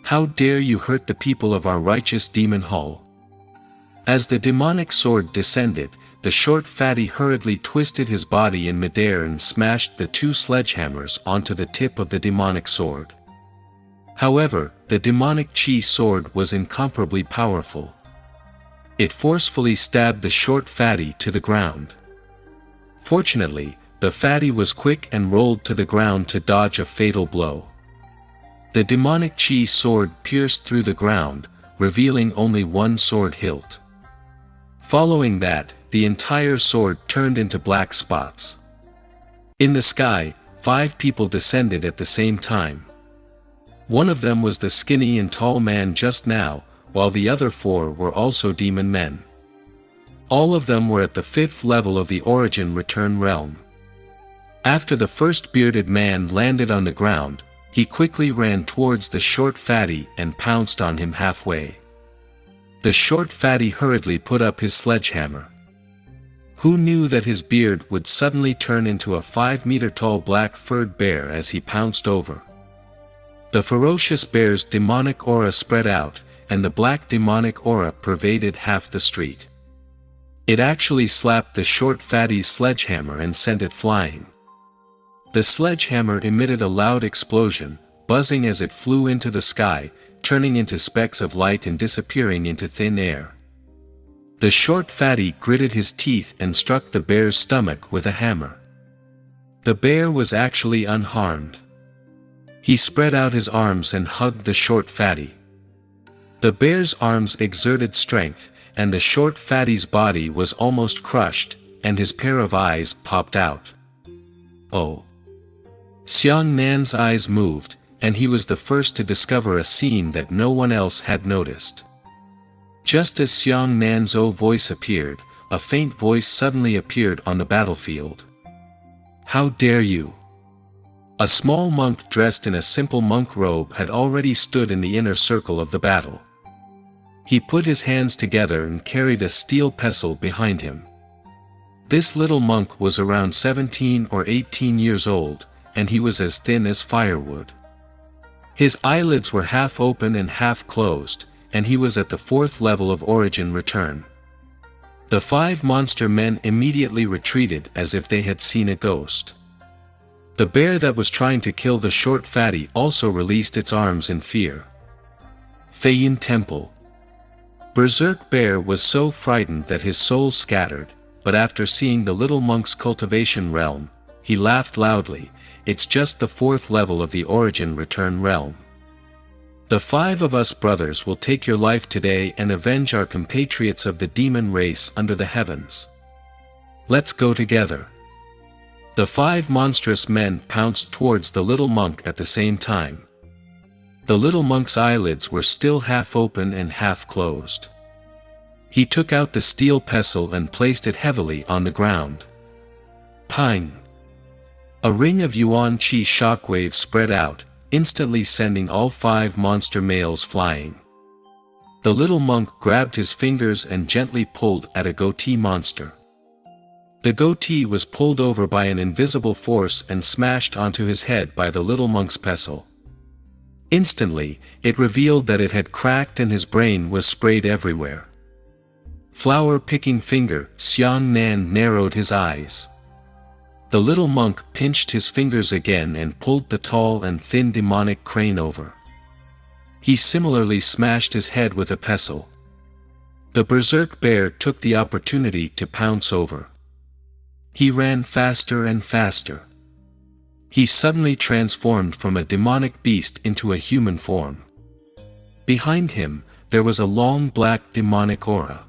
How dare you hurt the people of our righteous demon hall? As the demonic sword descended, the short fatty hurriedly twisted his body in midair and smashed the 2 sledgehammers onto the tip of the demonic sword. However, the demonic qi sword was incomparably powerful. It forcefully stabbed the short fatty to the ground. Fortunately, the fatty was quick and rolled to the ground to dodge a fatal blow. The demonic qi sword pierced through the ground, revealing only one sword hilt. Following that, the entire sword turned into black spots. In the sky, 5 people descended at the same time. One of them was the skinny and tall man just now, while the other 4 were also demon men. All of them were at the 5th level of the Origin Return realm. After the first bearded man landed on the ground, he quickly ran towards the short fatty and pounced on him halfway. The short fatty hurriedly put up his sledgehammer. Who knew that his beard would suddenly turn into a 5-meter-tall black-furred bear as he pounced over? The ferocious bear's demonic aura spread out, and the black demonic aura pervaded half the street. It actually slapped the short fatty's sledgehammer and sent it flying. The sledgehammer emitted a loud explosion, buzzing as it flew into the sky, turning into specks of light and disappearing into thin air. The short fatty gritted his teeth and struck the bear's stomach with a hammer. The bear was actually unharmed. He spread out his arms and hugged the short fatty. The bear's arms exerted strength, and the short fatty's body was almost crushed, and his pair of eyes popped out. Oh! Xiang Nan's eyes moved, and he was the first to discover a scene that no one else had noticed. Just as Xiang Nan's voice appeared, a faint voice suddenly appeared on the battlefield. "How dare you!" A small monk dressed in a simple monk robe had already stood in the inner circle of the battle. He put his hands together and carried a steel pestle behind him. This little monk was around 17 or 18 years old, and he was as thin as firewood. His eyelids were half open and half closed, and he was at the 4th level of origin return. The 5 monster men immediately retreated as if they had seen a ghost. The bear that was trying to kill the short fatty also released its arms in fear. Feiyin Temple. Berserk Bear was so frightened that his soul scattered, but after seeing the little monk's cultivation realm, he laughed loudly. It's just the 4th level of the origin return realm. The 5 of us brothers will take your life today and avenge our compatriots of the demon race under the heavens. Let's go together. The 5 monstrous men pounced towards the little monk at the same time. The little monk's eyelids were still half open and half closed. He took out the steel pestle and placed it heavily on the ground. Pine. A ring of yuan chi shockwaves spread out, instantly sending all 5 monster males flying. The little monk grabbed his fingers and gently pulled at a goatee monster. The goatee was pulled over by an invisible force and smashed onto his head by the little monk's pestle. Instantly, it revealed that it had cracked and his brain was sprayed everywhere. Flower-picking finger, Xiang Nan narrowed his eyes. The little monk pinched his fingers again and pulled the tall and thin demonic crane over. He similarly smashed his head with a pestle. The berserk bear took the opportunity to pounce over. He ran faster and faster. He suddenly transformed from a demonic beast into a human form. Behind him, there was a long black demonic aura.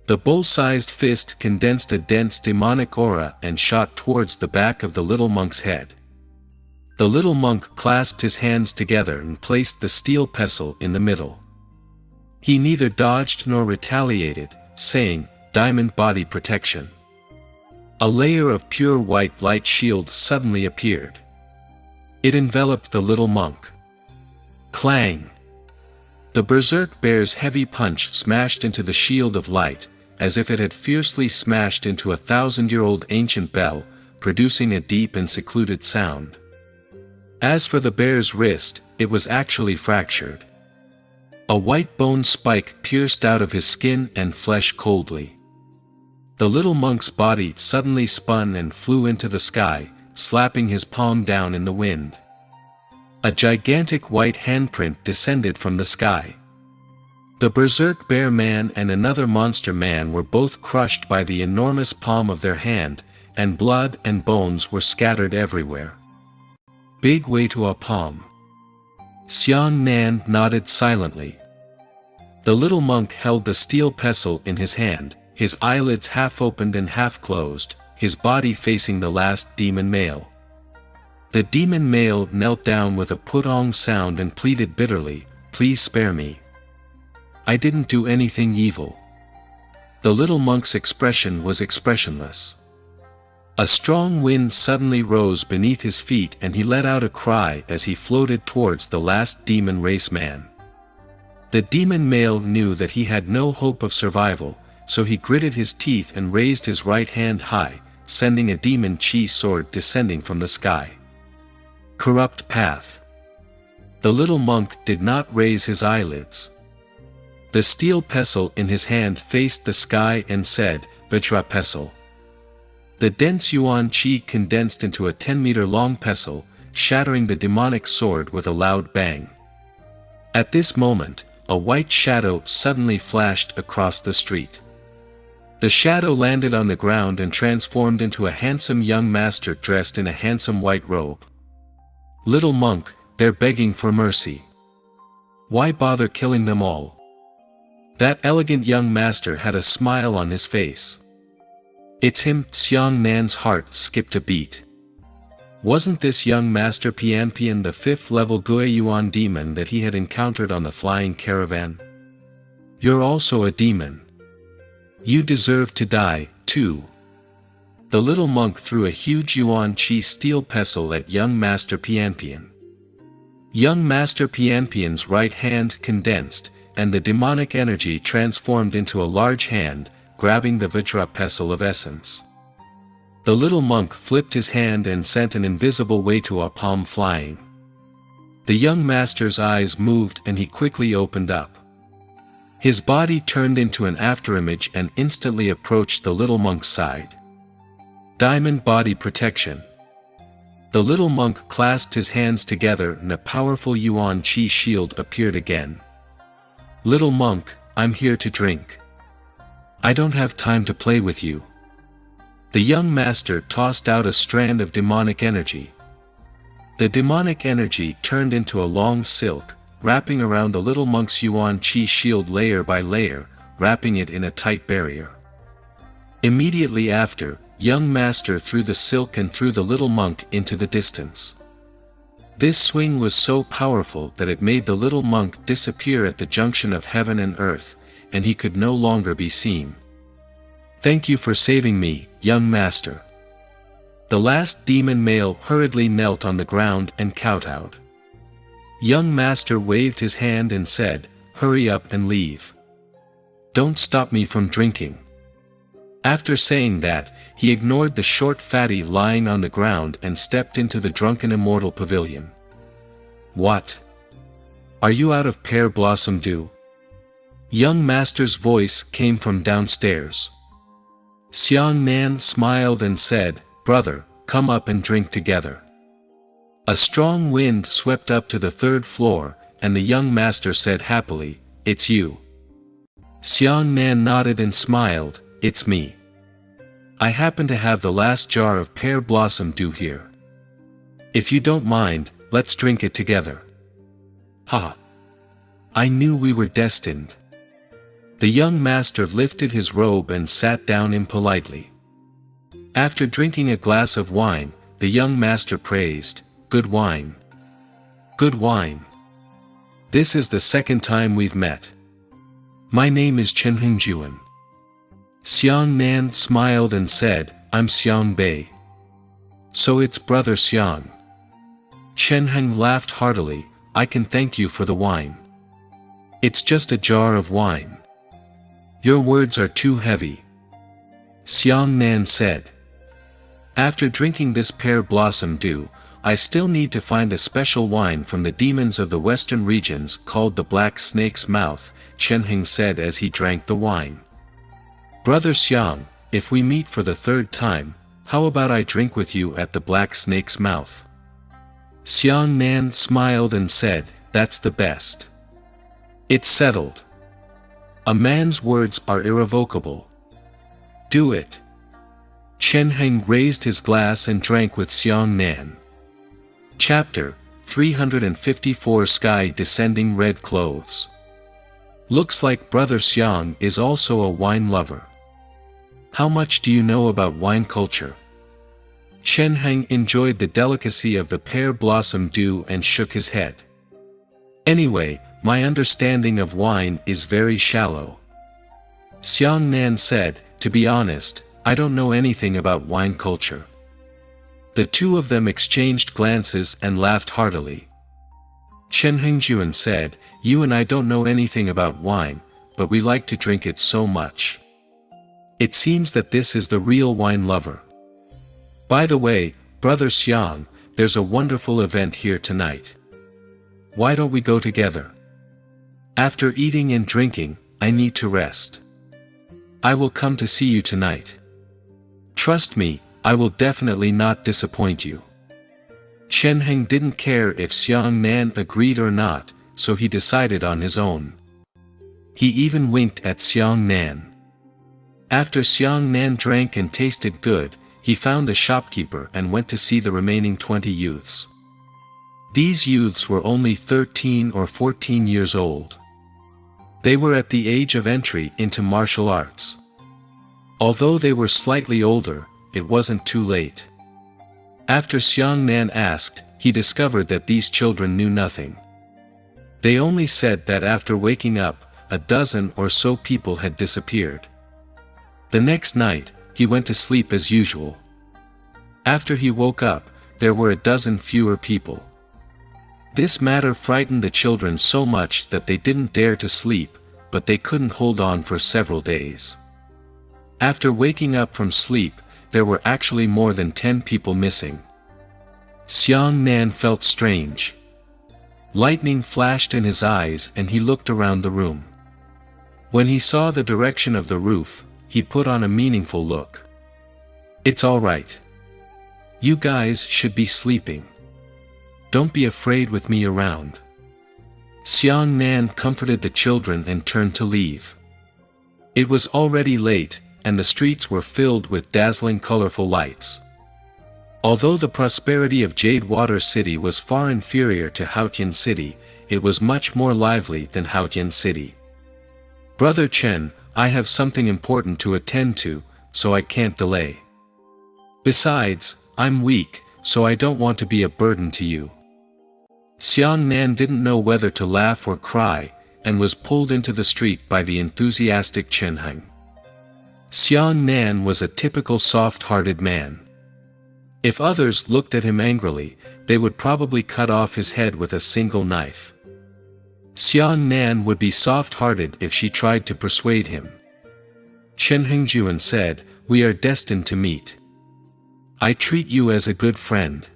The bull-sized fist condensed a dense demonic aura and shot towards the back of the little monk's head. The little monk clasped his hands together and placed the steel pestle in the middle. He neither dodged nor retaliated, saying, "Diamond body protection." A layer of pure white light shield suddenly appeared. It enveloped the little monk. Clang! The berserk bear's heavy punch smashed into the shield of light, as if it had fiercely smashed into a 1,000-year-old ancient bell, producing a deep and secluded sound. As for the bear's wrist, it was actually fractured. A white bone spike pierced out of his skin and flesh coldly. The little monk's body suddenly spun and flew into the sky, slapping his palm down in the wind. A gigantic white handprint descended from the sky. The berserk bear man and another monster man were both crushed by the enormous palm of their hand, and blood and bones were scattered everywhere. Big way to a palm. Xiang Nan nodded silently. The little monk held the steel pestle in his hand, his eyelids half opened and half closed, his body facing the last demon male. The demon male knelt down with a putong sound and pleaded bitterly, "Please spare me. I didn't do anything evil." The little monk's expression was expressionless. A strong wind suddenly rose beneath his feet and he let out a cry as he floated towards the last demon race man. The demon male knew that he had no hope of survival, so he gritted his teeth and raised his right hand high, sending a demon chi sword descending from the sky. Corrupt path. The little monk did not raise his eyelids. The steel pestle in his hand faced the sky and said, "Betra pestle." The dense yuan chi condensed into a 10-meter-long pestle, shattering the demonic sword with a loud bang. At this moment, a white shadow suddenly flashed across the street. The shadow landed on the ground and transformed into a handsome young master dressed in a handsome white robe. "Little monk, they're begging for mercy. Why bother killing them all?" That elegant young master had a smile on his face. "It's him." Xiang Nan's heart skipped a beat. Wasn't this young master Pianpian the 5th-level Guiyuan demon that he had encountered on the flying caravan? "You're also a demon. You deserve to die, too." The little monk threw a huge yuan chi steel pestle at young master Pianpian. Young master Pianpian's right hand condensed, and the demonic energy transformed into a large hand, grabbing the Vajra pestle of essence. The little monk flipped his hand and sent an invisible way to a palm flying. The young master's eyes moved and he quickly opened up. His body turned into an afterimage and instantly approached the little monk's side. Diamond body protection. The little monk clasped his hands together and a powerful Yuan Qi shield appeared again. Little monk, I'm here to drink. I don't have time to play with you. The young master tossed out a strand of demonic energy. The demonic energy turned into a long silk, wrapping around the little monk's Yuan Qi shield layer by layer, wrapping it in a tight barrier. Immediately after, young master threw the silk and threw the little monk into the distance. This swing was so powerful that it made the little monk disappear at the junction of heaven and earth, and he could no longer be seen. Thank you for saving me, young master. The last demon male hurriedly knelt on the ground and kowtowed. Young master waved his hand and said, hurry up and leave. Don't stop me from drinking. After saying that, he ignored the short fatty lying on the ground and stepped into the drunken immortal pavilion. What? Are you out of pear blossom dew? Young master's voice came from downstairs. Xiang Nan smiled and said, brother, come up and drink together. A strong wind swept up to the third floor, and the young master said happily, it's you. Xiang Nan nodded and smiled, it's me. I happen to have the last jar of pear blossom dew here. If you don't mind, let's drink it together. Ha! I knew we were destined. The young master lifted his robe and sat down impolitely. After drinking a glass of wine, the young master praised, good wine. Good wine. This is the second time we've met. My name is Chen Hengjuan. Xiang Nan smiled and said, I'm Xiang Bei. So it's brother Xiang. Chen Heng laughed heartily, I can thank you for the wine. It's just a jar of wine. Your words are too heavy. Xiang Nan said. After drinking this pear blossom dew, I still need to find a special wine from the demons of the western regions called the Black Snake's Mouth, Chen Heng said as he drank the wine. Brother Xiang, if we meet for the third time, how about I drink with you at the Black Snake's Mouth? Xiang Nan smiled and said, that's the best. It's settled. A man's words are irrevocable. Do it. Chen Heng raised his glass and drank with Xiang Nan. Chapter 354 Sky Descending Red Clothes. Looks like brother Xiang is also a wine lover. How much do you know about wine culture? Chen Heng enjoyed the delicacy of the pear blossom dew and shook his head. Anyway, my understanding of wine is very shallow. Xiang Nan said, to be honest, I don't know anything about wine culture. The two of them exchanged glances and laughed heartily. Chen Hengjuan said, you and I don't know anything about wine, but we like to drink it so much. It seems that this is the real wine lover. By the way, brother Xiang, there's a wonderful event here tonight. Why don't we go together? After eating and drinking, I need to rest. I will come to see you tonight. Trust me, I will definitely not disappoint you. Chen Heng didn't care if Xiang Nan agreed or not, so he decided on his own. He even winked at Xiang Nan. After Xiang Nan drank and tasted good, he found a shopkeeper and went to see the remaining 20 youths. These youths were only 13 or 14 years old. They were at the age of entry into martial arts. Although they were slightly older, it wasn't too late. After Xiang Nan asked, he discovered that these children knew nothing. They only said that after waking up, a dozen or so people had disappeared. The next night, he went to sleep as usual. After he woke up, there were a dozen fewer people. This matter frightened the children so much that they didn't dare to sleep, but they couldn't hold on for several days. After waking up from sleep, there were actually more than 10 people missing. Xiang Nan felt strange. Lightning flashed in his eyes and he looked around the room. When he saw the direction of the roof, he put on a meaningful look. It's all right. You guys should be sleeping. Don't be afraid with me around. Xiang Nan comforted the children and turned to leave. It was already late, and the streets were filled with dazzling colorful lights. Although the prosperity of Jade Water City was far inferior to Haotian City, it was much more lively than Haotian City. Brother Chen, I have something important to attend to, so I can't delay. Besides, I'm weak, so I don't want to be a burden to you. Xiang Nan didn't know whether to laugh or cry, and was pulled into the street by the enthusiastic Chen Heng. Xiang Nan was a typical soft-hearted man. If others looked at him angrily, they would probably cut off his head with a single knife. Xiang Nan would be soft-hearted if she tried to persuade him. Chen Hengjuan said, "We are destined to meet. I treat you as a good friend.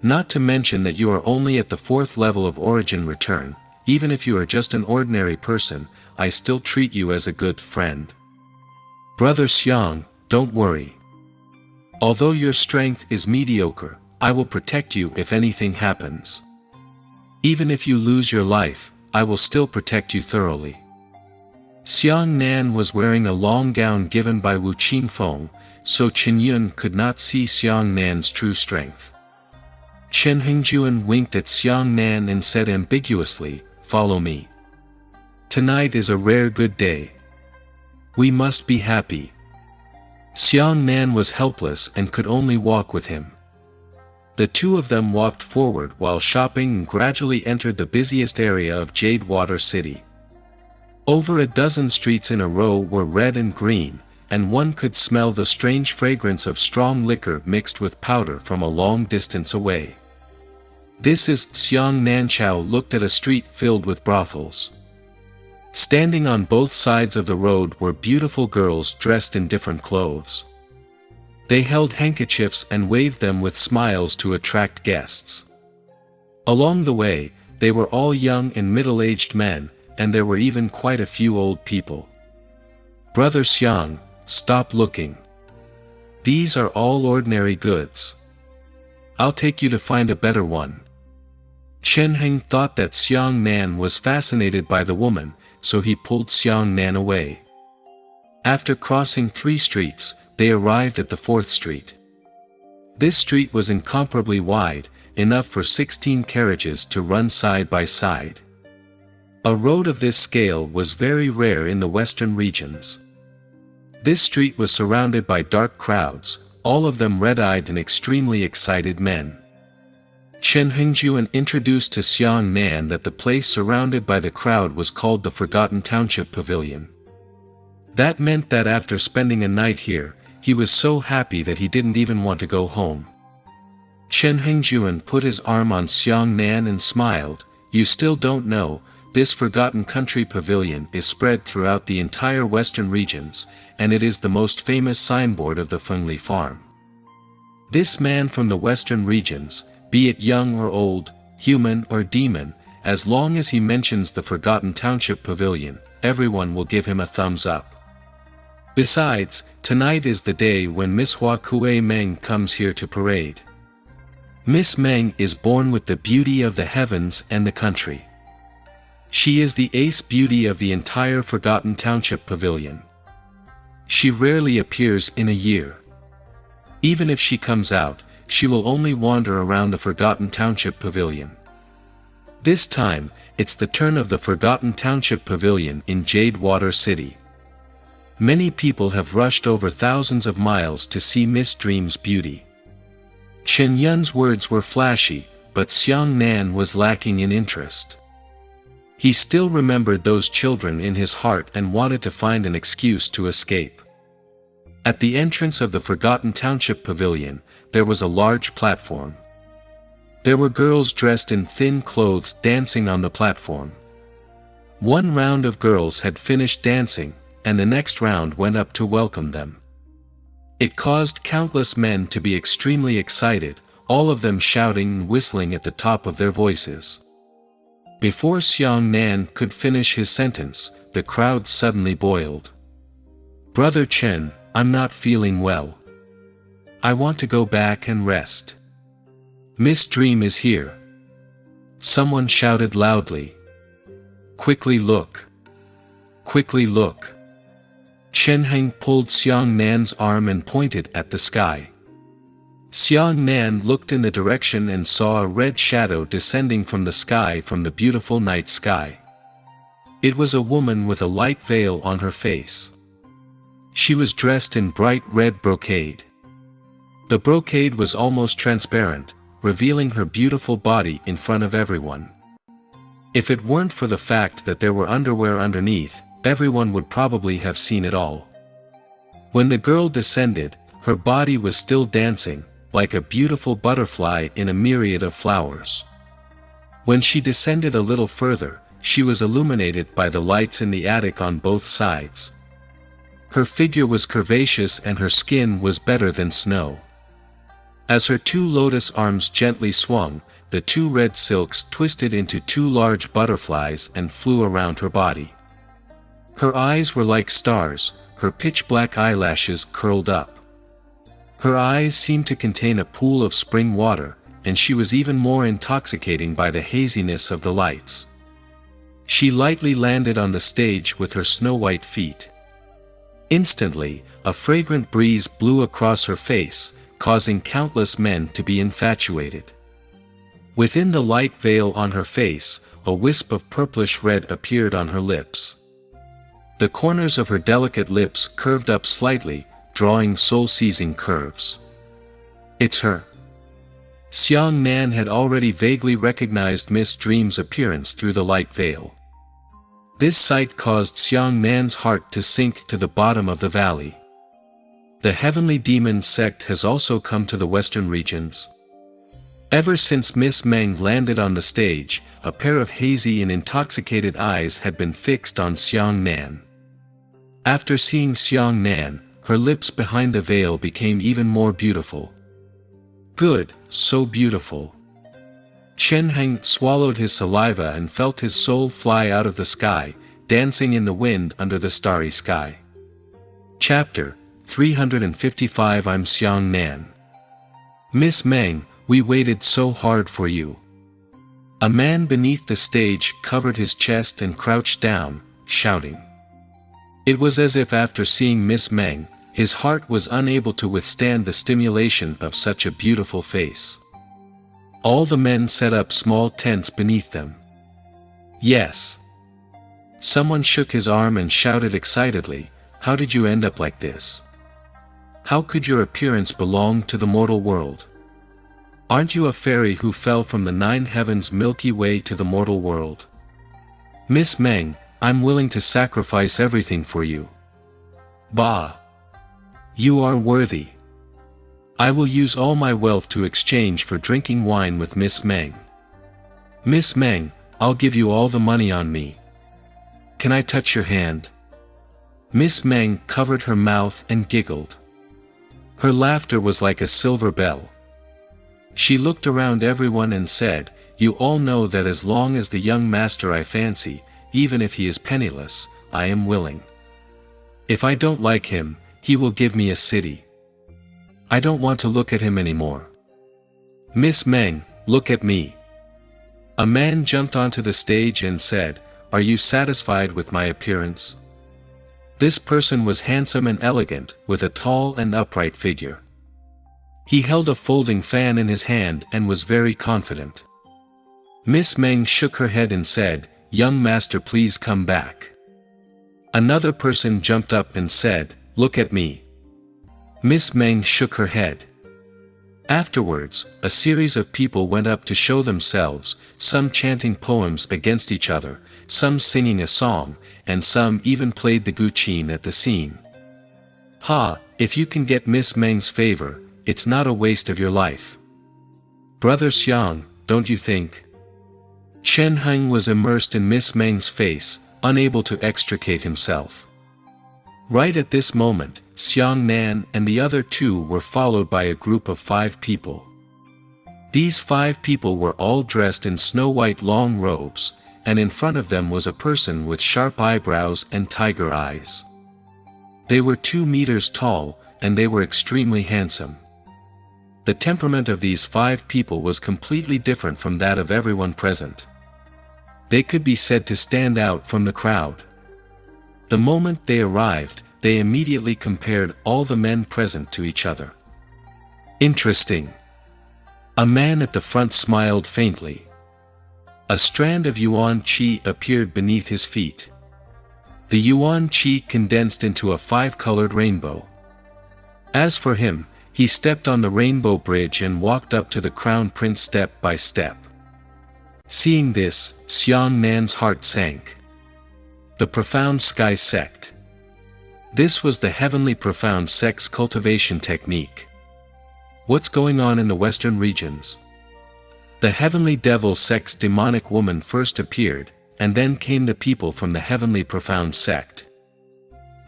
Not to mention that you are only at the 4th level of origin return, even if you are just an ordinary person, I still treat you as a good friend. Brother Xiang, don't worry. Although your strength is mediocre, I will protect you if anything happens. Even if you lose your life, I will still protect you thoroughly." Xiang Nan was wearing a long gown given by Wu Qingfeng, so Chen Yun could not see Xiang Nan's true strength. Chen Hengjuan winked at Xiang Nan and said ambiguously, "Follow me. Tonight is a rare good day. We must be happy." Xiang Nan was helpless and could only walk with him. The two of them walked forward while shopping and gradually entered the busiest area of Jade Water City. Over a dozen streets in a row were red and green, and one could smell the strange fragrance of strong liquor mixed with powder from a long distance away. This is Xiang Nanchao looked at a street filled with brothels. Standing on both sides of the road were beautiful girls dressed in different clothes. They held handkerchiefs and waved them with smiles to attract guests. Along the way, they were all young and middle-aged men, and there were even quite a few old people. "Brother Xiang, stop looking. These are all ordinary goods. I'll take you to find a better one." Chen Heng thought that Xiang Nan was fascinated by the woman, so he pulled Xiang Nan away. After crossing 3 streets, they arrived at the 4th street. This street was incomparably wide, enough for 16 carriages to run side by side. A road of this scale was very rare in the western regions. This street was surrounded by dark crowds, all of them red-eyed and extremely excited men. Chen Hengjuan introduced to Xiang Nan that the place surrounded by the crowd was called the Forgotten Township Pavilion. That meant that after spending a night here, he was so happy that he didn't even want to go home. Chen Hengjuan put his arm on Xiang Nan and smiled, "You still don't know, this Forgotten Country Pavilion is spread throughout the entire western regions, and it is the most famous signboard of the Fengli farm. This man from the western regions, be it young or old, human or demon, as long as he mentions the Forgotten Township Pavilion, everyone will give him a thumbs up. Besides, tonight is the day when Miss Hua Kue Meng comes here to parade. Miss Meng is born with the beauty of the heavens and the country. She is the ace beauty of the entire Forgotten Township Pavilion. She rarely appears in a year. Even if she comes out, she will only wander around the Forgotten Township Pavilion. This time, it's the turn of the Forgotten Township Pavilion in Jade Water City. Many people have rushed over thousands of miles to see Miss Dream's beauty." Chen Yun's words were flashy, but Xiang Nan was lacking in interest. He still remembered those children in his heart and wanted to find an excuse to escape. At the entrance of the Forgotten Township Pavilion, there was a large platform. There were girls dressed in thin clothes dancing on the platform. One round of girls had finished dancing, and the next round went up to welcome them. It caused countless men to be extremely excited, all of them shouting and whistling at the top of their voices. Before Xiang Nan could finish his sentence, the crowd suddenly boiled. "Brother Chen, I'm not feeling well. I want to go back and rest. Miss Dream is here." Someone shouted loudly. "Quickly look! Quickly look!" Chen Heng pulled Xiang Nan's arm and pointed at the sky. Xiang Nan looked in the direction and saw a red shadow descending from the sky from the beautiful night sky. It was a woman with a light veil on her face. She was dressed in bright red brocade. The brocade was almost transparent, revealing her beautiful body in front of everyone. If it weren't for the fact that there were underwear underneath, everyone would probably have seen it all. When the girl descended, her body was still dancing, like a beautiful butterfly in a myriad of flowers. When she descended a little further, she was illuminated by the lights in the attic on both sides. Her figure was curvaceous and her skin was better than snow. As her two lotus arms gently swung, the two red silks twisted into two large butterflies and flew around her body. Her eyes were like stars, her pitch-black eyelashes curled up. Her eyes seemed to contain a pool of spring water, and she was even more intoxicating by the haziness of the lights. She lightly landed on the stage with her snow-white feet. Instantly, a fragrant breeze blew across her face, causing countless men to be infatuated. Within the light veil on her face, a wisp of purplish red appeared on her lips. The corners of her delicate lips curved up slightly, drawing soul-seizing curves. "It's her." Xiang Nan had already vaguely recognized Miss Dream's appearance through the light veil. This sight caused Xiang Nan's heart to sink to the bottom of the valley. The heavenly demon sect has also come to the western regions. Ever since Miss Meng landed on the stage, a pair of hazy and intoxicated eyes had been fixed on Xiang Nan. After seeing Xiang Nan, her lips behind the veil became even more beautiful. Good, so beautiful. Chen Heng swallowed his saliva and felt his soul fly out of the sky, dancing in the wind under the starry sky. Chapter 355 I'm Xiang Nan. "Miss Meng, we waited so hard for you." A man beneath the stage covered his chest and crouched down, shouting. It was as if after seeing Miss Meng, his heart was unable to withstand the stimulation of such a beautiful face. All the men set up small tents beneath them. "Yes." Someone shook his arm and shouted excitedly, "How did you end up like this? How could your appearance belong to the mortal world? Aren't you a fairy who fell from the 9 heavens Milky Way to the mortal world?" "Miss Meng, I'm willing to sacrifice everything for you." "Bah! You are worthy. I will use all my wealth to exchange for drinking wine with Miss Meng." "Miss Meng, I'll give you all the money on me. Can I touch your hand?" Miss Meng covered her mouth and giggled. Her laughter was like a silver bell. She looked around everyone and said, "You all know that as long as the young master I fancy, even if he is penniless, I am willing. If I don't like him, he will give me a city. I don't want to look at him anymore. Miss Meng, look at me." A man jumped onto the stage and said, "Are you satisfied with my appearance?" This person was handsome and elegant, with a tall and upright figure. He held a folding fan in his hand and was very confident. Miss Meng shook her head and said, "Young master, please come back." Another person jumped up and said, "Look at me." Miss Meng shook her head. Afterwards, a series of people went up to show themselves, some chanting poems against each other, some singing a song, and some even played the guqin at the scene. "Ha, if you can get Miss Meng's favor, it's not a waste of your life. Brother Xiang, don't you think?" Chen Heng was immersed in Miss Meng's face, unable to extricate himself. Right at this moment, Xiang Nan and the other two were followed by a group of 5 people. These 5 people were all dressed in snow-white long robes, and in front of them was a person with sharp eyebrows and tiger eyes. They were 2 meters tall, and they were extremely handsome. The temperament of these 5 people was completely different from that of everyone present. They could be said to stand out from the crowd. The moment they arrived, they immediately compared all the men present to each other. Interesting. A man at the front smiled faintly. A strand of yuan qi appeared beneath his feet. The yuan qi condensed into a 5-colored rainbow. As for him, he stepped on the rainbow bridge and walked up to the crown prince step by step. Seeing this, Xiang Nan's heart sank. The Profound Sky Sect. This was the heavenly profound sect's cultivation technique. What's going on in the western regions? The heavenly devil sect's demonic woman first appeared, and then came the people from the heavenly profound sect.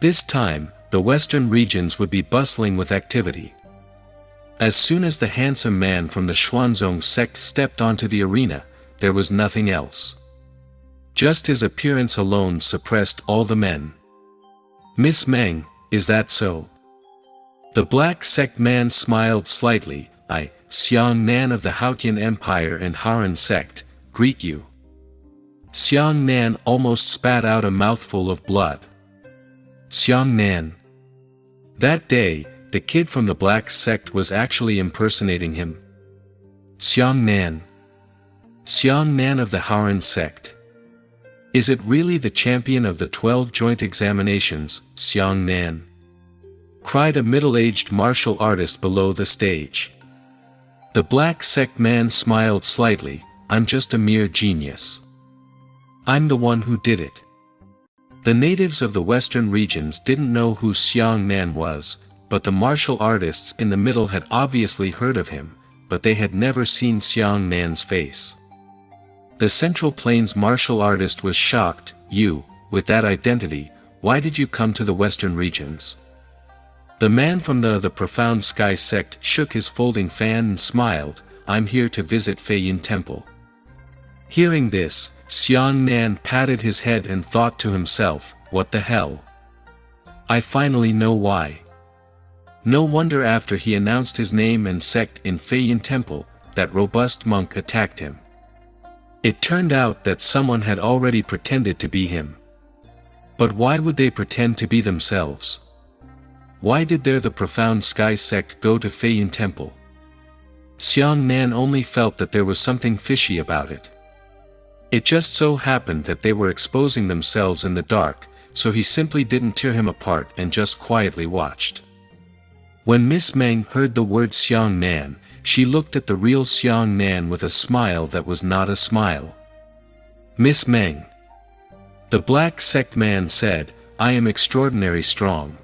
This time, the western regions would be bustling with activity. As soon as the handsome man from the Xuanzong sect stepped onto the arena, there was nothing else. Just his appearance alone suppressed all the men. Miss Meng, is that so? The black sect man smiled slightly. I, Xiang Nan of the Haotian Empire and Haran sect, greet you. Xiang Nan almost spat out a mouthful of blood. Xiang Nan. That day, the kid from the black sect was actually impersonating him. Xiang Nan. Xiang Nan of the Haran sect. Is it really the champion of the 12 joint examinations, Xiang Nan? Cried a middle-aged martial artist below the stage. The black sect man smiled slightly. I'm just a mere genius. I'm the one who did it. The natives of the western regions didn't know who Xiang Nan was, but the martial artists in the middle had obviously heard of him, but they had never seen Xiang Nan's face. The Central Plains martial artist was shocked. You, with that identity, why did you come to the western regions? The man from the Profound Sky sect shook his folding fan and smiled. I'm here to visit Feiyin Temple. Hearing this, Xiang Nan patted his head and thought to himself, what the hell? I finally know why. No wonder after he announced his name and sect in Feiyin Temple, that robust monk attacked him. It turned out that someone had already pretended to be him. But why would they pretend to be themselves? Why did the Profound Sky sect go to Feiyin Temple? Xiang Nan only felt that there was something fishy about it. It just so happened that they were exposing themselves in the dark, so he simply didn't tear him apart and just quietly watched. When Miss Meng heard the word Xiang Nan, she looked at the real Xiang Nan with a smile that was not a smile. Miss Meng. The black sect man said, I am extraordinarily strong.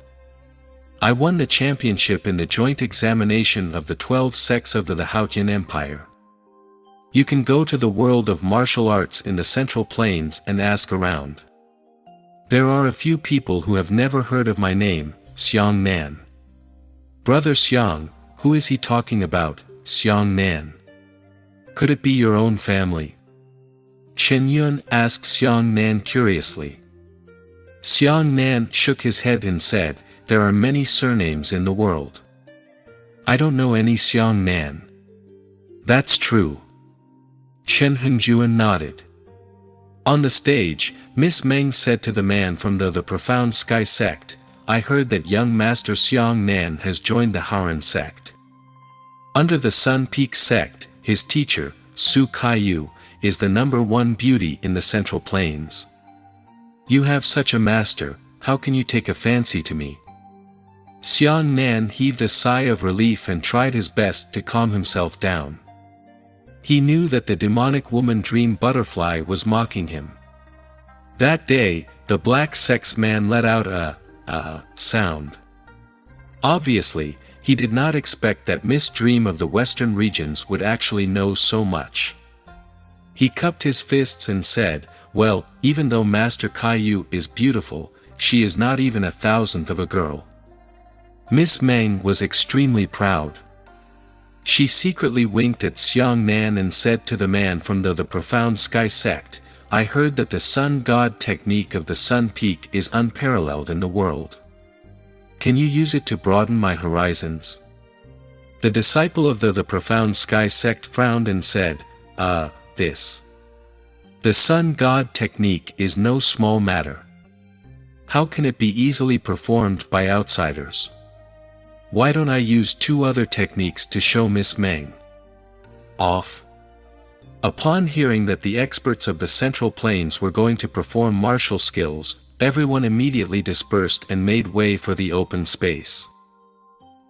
I won the championship in the joint examination of the 12 sects of the Haotian Empire. You can go to the world of martial arts in the Central Plains and ask around. There are a few people who have never heard of my name, Xiang Nan. Brother Xiang, who is he talking about, Xiang Nan? Could it be your own family? Chen Yun asked Xiang Nan curiously. Xiang Nan shook his head and said, there are many surnames in the world. I don't know any Xiang Nan. That's true. Chen Hengjuan nodded. On the stage, Miss Meng said to the man from the Profound Sky sect, I heard that young Master Xiang Nan has joined the Haran sect. Under the Sun Peak sect, his teacher, Su Kaiyu, is the #1 beauty in the Central Plains. You have such a master, how can you take a fancy to me? Xiang Nan heaved a sigh of relief and tried his best to calm himself down. He knew that the demonic woman Dream Butterfly was mocking him. That day, the black sex man let out a sound. Obviously, he did not expect that Miss Dream of the Western regions would actually know so much. He cupped his fists and said, well, even though Master Kaiyu is beautiful, she is not even a thousandth of a girl. Miss Meng was extremely proud. She secretly winked at Xiang Nan and said to the man from the Profound Sky sect, I heard that the sun god technique of the sun peak is unparalleled in the world. Can you use it to broaden my horizons? The disciple of the Profound Sky sect frowned and said, this. The sun god technique is no small matter. How can it be easily performed by outsiders? Why don't I use 2 other techniques to show Miss Meng off? Upon hearing that the experts of the Central Plains were going to perform martial skills, everyone immediately dispersed and made way for the open space.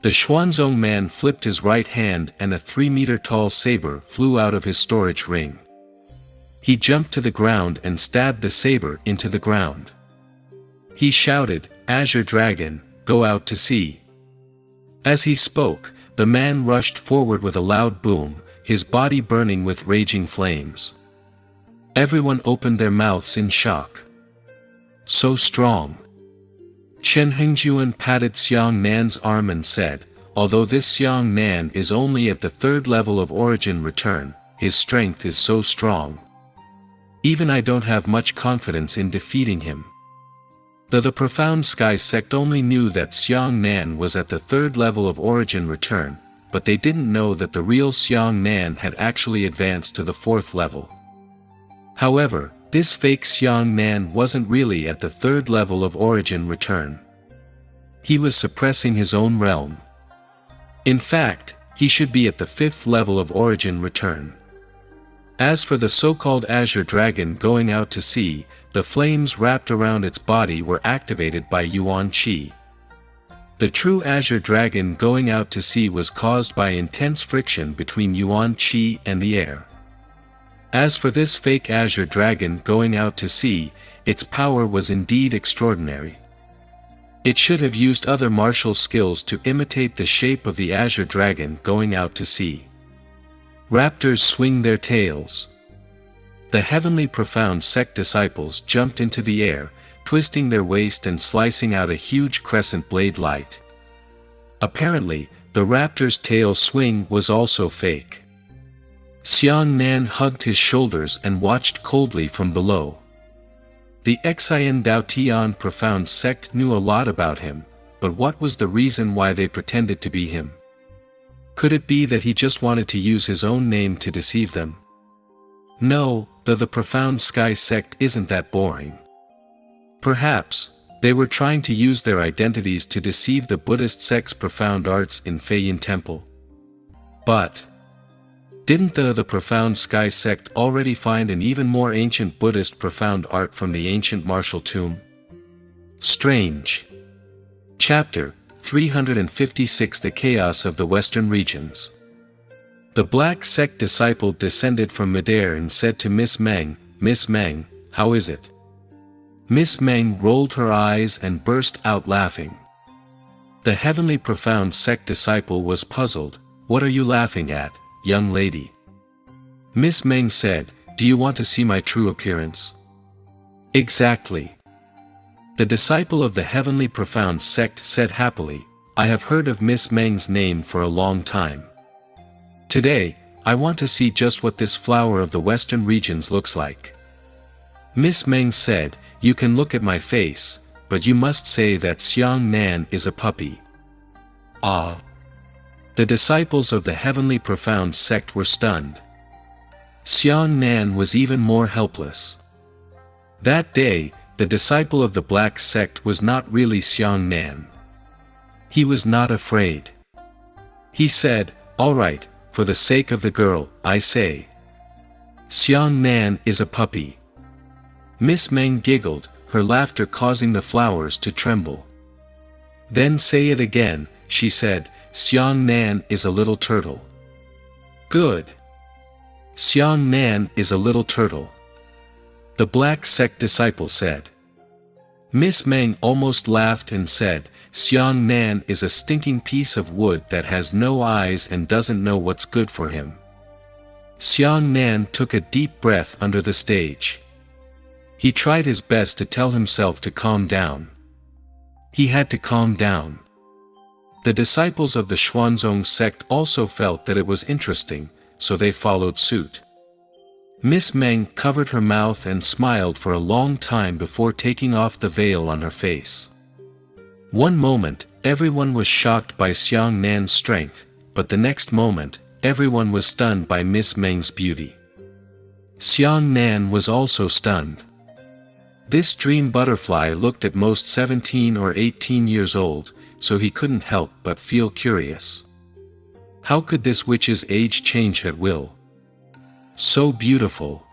The Xuanzong man flipped his right hand and a 3-meter-tall saber flew out of his storage ring. He jumped to the ground and stabbed the saber into the ground. He shouted, Azure Dragon, go out to sea. As he spoke, the man rushed forward with a loud boom, his body burning with raging flames. Everyone opened their mouths in shock. So strong. Chen Hengjuan patted Xiang Nan's arm and said, although this Xiang Nan is only at the 3rd level of origin return, his strength is so strong. Even I don't have much confidence in defeating him. The Profound Sky sect only knew that Xiang Nan was at the 3rd level of origin return, but they didn't know that the real Xiang Nan had actually advanced to the 4th level. However, this fake Xiang Nan wasn't really at the 3rd level of origin return. He was suppressing his own realm. In fact, he should be at the 5th level of origin return. As for the so-called Azure Dragon going out to sea, the flames wrapped around its body were activated by Yuan Qi. The true Azure Dragon going out to sea was caused by intense friction between Yuan Qi and the air. As for this fake Azure Dragon going out to sea, its power was indeed extraordinary. It should have used other martial skills to imitate the shape of the Azure Dragon going out to sea. Raptors swing their tails. The heavenly profound sect disciples jumped into the air, twisting their waist and slicing out a huge crescent blade light. Apparently, the raptor's tail swing was also fake. Xiang Nan hugged his shoulders and watched coldly from below. The Xian Dao Tian profound sect knew a lot about him, but what was the reason why they pretended to be him? Could it be that he just wanted to use his own name to deceive them? No, the Profound Sky sect isn't that boring. Perhaps, they were trying to use their identities to deceive the Buddhist sect's profound arts in Feiyin Temple. But didn't the Profound Sky sect already find an even more ancient Buddhist profound art from the ancient martial tomb? Strange. Chapter 356 The Chaos of the Western Regions. The black sect disciple descended from midair and said to Miss Meng, how is it? Miss Meng rolled her eyes and burst out laughing. The heavenly profound sect disciple was puzzled. What are you laughing at, young lady? Miss Meng said, do you want to see my true appearance? Exactly. The disciple of the heavenly profound sect said happily, I have heard of Miss Meng's name for a long time. Today, I want to see just what this flower of the western regions looks like. Miss Meng said, you can look at my face, but you must say that Xiang Nan is a puppy. Ah! The disciples of the heavenly profound sect were stunned. Xiang Nan was even more helpless. That day, the disciple of the black sect was not really Xiang Nan. He was not afraid. He said, all right, for the sake of the girl, I say. Xiang Nan is a puppy. Miss Meng giggled, her laughter causing the flowers to tremble. Then say it again, she said, Xiang Nan is a little turtle. Good. Xiang Nan is a little turtle. The black sect disciple said. Miss Meng almost laughed and said, Xiang Nan is a stinking piece of wood that has no eyes and doesn't know what's good for him. Xiang Nan took a deep breath under the stage. He tried his best to tell himself to calm down. He had to calm down. The disciples of the Xuanzong sect also felt that it was interesting, so they followed suit. Miss Meng covered her mouth and smiled for a long time before taking off the veil on her face. One moment, everyone was shocked by Xiang Nan's strength, but the next moment, everyone was stunned by Miss Meng's beauty. Xiang Nan was also stunned. This dream butterfly looked at most 17 or 18 years old, so he couldn't help but feel curious. How could this witch's age change at will? So beautiful.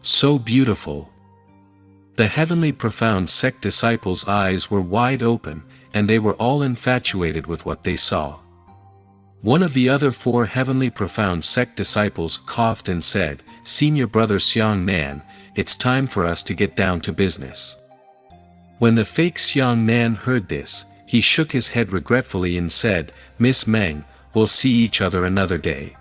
So beautiful. The heavenly profound sect disciples' eyes were wide open, and they were all infatuated with what they saw. One of the other 4 heavenly profound sect disciples coughed and said, "Senior brother Xiang Nan, it's time for us to get down to business." When the fake Xiang Nan heard this, he shook his head regretfully and said, "Miss Meng, we'll see each other another day.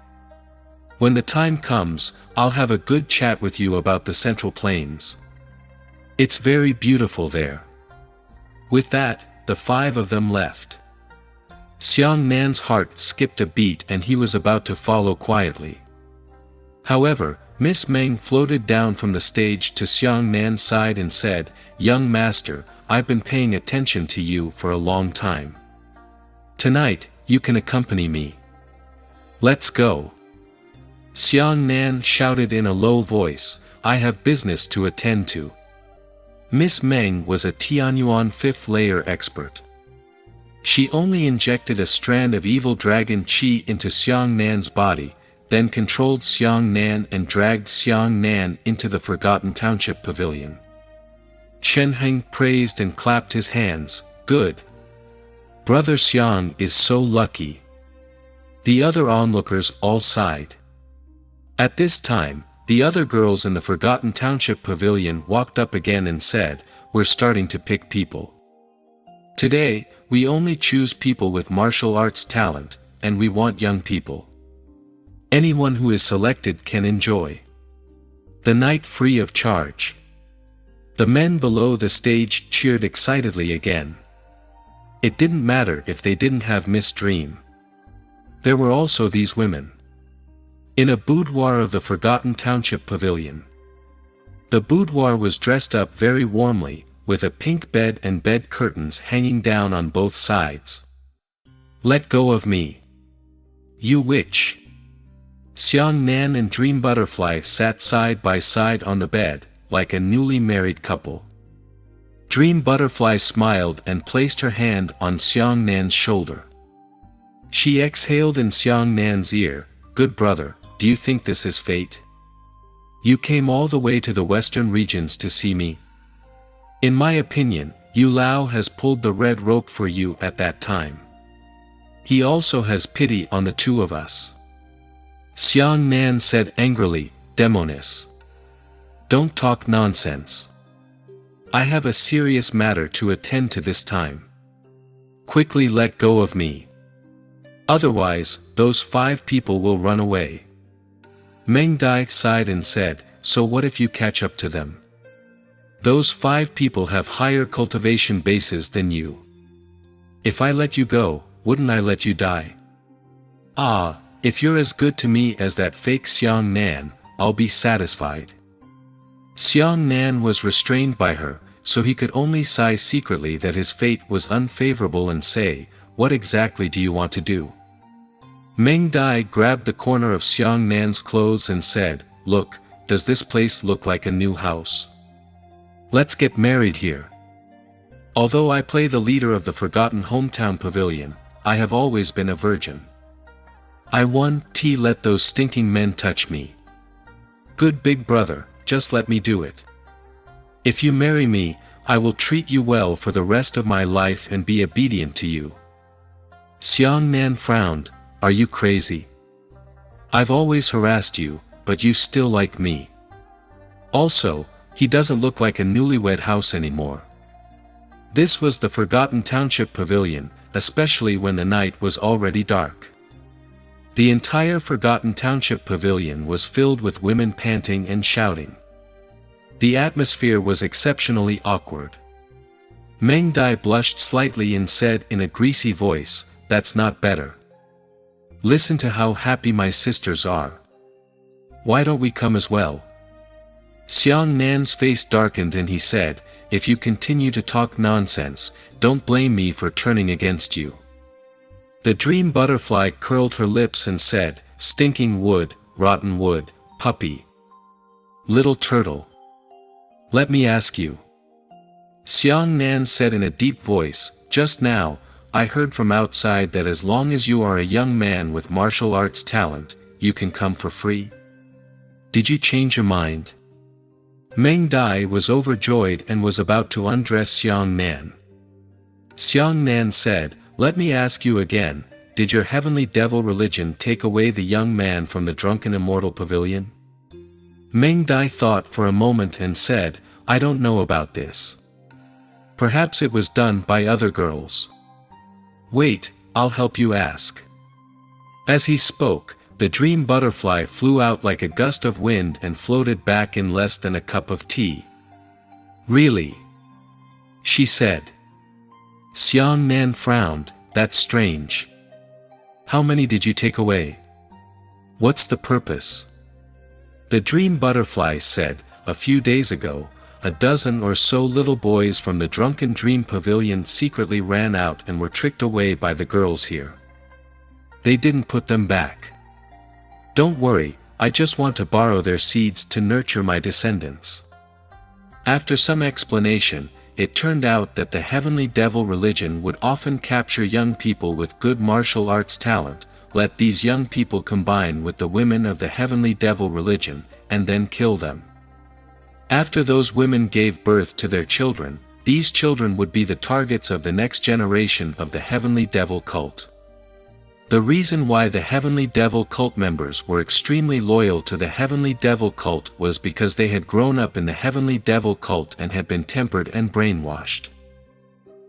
When the time comes, I'll have a good chat with you about the Central Plains. It's very beautiful there." With that, the 5 of them left. Xiang Nan's heart skipped a beat and he was about to follow quietly. However, Miss Meng floated down from the stage to Xiang Nan's side and said, "Young master, I've been paying attention to you for a long time. Tonight, you can accompany me. Let's go." Xiang Nan shouted in a low voice, "I have business to attend to." Miss Meng was a Tianyuan 5th layer expert. She only injected a strand of evil dragon qi into Xiang Nan's body, then controlled Xiang Nan and dragged Xiang Nan into the Forgotten Township Pavilion. Chen Heng praised and clapped his hands, "Good. Brother Xiang is so lucky." The other onlookers all sighed. At this time, the other girls in the Forgotten Township Pavilion walked up again and said, "We're starting to pick people. Today, we only choose people with martial arts talent, and we want young people. Anyone who is selected can enjoy the night free of charge." The men below the stage cheered excitedly again. It didn't matter if they didn't have Miss Dream. There were also these women. In a boudoir of the Forgotten Township Pavilion. The boudoir was dressed up very warmly, with a pink bed and bed curtains hanging down on both sides. "Let go of me, you witch." Xiang Nan and Dream Butterfly sat side by side on the bed, like a newly married couple. Dream Butterfly smiled and placed her hand on Xiang Nan's shoulder. She exhaled in Xiang Nan's ear, "Good brother, do you think this is fate? You came all the way to the western regions to see me. In my opinion, Yu Lao has pulled the red rope for you at that time. He also has pity on the 2 of us." Xiang Nan said angrily, "Demoness. Don't talk nonsense. I have a serious matter to attend to this time. Quickly let go of me. Otherwise, those 5 people will run away." Meng Dai sighed and said, "So what if you catch up to them? Those 5 people have higher cultivation bases than you. If I let you go, wouldn't I let you die? Ah, if you're as good to me as that fake Xiang Nan, I'll be satisfied." Xiang Nan was restrained by her, so he could only sigh secretly that his fate was unfavorable and say, "What exactly do you want to do?" Meng Dai grabbed the corner of Xiang Nan's clothes and said, "Look, does this place look like a new house? Let's get married here. Although I play the leader of the Forgotten Hometown Pavilion, I have always been a virgin. I won't let those stinking men touch me. Good big brother, just let me do it. If you marry me, I will treat you well for the rest of my life and be obedient to you." Xiang Nan frowned, "Are you crazy? I've always harassed you, but you still like me. Also, he doesn't look like a newlywed house anymore." This was the Forgotten Township Pavilion, especially when the night was already dark. The entire Forgotten Township Pavilion was filled with women panting and shouting. The atmosphere was exceptionally awkward. Meng Dai blushed slightly and said in a greasy voice, "That's not better. Listen to how happy my sisters are. Why don't we come as well?" Xiang Nan's face darkened and he said, "If you continue to talk nonsense, don't blame me for turning against you." The dream butterfly curled her lips and said, "Stinking wood, rotten wood, puppy. Little turtle. Let me ask you." Xiang Nan said in a deep voice, "Just now, I heard from outside that as long as you are a young man with martial arts talent, you can come for free. Did you change your mind?" Meng Dai was overjoyed and was about to undress Xiang Nan. Xiang Nan said, "Let me ask you again, did your heavenly devil religion take away the young man from the drunken immortal pavilion?" Meng Dai thought for a moment and said, "I don't know about this. Perhaps it was done by other girls. Wait, I'll help you ask." As he spoke, the dream butterfly flew out like a gust of wind and floated back in less than a cup of tea. "Really?" she said. Xiang Nan frowned, "That's strange. How many did you take away? What's the purpose?" The dream butterfly said, "A few days ago, a dozen or so little boys from the drunken dream pavilion secretly ran out and were tricked away by the girls here. They didn't put them back. Don't worry, I just want to borrow their seeds to nurture my descendants." After some explanation, it turned out that the heavenly devil religion would often capture young people with good martial arts talent, let these young people combine with the women of the heavenly devil religion, and then kill them. After those women gave birth to their children, these children would be the targets of the next generation of the heavenly devil cult. The reason why the heavenly devil cult members were extremely loyal to the heavenly devil cult was because they had grown up in the heavenly devil cult and had been tempered and brainwashed.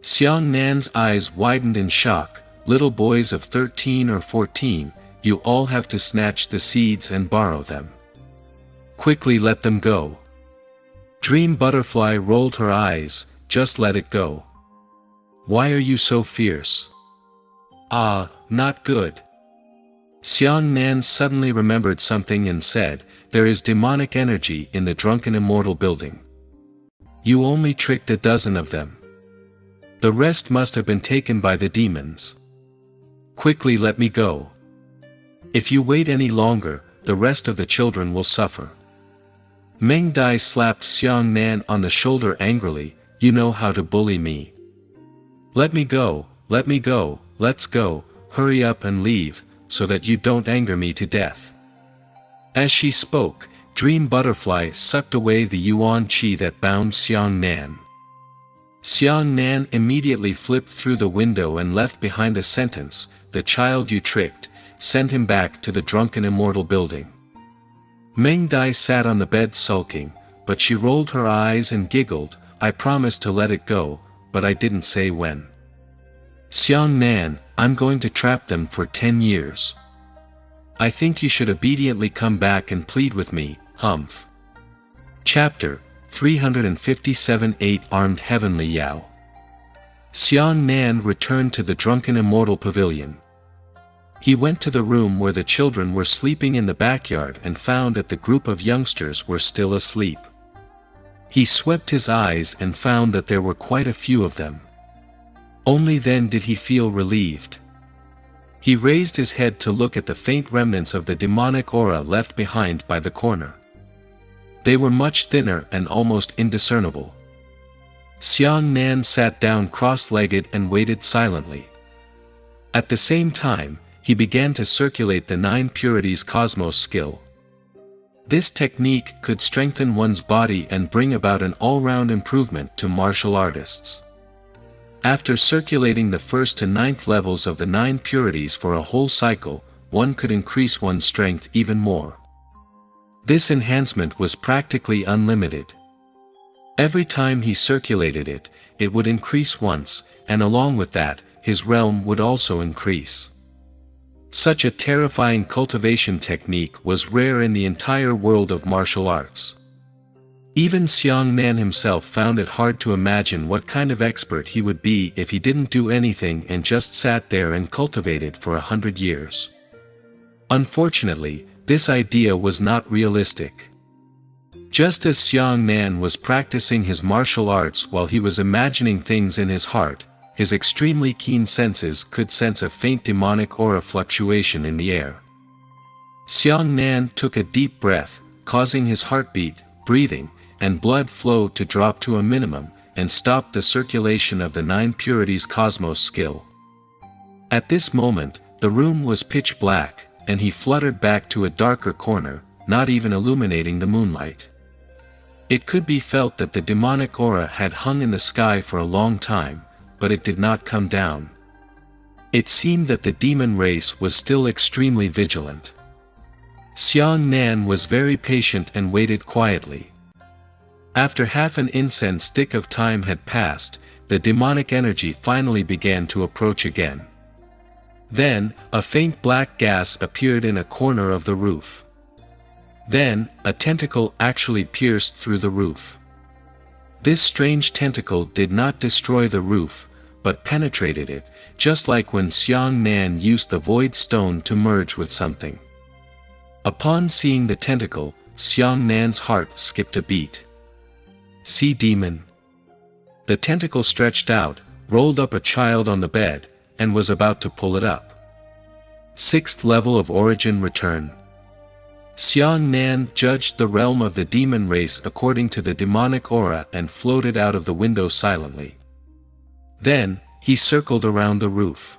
Xiang Nan's eyes widened in shock. "Little boys of 13 or 14, you all have to snatch the seeds and borrow them. Quickly let them go." Dream butterfly rolled her eyes, "Just let it go. Why are you so fierce? Ah, not good." Xiang Nan suddenly remembered something and said, "There is demonic energy in the drunken immortal building. You only tricked a dozen of them. The rest must have been taken by the demons. Quickly let me go. If you wait any longer, the rest of the children will suffer." Meng Dai slapped Xiang Nan on the shoulder angrily, "You know how to bully me. Let me go, let's go, hurry up and leave, so that you don't anger me to death." As she spoke, Dream Butterfly sucked away the yuan qi that bound Xiang Nan. Xiang Nan immediately flipped through the window and left behind a sentence, "The child you tricked, send him back to the drunken immortal building." Meng Dai sat on the bed sulking, but she rolled her eyes and giggled, "I promised to let it go, but I didn't say when. Xiang Nan, I'm going to trap them for 10 years. I think you should obediently come back and plead with me, humph." Chapter 357 8-Armed Heavenly Yao. Xiang Nan returned to the drunken immortal pavilion. He went to the room where the children were sleeping in the backyard and found that the group of youngsters were still asleep. He swept his eyes and found that there were quite a few of them. Only then did he feel relieved. He raised his head to look at the faint remnants of the demonic aura left behind by the corner. They were much thinner and almost indiscernible. Xiang Nan sat down cross-legged and waited silently. At the same time, he began to circulate the 9 purities cosmos skill. This technique could strengthen one's body and bring about an all-round improvement to martial artists. After circulating the 1st to 9th levels of the 9 purities for a whole cycle, one could increase one's strength even more. This enhancement was practically unlimited. Every time he circulated it, it would increase once, and along with that, his realm would also increase. Such a terrifying cultivation technique was rare in the entire world of martial arts. Even Xiang Nan himself found it hard to imagine what kind of expert he would be if he didn't do anything and just sat there and cultivated for 100 years. Unfortunately, this idea was not realistic. Just as Xiang Nan was practicing his martial arts while he was imagining things in his heart, his extremely keen senses could sense a faint demonic aura fluctuation in the air. Xiang Nan took a deep breath, causing his heartbeat, breathing, and blood flow to drop to a minimum, and stopped the circulation of the 9 purities cosmos skill. At this moment, the room was pitch black, and he fluttered back to a darker corner, not even illuminating the moonlight. It could be felt that the demonic aura had hung in the sky for a long time, but it did not come down. It seemed that the demon race was still extremely vigilant. Xiang Nan was very patient and waited quietly. After half an incense stick of time had passed, the demonic energy finally began to approach again. Then, a faint black gas appeared in a corner of the roof. Then, a tentacle actually pierced through the roof. This strange tentacle did not destroy the roof, but penetrated it, just like when Xiang Nan used the void stone to merge with something. Upon seeing the tentacle, Xiang Nan's heart skipped a beat. "See, demon." The tentacle stretched out, rolled up a child on the bed, and was about to pull it up. 6th level of origin return. Xiang Nan judged the realm of the demon race according to the demonic aura and floated out of the window silently. Then, he circled around the roof.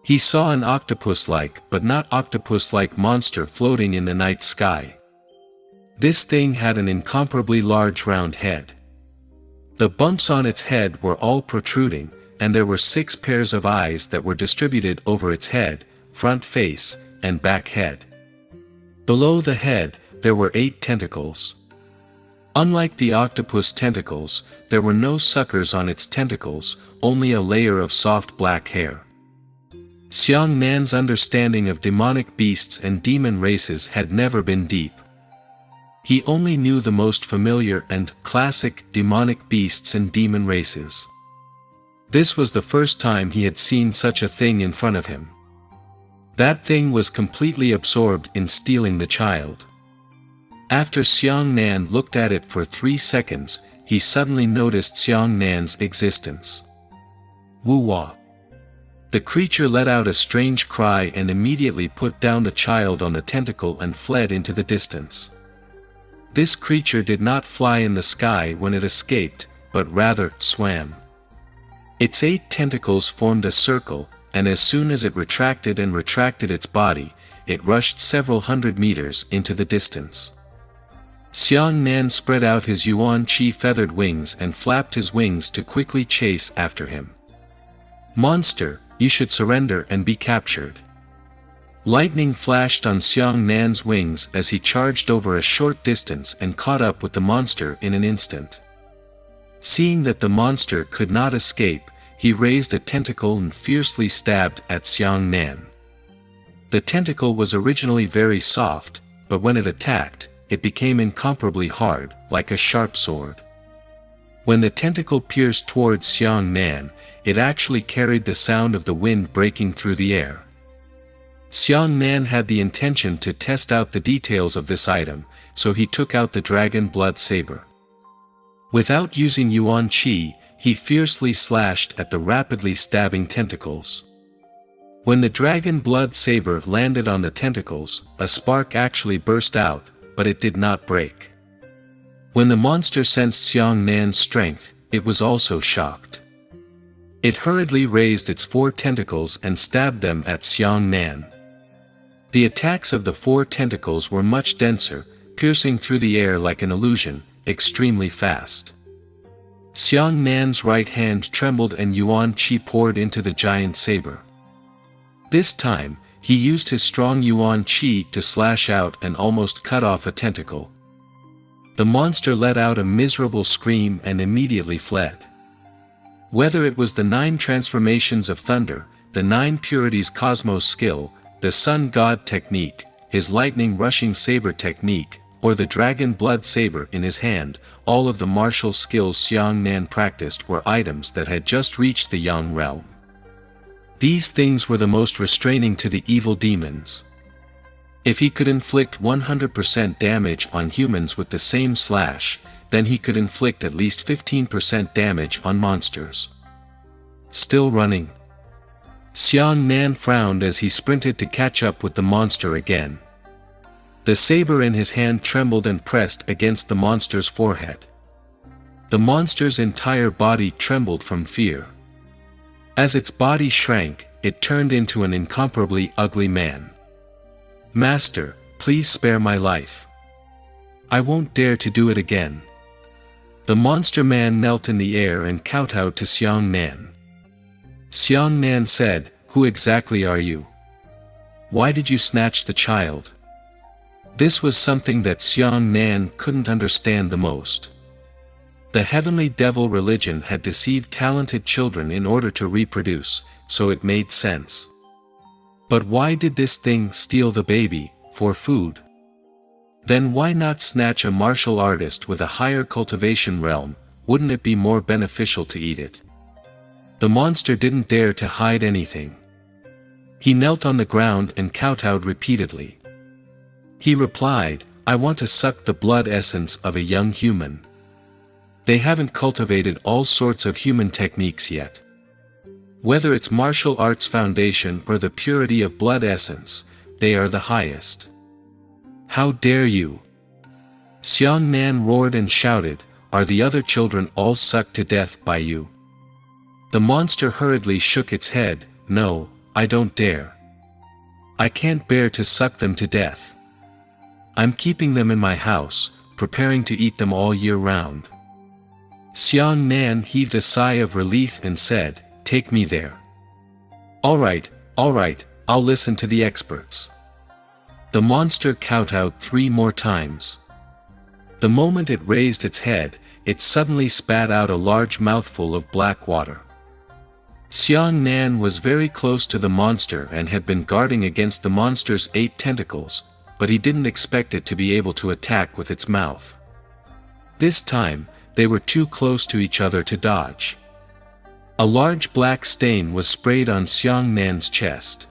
He saw an octopus-like but not octopus-like monster floating in the night sky. This thing had an incomparably large round head. The bumps on its head were all protruding, and there were 6 pairs of eyes that were distributed over its head, front face, and back head. Below the head, there were 8 tentacles. Unlike the octopus tentacles, there were no suckers on its tentacles, only a layer of soft black hair. Xiang Nan's understanding of demonic beasts and demon races had never been deep. He only knew the most familiar and classic demonic beasts and demon races. This was the first time he had seen such a thing in front of him. That thing was completely absorbed in stealing the child. After Xiang Nan looked at it for 3 seconds, he suddenly noticed Xiang Nan's existence. Woo-wah. The creature let out a strange cry and immediately put down the child on the tentacle and fled into the distance. This creature did not fly in the sky when it escaped, but rather swam. Its 8 tentacles formed a circle, and as soon as it retracted its body, it rushed several hundred meters into the distance. Xiang Nan spread out his Yuan Qi feathered wings and flapped his wings to quickly chase after him. "Monster, you should surrender and be captured." Lightning flashed on Xiang Nan's wings as he charged over a short distance and caught up with the monster in an instant. Seeing that the monster could not escape, he raised a tentacle and fiercely stabbed at Xiang Nan. The tentacle was originally very soft, but when it attacked, it became incomparably hard, like a sharp sword. When the tentacle pierced towards Xiang Nan, it actually carried the sound of the wind breaking through the air. Xiang Nan had the intention to test out the details of this item, so he took out the dragon blood saber. Without using Yuan Qi, he fiercely slashed at the rapidly stabbing tentacles. When the dragon blood saber landed on the tentacles, a spark actually burst out, but it did not break. When the monster sensed Xiang Nan's strength, it was also shocked. It hurriedly raised its 4 tentacles and stabbed them at Xiang Nan. The attacks of the 4 tentacles were much denser, piercing through the air like an illusion, extremely fast. Xiang Nan's right hand trembled and Yuan Qi poured into the giant saber. This time, he used his strong Yuan Qi to slash out and almost cut off a tentacle. The monster let out a miserable scream and immediately fled. Whether it was the 9 transformations of thunder, the 9 purities cosmos skill, the sun god technique, his lightning rushing saber technique, or the dragon blood saber in his hand. All of the martial skills Xiang Nan practiced were items that had just reached the Yang realm. These things were the most restraining to the evil demons. If he could inflict 100% damage on humans with the same slash, then he could inflict at least 15% damage on monsters. Still running? Xiang Nan frowned as he sprinted to catch up with the monster again. The saber in his hand trembled and pressed against the monster's forehead. The monster's entire body trembled from fear. As its body shrank, it turned into an incomparably ugly man. "Master, please spare my life. I won't dare to do it again." The monster man knelt in the air and kowtowed to Xiang Nan. Xiang Nan said, "Who exactly are you? Why did you snatch the child?" This was something that Xiang Nan couldn't understand the most. The heavenly devil religion had deceived talented children in order to reproduce, so it made sense. But why did this thing steal the baby, for food? Then why not snatch a martial artist with a higher cultivation realm? Wouldn't it be more beneficial to eat it? The monster didn't dare to hide anything. He knelt on the ground and kowtowed repeatedly. He replied, "I want to suck the blood essence of a young human. They haven't cultivated all sorts of human techniques yet. Whether it's martial arts foundation or the purity of blood essence, they are the highest. How dare you?" Xiang Nan roared and shouted, "Are the other children all sucked to death by you?" The monster hurriedly shook its head, "No, I don't dare. I can't bear to suck them to death. I'm keeping them in my house, preparing to eat them all year round." Xiang Nan heaved a sigh of relief and said, "Take me there." All right, I'll listen to the experts." The monster kowtowed 3 more times. The moment it raised its head, it suddenly spat out a large mouthful of black water. Xiang Nan was very close to the monster and had been guarding against the monster's 8 tentacles, but he didn't expect it to be able to attack with its mouth. This time, they were too close to each other to dodge. A large black stain was sprayed on Xiang Nan's chest.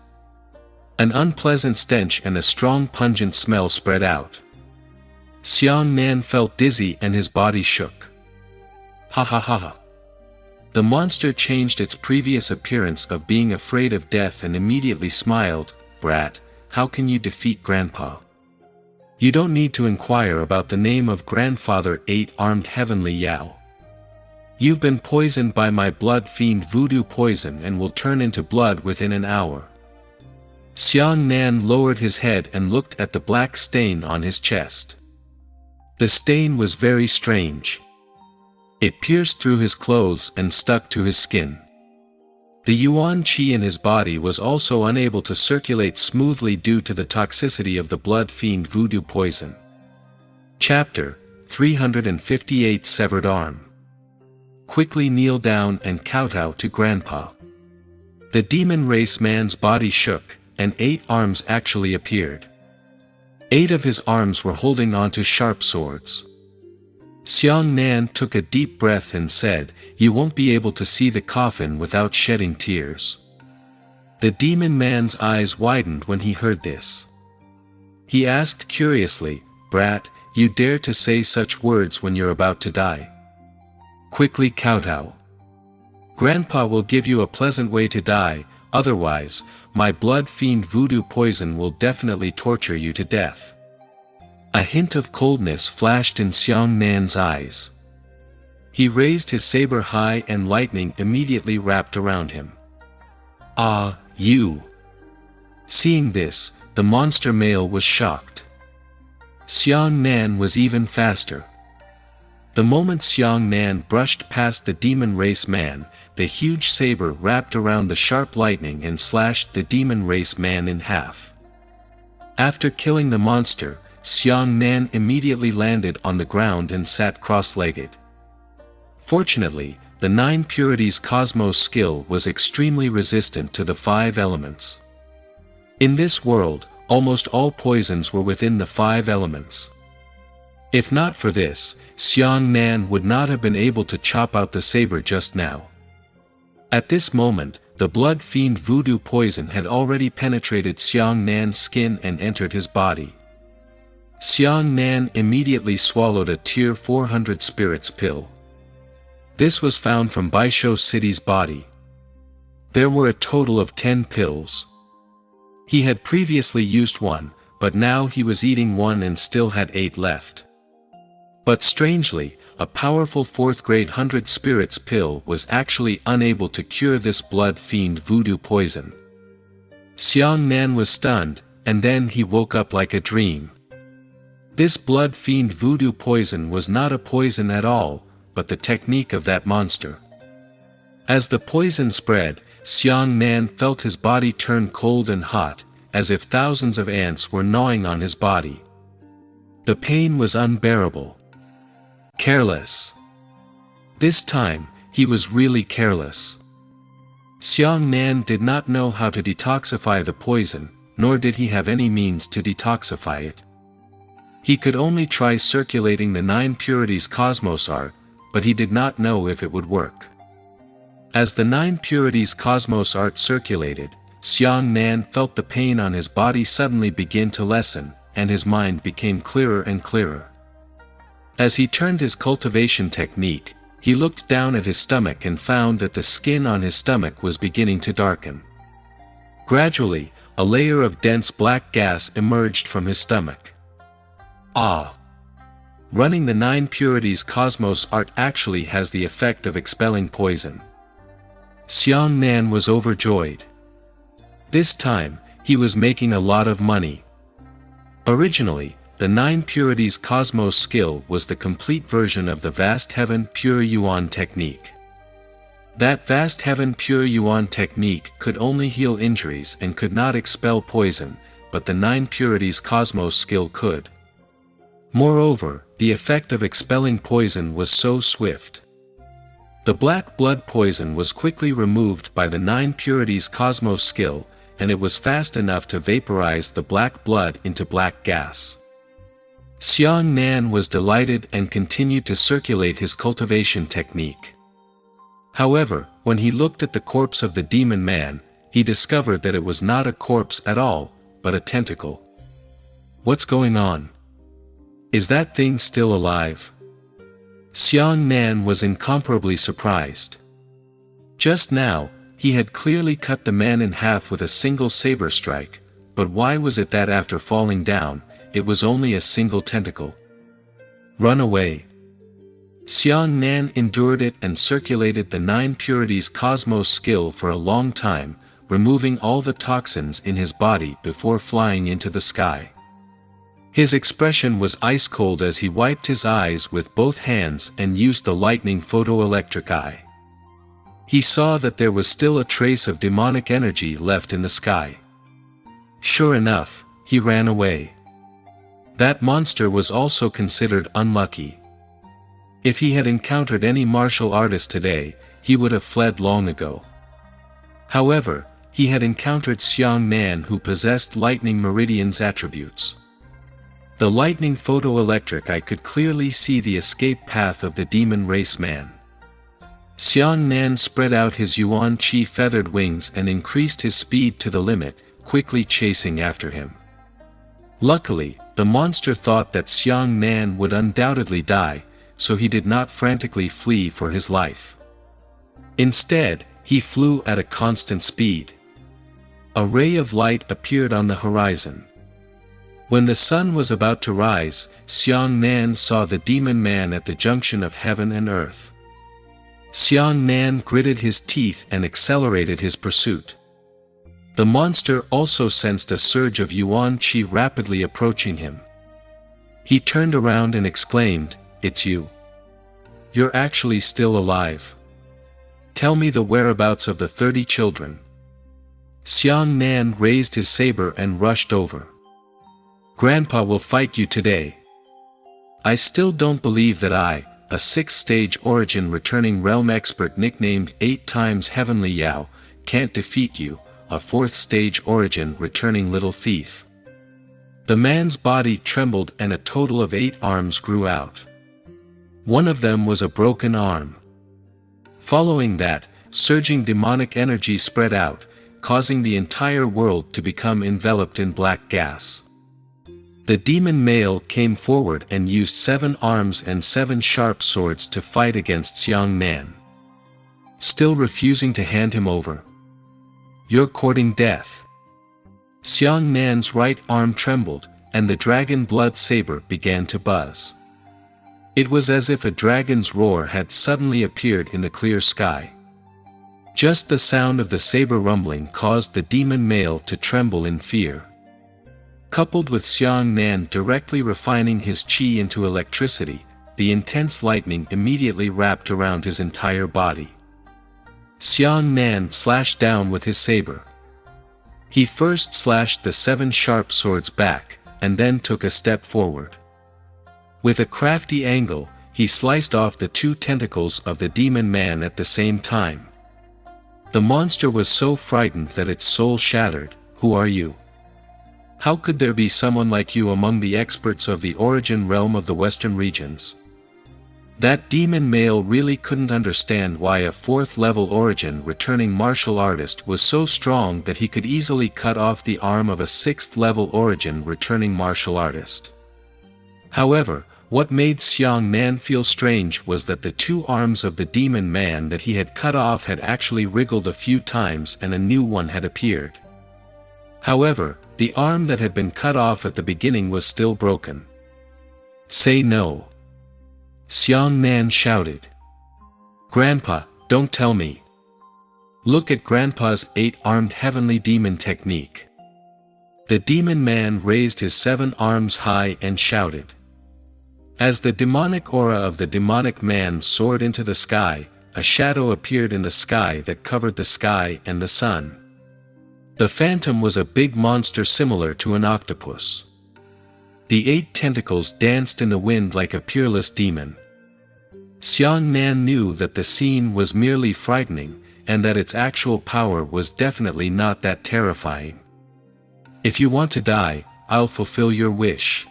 An unpleasant stench and a strong pungent smell spread out. Xiang Nan felt dizzy and his body shook. "Ha ha ha ha." The monster changed its previous appearance of being afraid of death and immediately smiled, "Brat, how can you defeat Grandpa? You don't need to inquire about the name of Grandfather 8-armed Heavenly Yao. You've been poisoned by my blood fiend voodoo poison and will turn into blood within an hour." Xiang Nan lowered his head and looked at the black stain on his chest. The stain was very strange. It pierced through his clothes and stuck to his skin. The yuan qi in his body was also unable to circulate smoothly due to the toxicity of the blood fiend voodoo poison. Chapter 358 Severed Arm. Quickly kneel down and kowtow to Grandpa. The demon race man's body shook, and 8 arms actually appeared. 8 of his arms were holding onto sharp swords. Xiang Nan took a deep breath and said, "You won't be able to see the coffin without shedding tears." The demon man's eyes widened when he heard this. He asked curiously, "Brat, you dare to say such words when you're about to die? Quickly kowtow. Grandpa will give you a pleasant way to die, otherwise, my blood fiend voodoo poison will definitely torture you to death." A hint of coldness flashed in Xiang Nan's eyes. He raised his saber high and lightning immediately wrapped around him. "Ah, you!" Seeing this, the monster male was shocked. Xiang Nan was even faster. The moment Xiang Nan brushed past the demon race man, the huge saber wrapped around the sharp lightning and slashed the demon race man in half. After killing the monster, Xiang Nan immediately landed on the ground and sat cross-legged. Fortunately, the 9 Purities Cosmos skill was extremely resistant to the 5 elements. In this world, almost all poisons were within the 5 elements. If not for this, Xiang Nan would not have been able to chop out the saber just now. At this moment, the blood fiend voodoo poison had already penetrated Xiang Nan's skin and entered his body. Xiang Nan immediately swallowed a tier 400 spirits pill. This was found from Baisho City's body. There were a total of 10 pills. He had previously used one, but now he was eating one and still had 8 left. But strangely, a powerful 4th grade 100 spirits pill was actually unable to cure this blood fiend voodoo poison. Xiang Nan was stunned, and then he woke up like a dream. This blood fiend voodoo poison was not a poison at all, but the technique of that monster. As the poison spread, Xiang Nan felt his body turn cold and hot, as if thousands of ants were gnawing on his body. The pain was unbearable. Careless. This time, he was really careless. Xiang Nan did not know how to detoxify the poison, nor did he have any means to detoxify it. He could only try circulating the 9 purities cosmos art, but he did not know if it would work. As the 9 purities cosmos art circulated, Xiang Nan felt the pain on his body suddenly begin to lessen, and his mind became clearer and clearer. As he turned his cultivation technique, he looked down at his stomach and found that the skin on his stomach was beginning to darken. Gradually, a layer of dense black gas emerged from his stomach. Ah! Running the 9 purities cosmos art actually has the effect of expelling poison. Xiang Nan was overjoyed. This time, he was making a lot of money. Originally, the 9 purities cosmos skill was the complete version of the vast heaven pure yuan technique. That vast heaven pure yuan technique could only heal injuries and could not expel poison, but the 9 purities cosmos skill could. Moreover, the effect of expelling poison was so swift. The black blood poison was quickly removed by the 9 purities cosmos skill, and it was fast enough to vaporize the black blood into black gas. Xiang Nan was delighted and continued to circulate his cultivation technique. However, when he looked at the corpse of the demon man, he discovered that it was not a corpse at all, but a tentacle. What's going on? Is that thing still alive? Xiang Nan was incomparably surprised. Just now, he had clearly cut the man in half with a single saber strike, but why was it that after falling down, it was only a single tentacle? Run away. Xiang Nan endured it and circulated the 9 purities cosmos skill for a long time, removing all the toxins in his body before flying into the sky. His expression was ice cold as he wiped his eyes with both hands and used the lightning photoelectric eye. He saw that there was still a trace of demonic energy left in the sky. Sure enough, he ran away. That monster was also considered unlucky. If he had encountered any martial artist today, he would have fled long ago. However, he had encountered Xiang Nan who possessed lightning meridian's attributes. The lightning photoelectric eye could clearly see the escape path of the demon race man. Xiang Nan spread out his yuan qi feathered wings and increased his speed to the limit, quickly chasing after him. Luckily, the monster thought that Xiang Nan would undoubtedly die, so he did not frantically flee for his life. Instead, he flew at a constant speed. A ray of light appeared on the horizon. When the sun was about to rise, Xiang Nan saw the demon man at the junction of heaven and earth. Xiang Nan gritted his teeth and accelerated his pursuit. The monster also sensed a surge of yuan qi rapidly approaching him. He turned around and exclaimed, "It's you. You're actually still alive. Tell me the whereabouts of the 30 children." Xiang Nan raised his saber and rushed over. "Grandpa will fight you today. I still don't believe that I, a 6th-stage origin returning realm expert nicknamed 8 times Heavenly Yao, can't defeat you, a 4th-stage origin returning little thief." The man's body trembled and a total of 8 arms grew out. One of them was a broken arm. Following that, surging demonic energy spread out, causing the entire world to become enveloped in black gas. The demon male came forward and used 7 arms and 7 sharp swords to fight against Xiang Nan. Still refusing to hand him over. "You're courting death." Xiang Nan's right arm trembled, and the dragon blood saber began to buzz. It was as if a dragon's roar had suddenly appeared in the clear sky. Just the sound of the saber rumbling caused the demon male to tremble in fear. Coupled with Xiang Nan directly refining his qi into electricity, the intense lightning immediately wrapped around his entire body. Xiang Nan slashed down with his saber. He first slashed the 7 sharp swords back, and then took a step forward. With a crafty angle, he sliced off the 2 tentacles of the demon man at the same time. The monster was so frightened that its soul shattered. "Who are you? How could there be someone like you among the experts of the origin realm of the western regions?" That demon male really couldn't understand why a 4th level origin returning martial artist was so strong that he could easily cut off the arm of a 6th level origin returning martial artist. However, what made Xiang Nan feel strange was that the 2 arms of the demon man that he had cut off had actually wriggled a few times and a new one had appeared. However, the arm that had been cut off at the beginning was still broken. "Say no," Xiang Nan shouted. "Grandpa, don't tell me. Look at Grandpa's 8-armed heavenly demon technique." The demon man raised his 7 arms high and shouted. As the demonic aura of the demonic man soared into the sky, a shadow appeared in the sky that covered the sky and the sun. The phantom was a big monster similar to an octopus. The 8 tentacles danced in the wind like a peerless demon. Xiang Nan knew that the scene was merely frightening, and that its actual power was definitely not that terrifying. "If you want to die, I'll fulfill your wish."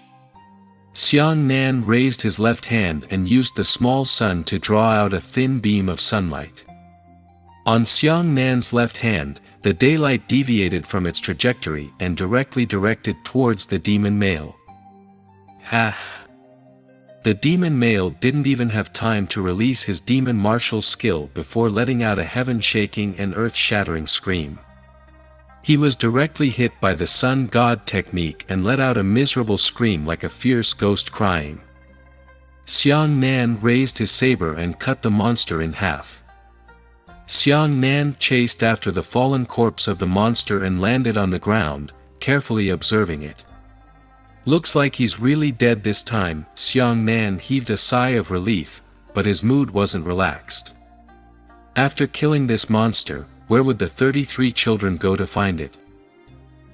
Xiang Nan raised his left hand and used the small sun to draw out a thin beam of sunlight. On Xiang Nan's left hand, the daylight deviated from its trajectory and directly directed towards the demon male. Ha! The demon male didn't even have time to release his demon martial skill before letting out a heaven-shaking and earth-shattering scream. He was directly hit by the sun god technique and let out a miserable scream like a fierce ghost crying. Xiang Nan raised his saber and cut the monster in half. Xiang Nan chased after the fallen corpse of the monster and landed on the ground, carefully observing it. "Looks like he's really dead this time." Xiang Nan heaved a sigh of relief, but his mood wasn't relaxed. After killing this monster, where would the 33 children go to find it?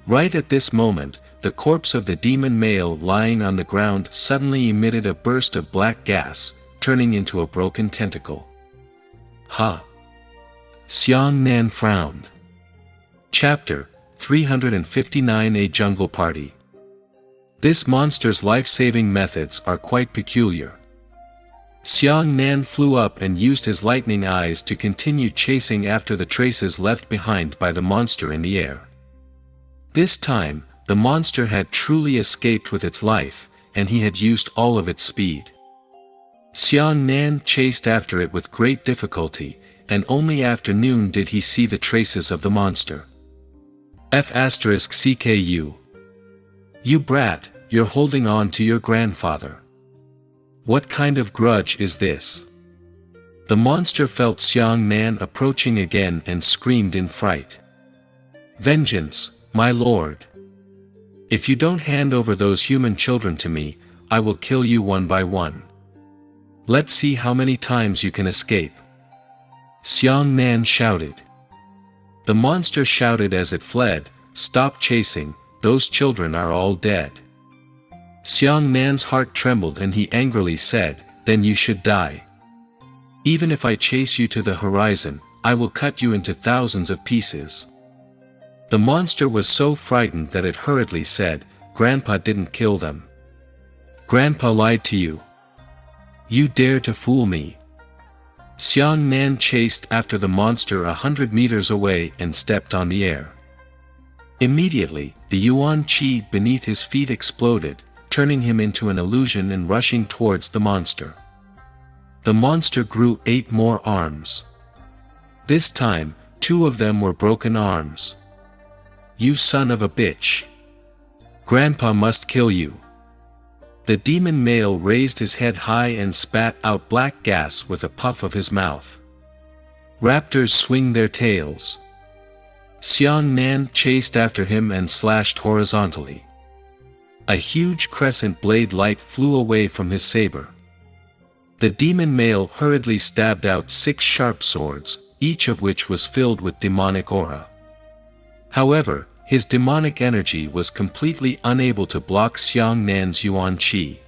Right at this moment, the corpse of the demon male lying on the ground suddenly emitted a burst of black gas, turning into a broken tentacle. "Ha!" Xiang Nan frowned. Chapter 359 A Jungle Party. This monster's life-saving methods are quite peculiar. Xiang Nan flew up and used his lightning eyes to continue chasing after the traces left behind by the monster in the air. This time, the monster had truly escaped with its life, and he had used all of its speed. Xiang Nan chased after it with great difficulty, and only after noon did he see the traces of the monster. F***CKU. "You brat, you're holding on to your grandfather. What kind of grudge is this?" The monster felt Xiang Nan approaching again and screamed in fright. "Vengeance, my lord. If you don't hand over those human children to me, I will kill you one by one. Let's see how many times you can escape." Xiang Nan shouted. The monster shouted as it fled, "Stop chasing, those children are all dead." Xiang Nan's heart trembled and he angrily said, "Then you should die. Even if I chase you to the horizon, I will cut you into thousands of pieces." The monster was so frightened that it hurriedly said, Grandpa didn't kill them. Grandpa lied to you. You dare to fool me. Xiang Nan chased after the monster 100 meters away and stepped on the air. Immediately, the yuan qi beneath his feet exploded, turning him into an illusion and rushing towards the monster. The monster grew 8 more arms. This time, 2 of them were broken arms. You son of a bitch. Grandpa must kill you. The demon male raised his head high and spat out black gas with a puff of his mouth. Raptors swing their tails. Xiang Nan chased after him and slashed horizontally. A huge crescent blade light flew away from his saber. The demon male hurriedly stabbed out 6 sharp swords, each of which was filled with demonic aura. However, his demonic energy was completely unable to block Xiang Nan's yuan qi.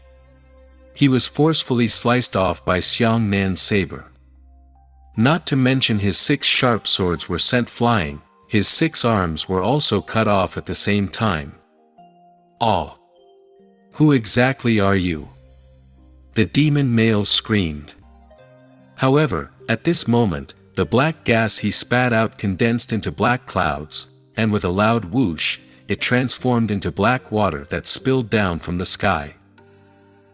He was forcefully sliced off by Xiang Nan's saber. Not to mention his 6 sharp swords were sent flying, his 6 arms were also cut off at the same time. "Ah! Who exactly are you?" the demon male screamed. However, at this moment, the black gas he spat out condensed into black clouds, and with a loud whoosh, it transformed into black water that spilled down from the sky.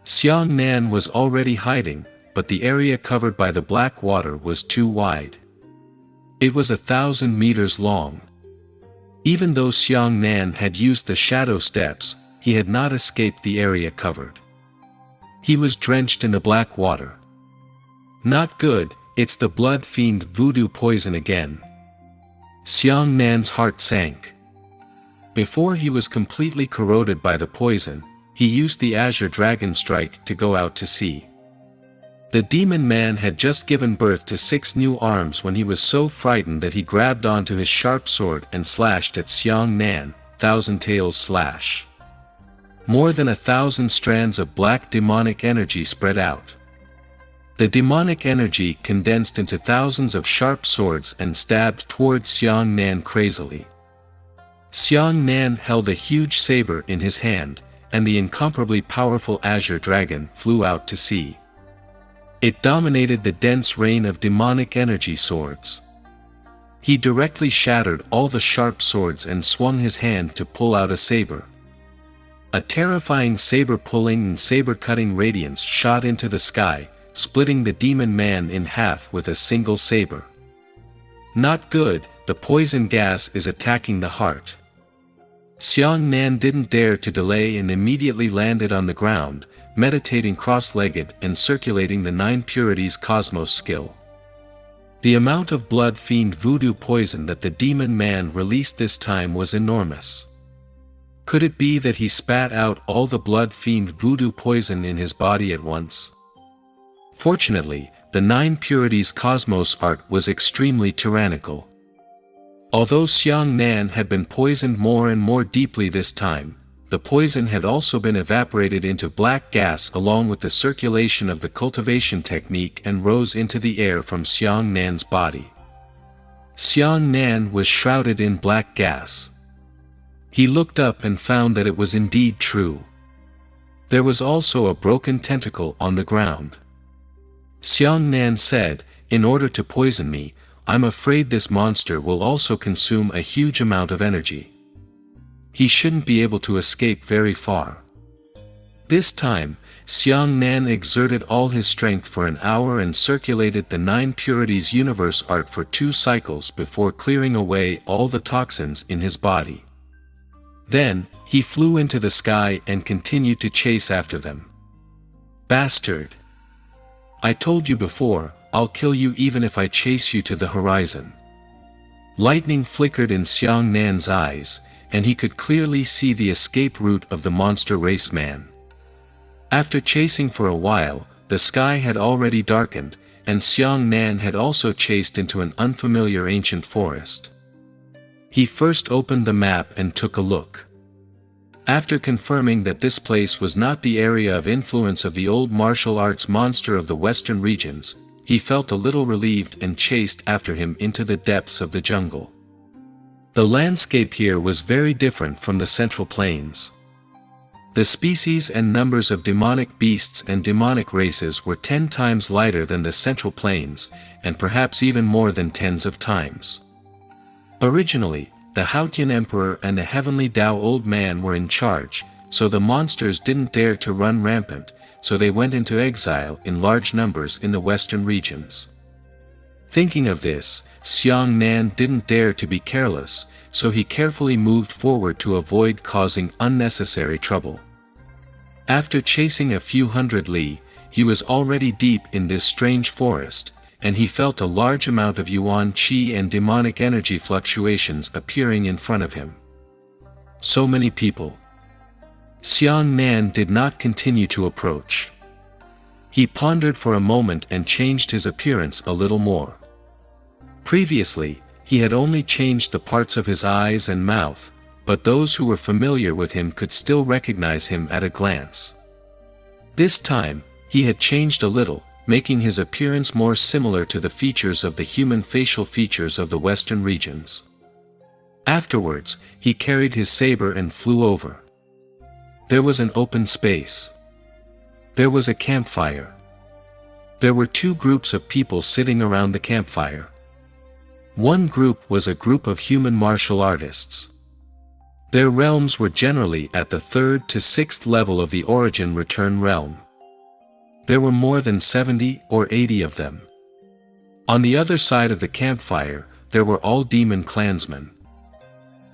Xiang Nan was already hiding, but the area covered by the black water was too wide. It was 1,000 meters long. Even though Xiang Nan had used the shadow steps, he had not escaped the area covered. He was drenched in the black water. Not good, it's the blood fiend voodoo poison again. Xiang Nan's heart sank. Before he was completely corroded by the poison, he used the Azure Dragon Strike to go out to sea. The demon man had just given birth to 6 new arms when he was so frightened that he grabbed onto his sharp sword and slashed at Xiang Nan, 1,000 tails slash. More than 1,000 strands of black demonic energy spread out. The demonic energy condensed into thousands of sharp swords and stabbed towards Xiang Nan crazily. Xiang Nan held a huge saber in his hand, and the incomparably powerful Azure Dragon flew out to sea. It dominated the dense rain of demonic energy swords. He directly shattered all the sharp swords and swung his hand to pull out a saber. A terrifying saber-pulling and saber-cutting radiance shot into the sky, splitting the demon man in half with a single saber. Not good, the poison gas is attacking the heart. Xiang Nan didn't dare to delay and immediately landed on the ground, meditating cross-legged and circulating the 9 purities cosmos skill. The amount of blood fiend voodoo poison that the demon man released this time was enormous. Could it be that he spat out all the blood fiend voodoo poison in his body at once? Fortunately, the 9 purities cosmos art was extremely tyrannical. Although Xiang Nan had been poisoned more and more deeply this time, the poison had also been evaporated into black gas along with the circulation of the cultivation technique and rose into the air from Xiang Nan's body. Xiang Nan was shrouded in black gas. He looked up and found that it was indeed true. There was also a broken tentacle on the ground. Xiang Nan said, "In order to poison me, I'm afraid this monster will also consume a huge amount of energy. He shouldn't be able to escape very far." This time, Xiang Nan exerted all his strength for an hour and circulated the 9 purities universe art for 2 cycles before clearing away all the toxins in his body. Then, he flew into the sky and continued to chase after them. "Bastard! I told you before, I'll kill you even if I chase you to the horizon." Lightning flickered in Xiang Nan's eyes, and he could clearly see the escape route of the monster race man. After chasing for a while, the sky had already darkened, and Xiang Nan had also chased into an unfamiliar ancient forest. He first opened the map and took a look. After confirming that this place was not the area of influence of the old martial arts monster of the western regions, he felt a little relieved and chased after him into the depths of the jungle. The landscape here was very different from the central plains. The species and numbers of demonic beasts and demonic races were 10 times lighter than the Central Plains, and perhaps even more than tens of times. Originally, the Hautian Emperor and the Heavenly Tao Old Man were in charge, so the monsters didn't dare to run rampant, so they went into exile in large numbers in the western regions. Thinking of this, Xiang Nan didn't dare to be careless, so he carefully moved forward to avoid causing unnecessary trouble. After chasing a few hundred li, he was already deep in this strange forest, and he felt a large amount of yuan qi and demonic energy fluctuations appearing in front of him. So many people. Xiang Nan did not continue to approach. He pondered for a moment and changed his appearance a little more. Previously, he had only changed the parts of his eyes and mouth, but those who were familiar with him could still recognize him at a glance. This time, he had changed a little, making his appearance more similar to the features of the human facial features of the western regions. Afterwards, he carried his saber and flew over. There was an open space. There was a campfire. There were two groups of people sitting around the campfire. One group was a group of human martial artists. Their realms were generally at the 3rd to 6th level of the origin-return realm. There were more than 70 or 80 of them. On the other side of the campfire, there were all demon clansmen.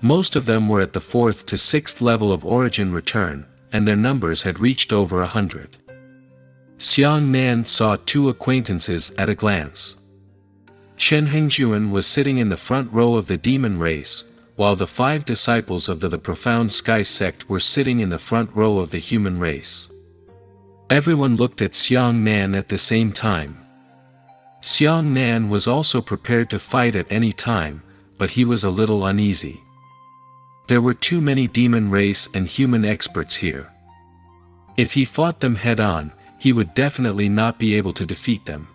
Most of them were at the 4th to 6th level of origin-return, and their numbers had reached over 100. Xiang Nan saw two acquaintances at a glance. Chen Hengjuan was sitting in the front row of the demon race, while the 5 disciples of the Profound Sky sect were sitting in the front row of the human race. Everyone looked at Xiang Nan at the same time. Xiang Nan was also prepared to fight at any time, but he was a little uneasy. There were too many demon race and human experts here. If he fought them head-on, he would definitely not be able to defeat them.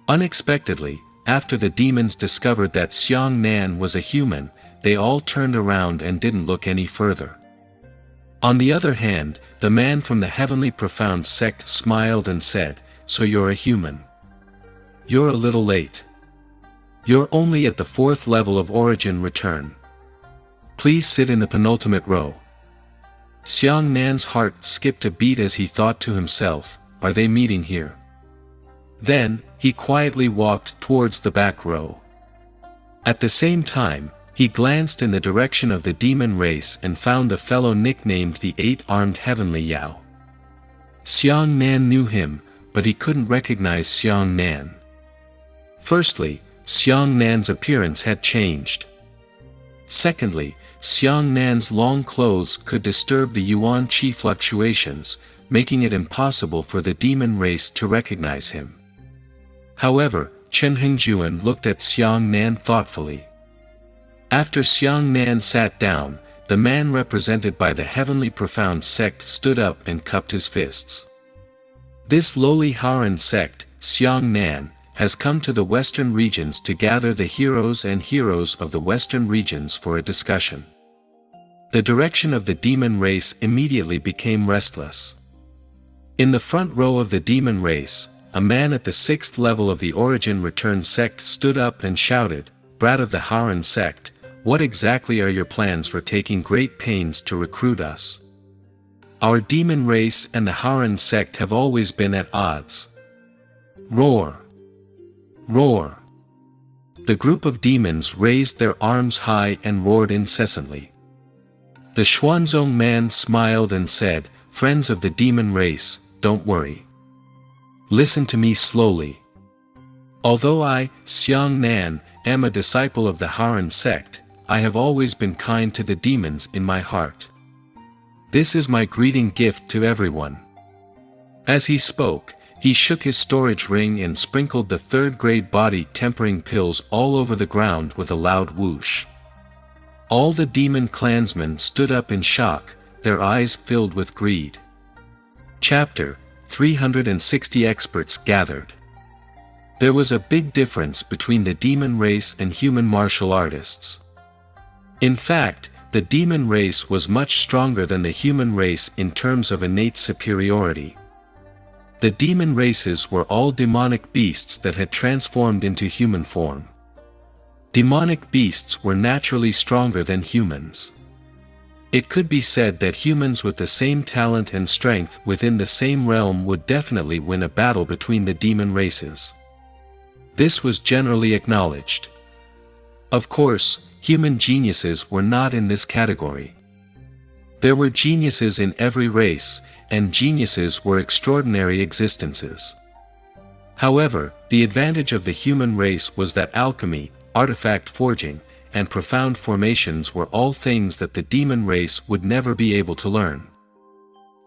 Unexpectedly, after the demons discovered that Xiang Nan was a human, they all turned around and didn't look any further. On the other hand, the man from the Heavenly Profound sect smiled and said, "So you're a human. You're a little late. You're only at the 4th level of origin return. Please sit in the penultimate row." Xiang Nan's heart skipped a beat as he thought to himself, "Are they meeting here?" Then, he quietly walked towards the back row. At the same time, he glanced in the direction of the demon race and found a fellow nicknamed the 8-Armed Heavenly Yao. Xiang Nan knew him, but he couldn't recognize Xiang Nan. Firstly, Xiang Nan's appearance had changed. Secondly, Xiang Nan's long clothes could disturb the yuan qi fluctuations, making it impossible for the demon race to recognize him. However, Chen Hengjuan looked at Xiang Nan thoughtfully. After Xiang Nan sat down, the man represented by the Heavenly Profound sect stood up and cupped his fists. This lowly Haran sect, Xiang Nan, has come to the western regions to gather the heroes and heroes of the western regions for a discussion. The direction of the demon race immediately became restless. In the front row of the demon race, a man at the 6th level of the origin return sect stood up and shouted, "Brat of the Haran sect, what exactly are your plans for taking great pains to recruit us? Our demon race and the Haran sect have always been at odds." Roar! Roar! The group of demons raised their arms high and roared incessantly. The Xuanzong man smiled and said, "Friends of the demon race, don't worry. Listen to me slowly. Although I, Xiang Nan, am a disciple of the Haran sect, I have always been kind to the demons in my heart. This is my greeting gift to everyone." As he spoke, he shook his storage ring and sprinkled the 3rd-grade body tempering pills all over the ground with a loud whoosh. All the demon clansmen stood up in shock, their eyes filled with greed. Chapter 360 Experts gathered. There was a big difference between the demon race and human martial artists. In fact, The demon race was much stronger than the human race in terms of innate superiority. The demon races were all demonic beasts that had transformed into human form. Demonic beasts were naturally stronger than humans. It could be said that humans with the same talent and strength within the same realm would definitely win a battle between the demon races. This was generally acknowledged. Of course, human geniuses were not in this category. There were geniuses in every race, and geniuses were extraordinary existences. However, the advantage of the human race was that alchemy, artifact forging, and profound formations were all things that the demon race would never be able to learn.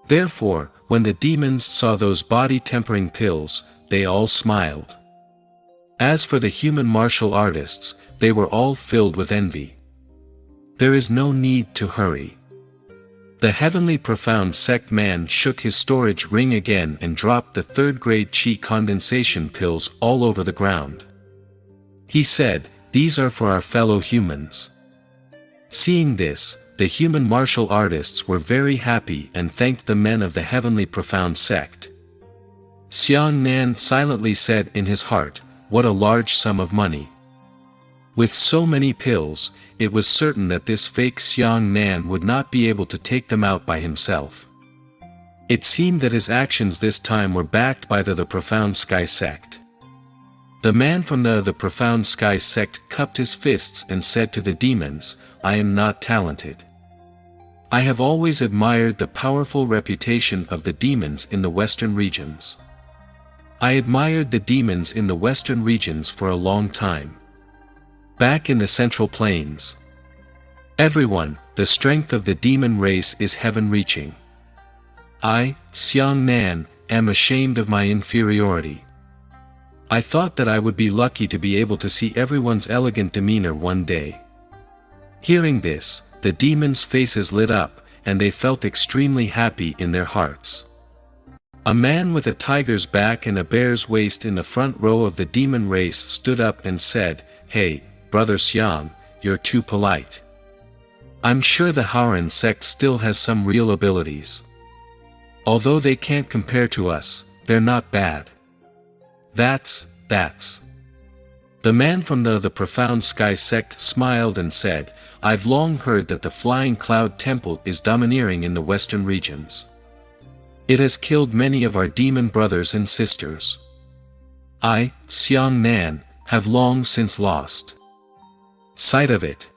Therefore, when the demons saw those body-tempering pills, they all smiled. As for the human martial artists, they were all filled with envy. There is no need to hurry. The heavenly profound sect man shook his storage ring again and dropped the third-grade chi condensation pills all over the ground. He said, "These are for our fellow humans." Seeing this, the human martial artists were very happy and thanked the men of the heavenly profound sect. Xiang Nan silently said in his heart, "What a large sum of money." With so many pills, it was certain that this fake Xiang Nan would not be able to take them out by himself. It seemed that his actions this time were backed by the profound sky sect. The man from the profound sky sect cupped his fists and said to the demons, "I am not talented. I have always admired the powerful reputation of the demons in the western regions. I admired the demons in the western regions for a long time. Back in the central plains. Everyone, the strength of the demon race is heaven-reaching. I, Xiang Nan, am ashamed of my inferiority. I thought that I would be lucky to be able to see everyone's elegant demeanor one day." Hearing this, the demons' faces lit up, and they felt extremely happy in their hearts. A man with a tiger's back and a bear's waist in the front row of the demon race stood up and said, "Hey, Brother Xiang, you're too polite. I'm sure the Haoran sect still has some real abilities. Although they can't compare to us, they're not bad." That's. The man from the profound sky sect smiled and said, "I've long heard that the Flying Cloud Temple is domineering in the western regions. It has killed many of our demon brothers and sisters. I, Xiang Nan, have long since lost sight of it.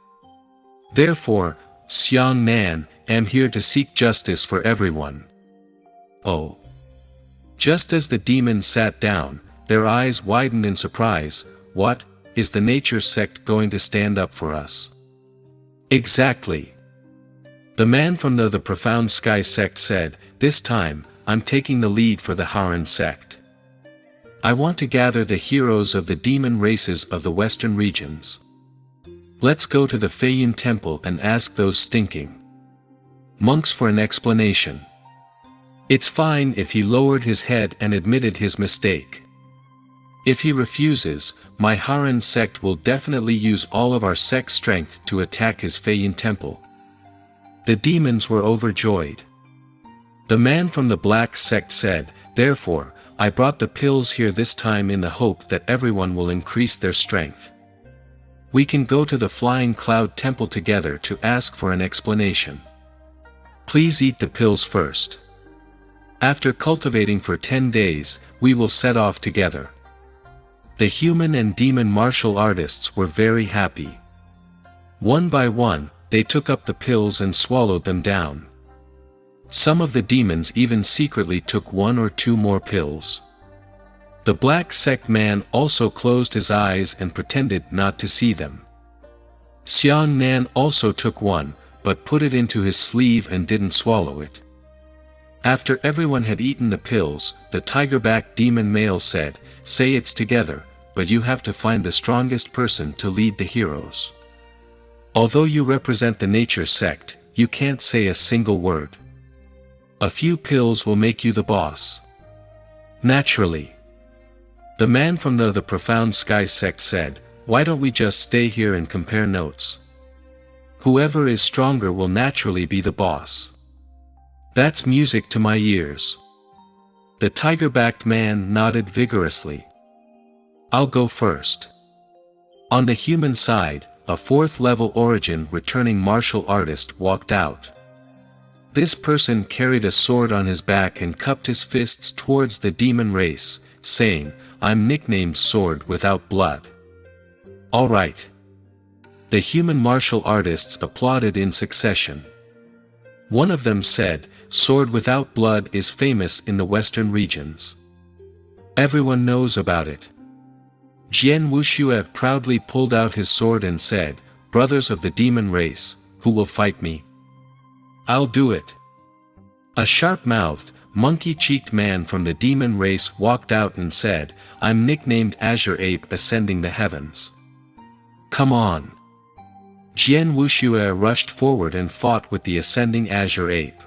Therefore, Xiang Nan, am here to seek justice for everyone." Oh. Just as the demons sat down, their eyes widened in surprise. "What, is the nature sect going to stand up for us?" "Exactly." The man from the profound sky sect said, "This time, I'm taking the lead for the Haoran sect. I want to gather the heroes of the demon races of the western regions. Let's go to the Feiyun temple and ask those stinking monks for an explanation. It's fine if he lowered his head and admitted his mistake. If he refuses, my Haoran sect will definitely use all of our sect strength to attack his Feiyun temple." The demons were overjoyed. The man from the black sect said, "Therefore, I brought the pills here this time in the hope that everyone will increase their strength. We can go to the Flying Cloud Temple together to ask for an explanation. Please eat the pills first. After cultivating for 10 days, we will set off together." The human and demon martial artists were very happy. One by one, they took up the pills and swallowed them down. Some of the demons even secretly took 1 or 2 more pills. The black sect man also closed his eyes and pretended not to see them. Xiang Nan also took one, but put it into his sleeve and didn't swallow it. After everyone had eaten the pills, the tigerback demon male said, "Say it's together, but you have to find the strongest person to lead the heroes. Although you represent the nature sect, you can't say a single word. A few pills will make you the boss." "Naturally." The man from the profound sky sect said, "Why don't we just stay here and compare notes? Whoever is stronger will naturally be the boss. That's music to my ears. The tiger-backed man nodded vigorously. I'll go first. On the human side, a 4th level origin returning martial artist walked out. This person carried a sword on his back and cupped his fists towards the demon race, saying, "I'm nicknamed Sword Without Blood." All right. The human martial artists applauded in succession. One of them said, "Sword Without Blood is famous in the western regions. Everyone knows about it." Jian Wuxue proudly pulled out his sword and said, "Brothers of the demon race, who will fight me? I'll do it." A sharp-mouthed, monkey-cheeked man from the demon race walked out and said, "I'm nicknamed Azure Ape Ascending the Heavens. Come on." Jian Wuxue rushed forward and fought with the ascending Azure Ape.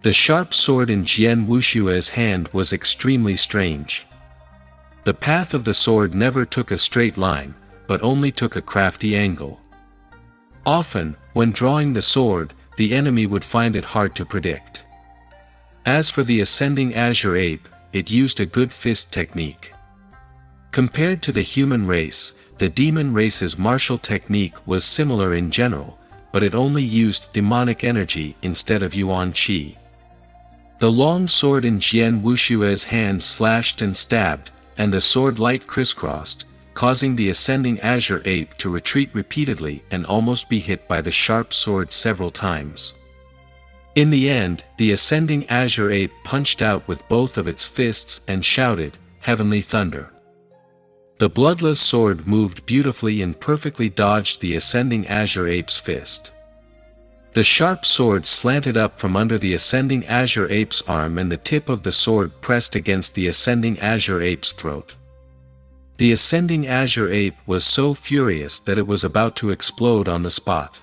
The sharp sword in Jian Wuxue's hand was extremely strange. The path of the sword never took a straight line, but only took a crafty angle. Often, when drawing the sword, the enemy would find it hard to predict. As for the ascending Azure Ape, it used a good fist technique. Compared to the human race, the demon race's martial technique was similar in general, but it only used demonic energy instead of yuan qi. The long sword in Jian Wuxue's hand slashed and stabbed, and the sword light crisscrossed, causing the ascending Azure Ape to retreat repeatedly and almost be hit by the sharp sword several times. In the end, the ascending Azure Ape punched out with both of its fists and shouted, "Heavenly thunder!" The bloodless sword moved beautifully and perfectly dodged the ascending Azure Ape's fist. The sharp sword slanted up from under the ascending Azure Ape's arm and the tip of the sword pressed against the ascending Azure Ape's throat. The ascending Azure Ape was so furious that it was about to explode on the spot.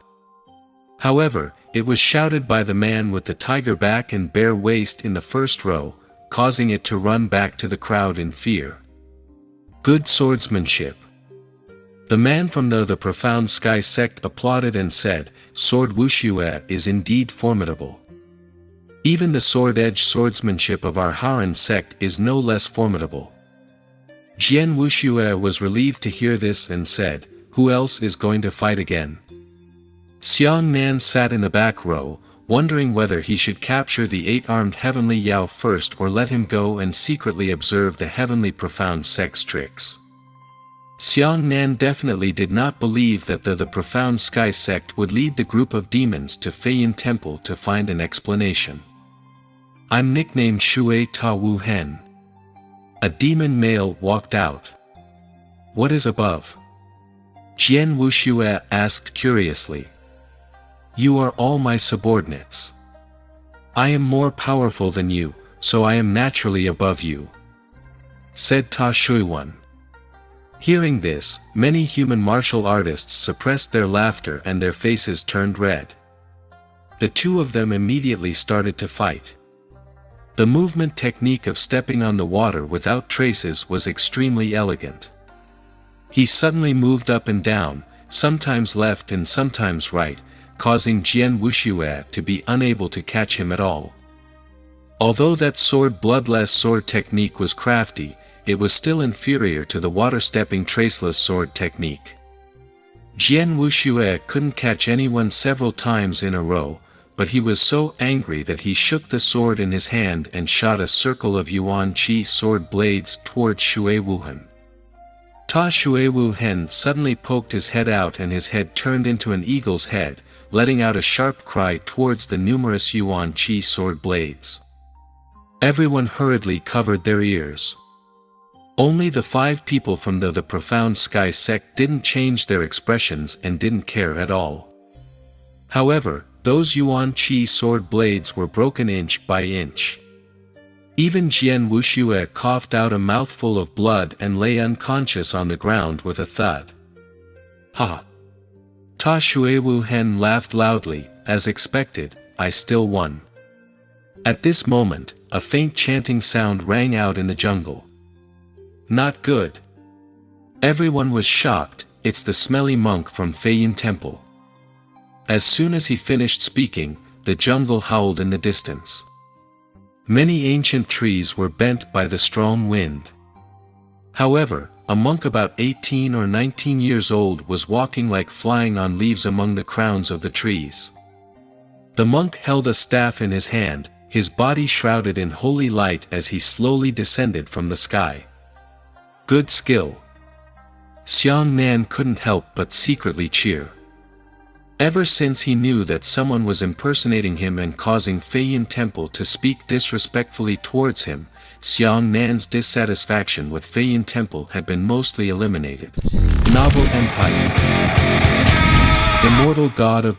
However, it was shouted by the man with the tiger back and bare waist in the first row, causing it to run back to the crowd in fear. Good swordsmanship. The man from the Profound Sky sect applauded and said, "Sword Wuxue is indeed formidable. Even the sword-edge swordsmanship of our Haran sect is no less formidable." Jian Wuxue was relieved to hear this and said, "Who else is going to fight again?" Xiang Nan sat in the back row, wondering whether he should capture the 8-armed heavenly Yao first or let him go and secretly observe the heavenly profound sect's tricks. Xiang Nan definitely did not believe that the Profound Sky sect would lead the group of demons to Feiyin Temple to find an explanation. "I'm nicknamed Shui Ta Wu Hen." A demon male walked out. "What is above?" Jian Wuxue asked curiously. "You are all my subordinates. I am more powerful than you, so I am naturally above you," said Ta Shuiwan. Hearing this, many human martial artists suppressed their laughter and their faces turned red. The two of them immediately started to fight. The movement technique of stepping on the water without traces was extremely elegant. He suddenly moved up and down, sometimes left and sometimes right, causing Jian Wuxue to be unable to catch him at all. Although that bloodless sword technique was crafty, it was still inferior to the water-stepping traceless sword technique. Jian Wuxue couldn't catch anyone several times in a row, but he was so angry that he shook the sword in his hand and shot a circle of yuan qi sword blades toward Shui Wuhen. Ta Shui Wuhen suddenly poked his head out and his head turned into an eagle's head, letting out a sharp cry towards the numerous yuan qi sword blades. Everyone hurriedly covered their ears. Only the 5 people from the Profound Sky sect didn't change their expressions and didn't care at all. However, those yuan qi sword blades were broken inch by inch. Even Jian Wuxue coughed out a mouthful of blood and lay unconscious on the ground with a thud. "Ha!" Ta Shui Wuhen laughed loudly, as expected, "I still won." At this moment, a faint chanting sound rang out in the jungle. "Not good." Everyone was shocked. "It's the smelly monk from Feiyin Temple." As soon as he finished speaking, the jungle howled in the distance. Many ancient trees were bent by the strong wind. However, a monk about 18 or 19 years old was walking like flying on leaves among the crowns of the trees. The monk held a staff in his hand, his body shrouded in holy light as he slowly descended from the sky. Good skill. Xiang Nan couldn't help but secretly cheer. Ever since he knew that someone was impersonating him and causing Feiyin Temple to speak disrespectfully towards him, Xiang Nan's dissatisfaction with Feiyin Temple had been mostly eliminated. Novel Empire. Immortal God of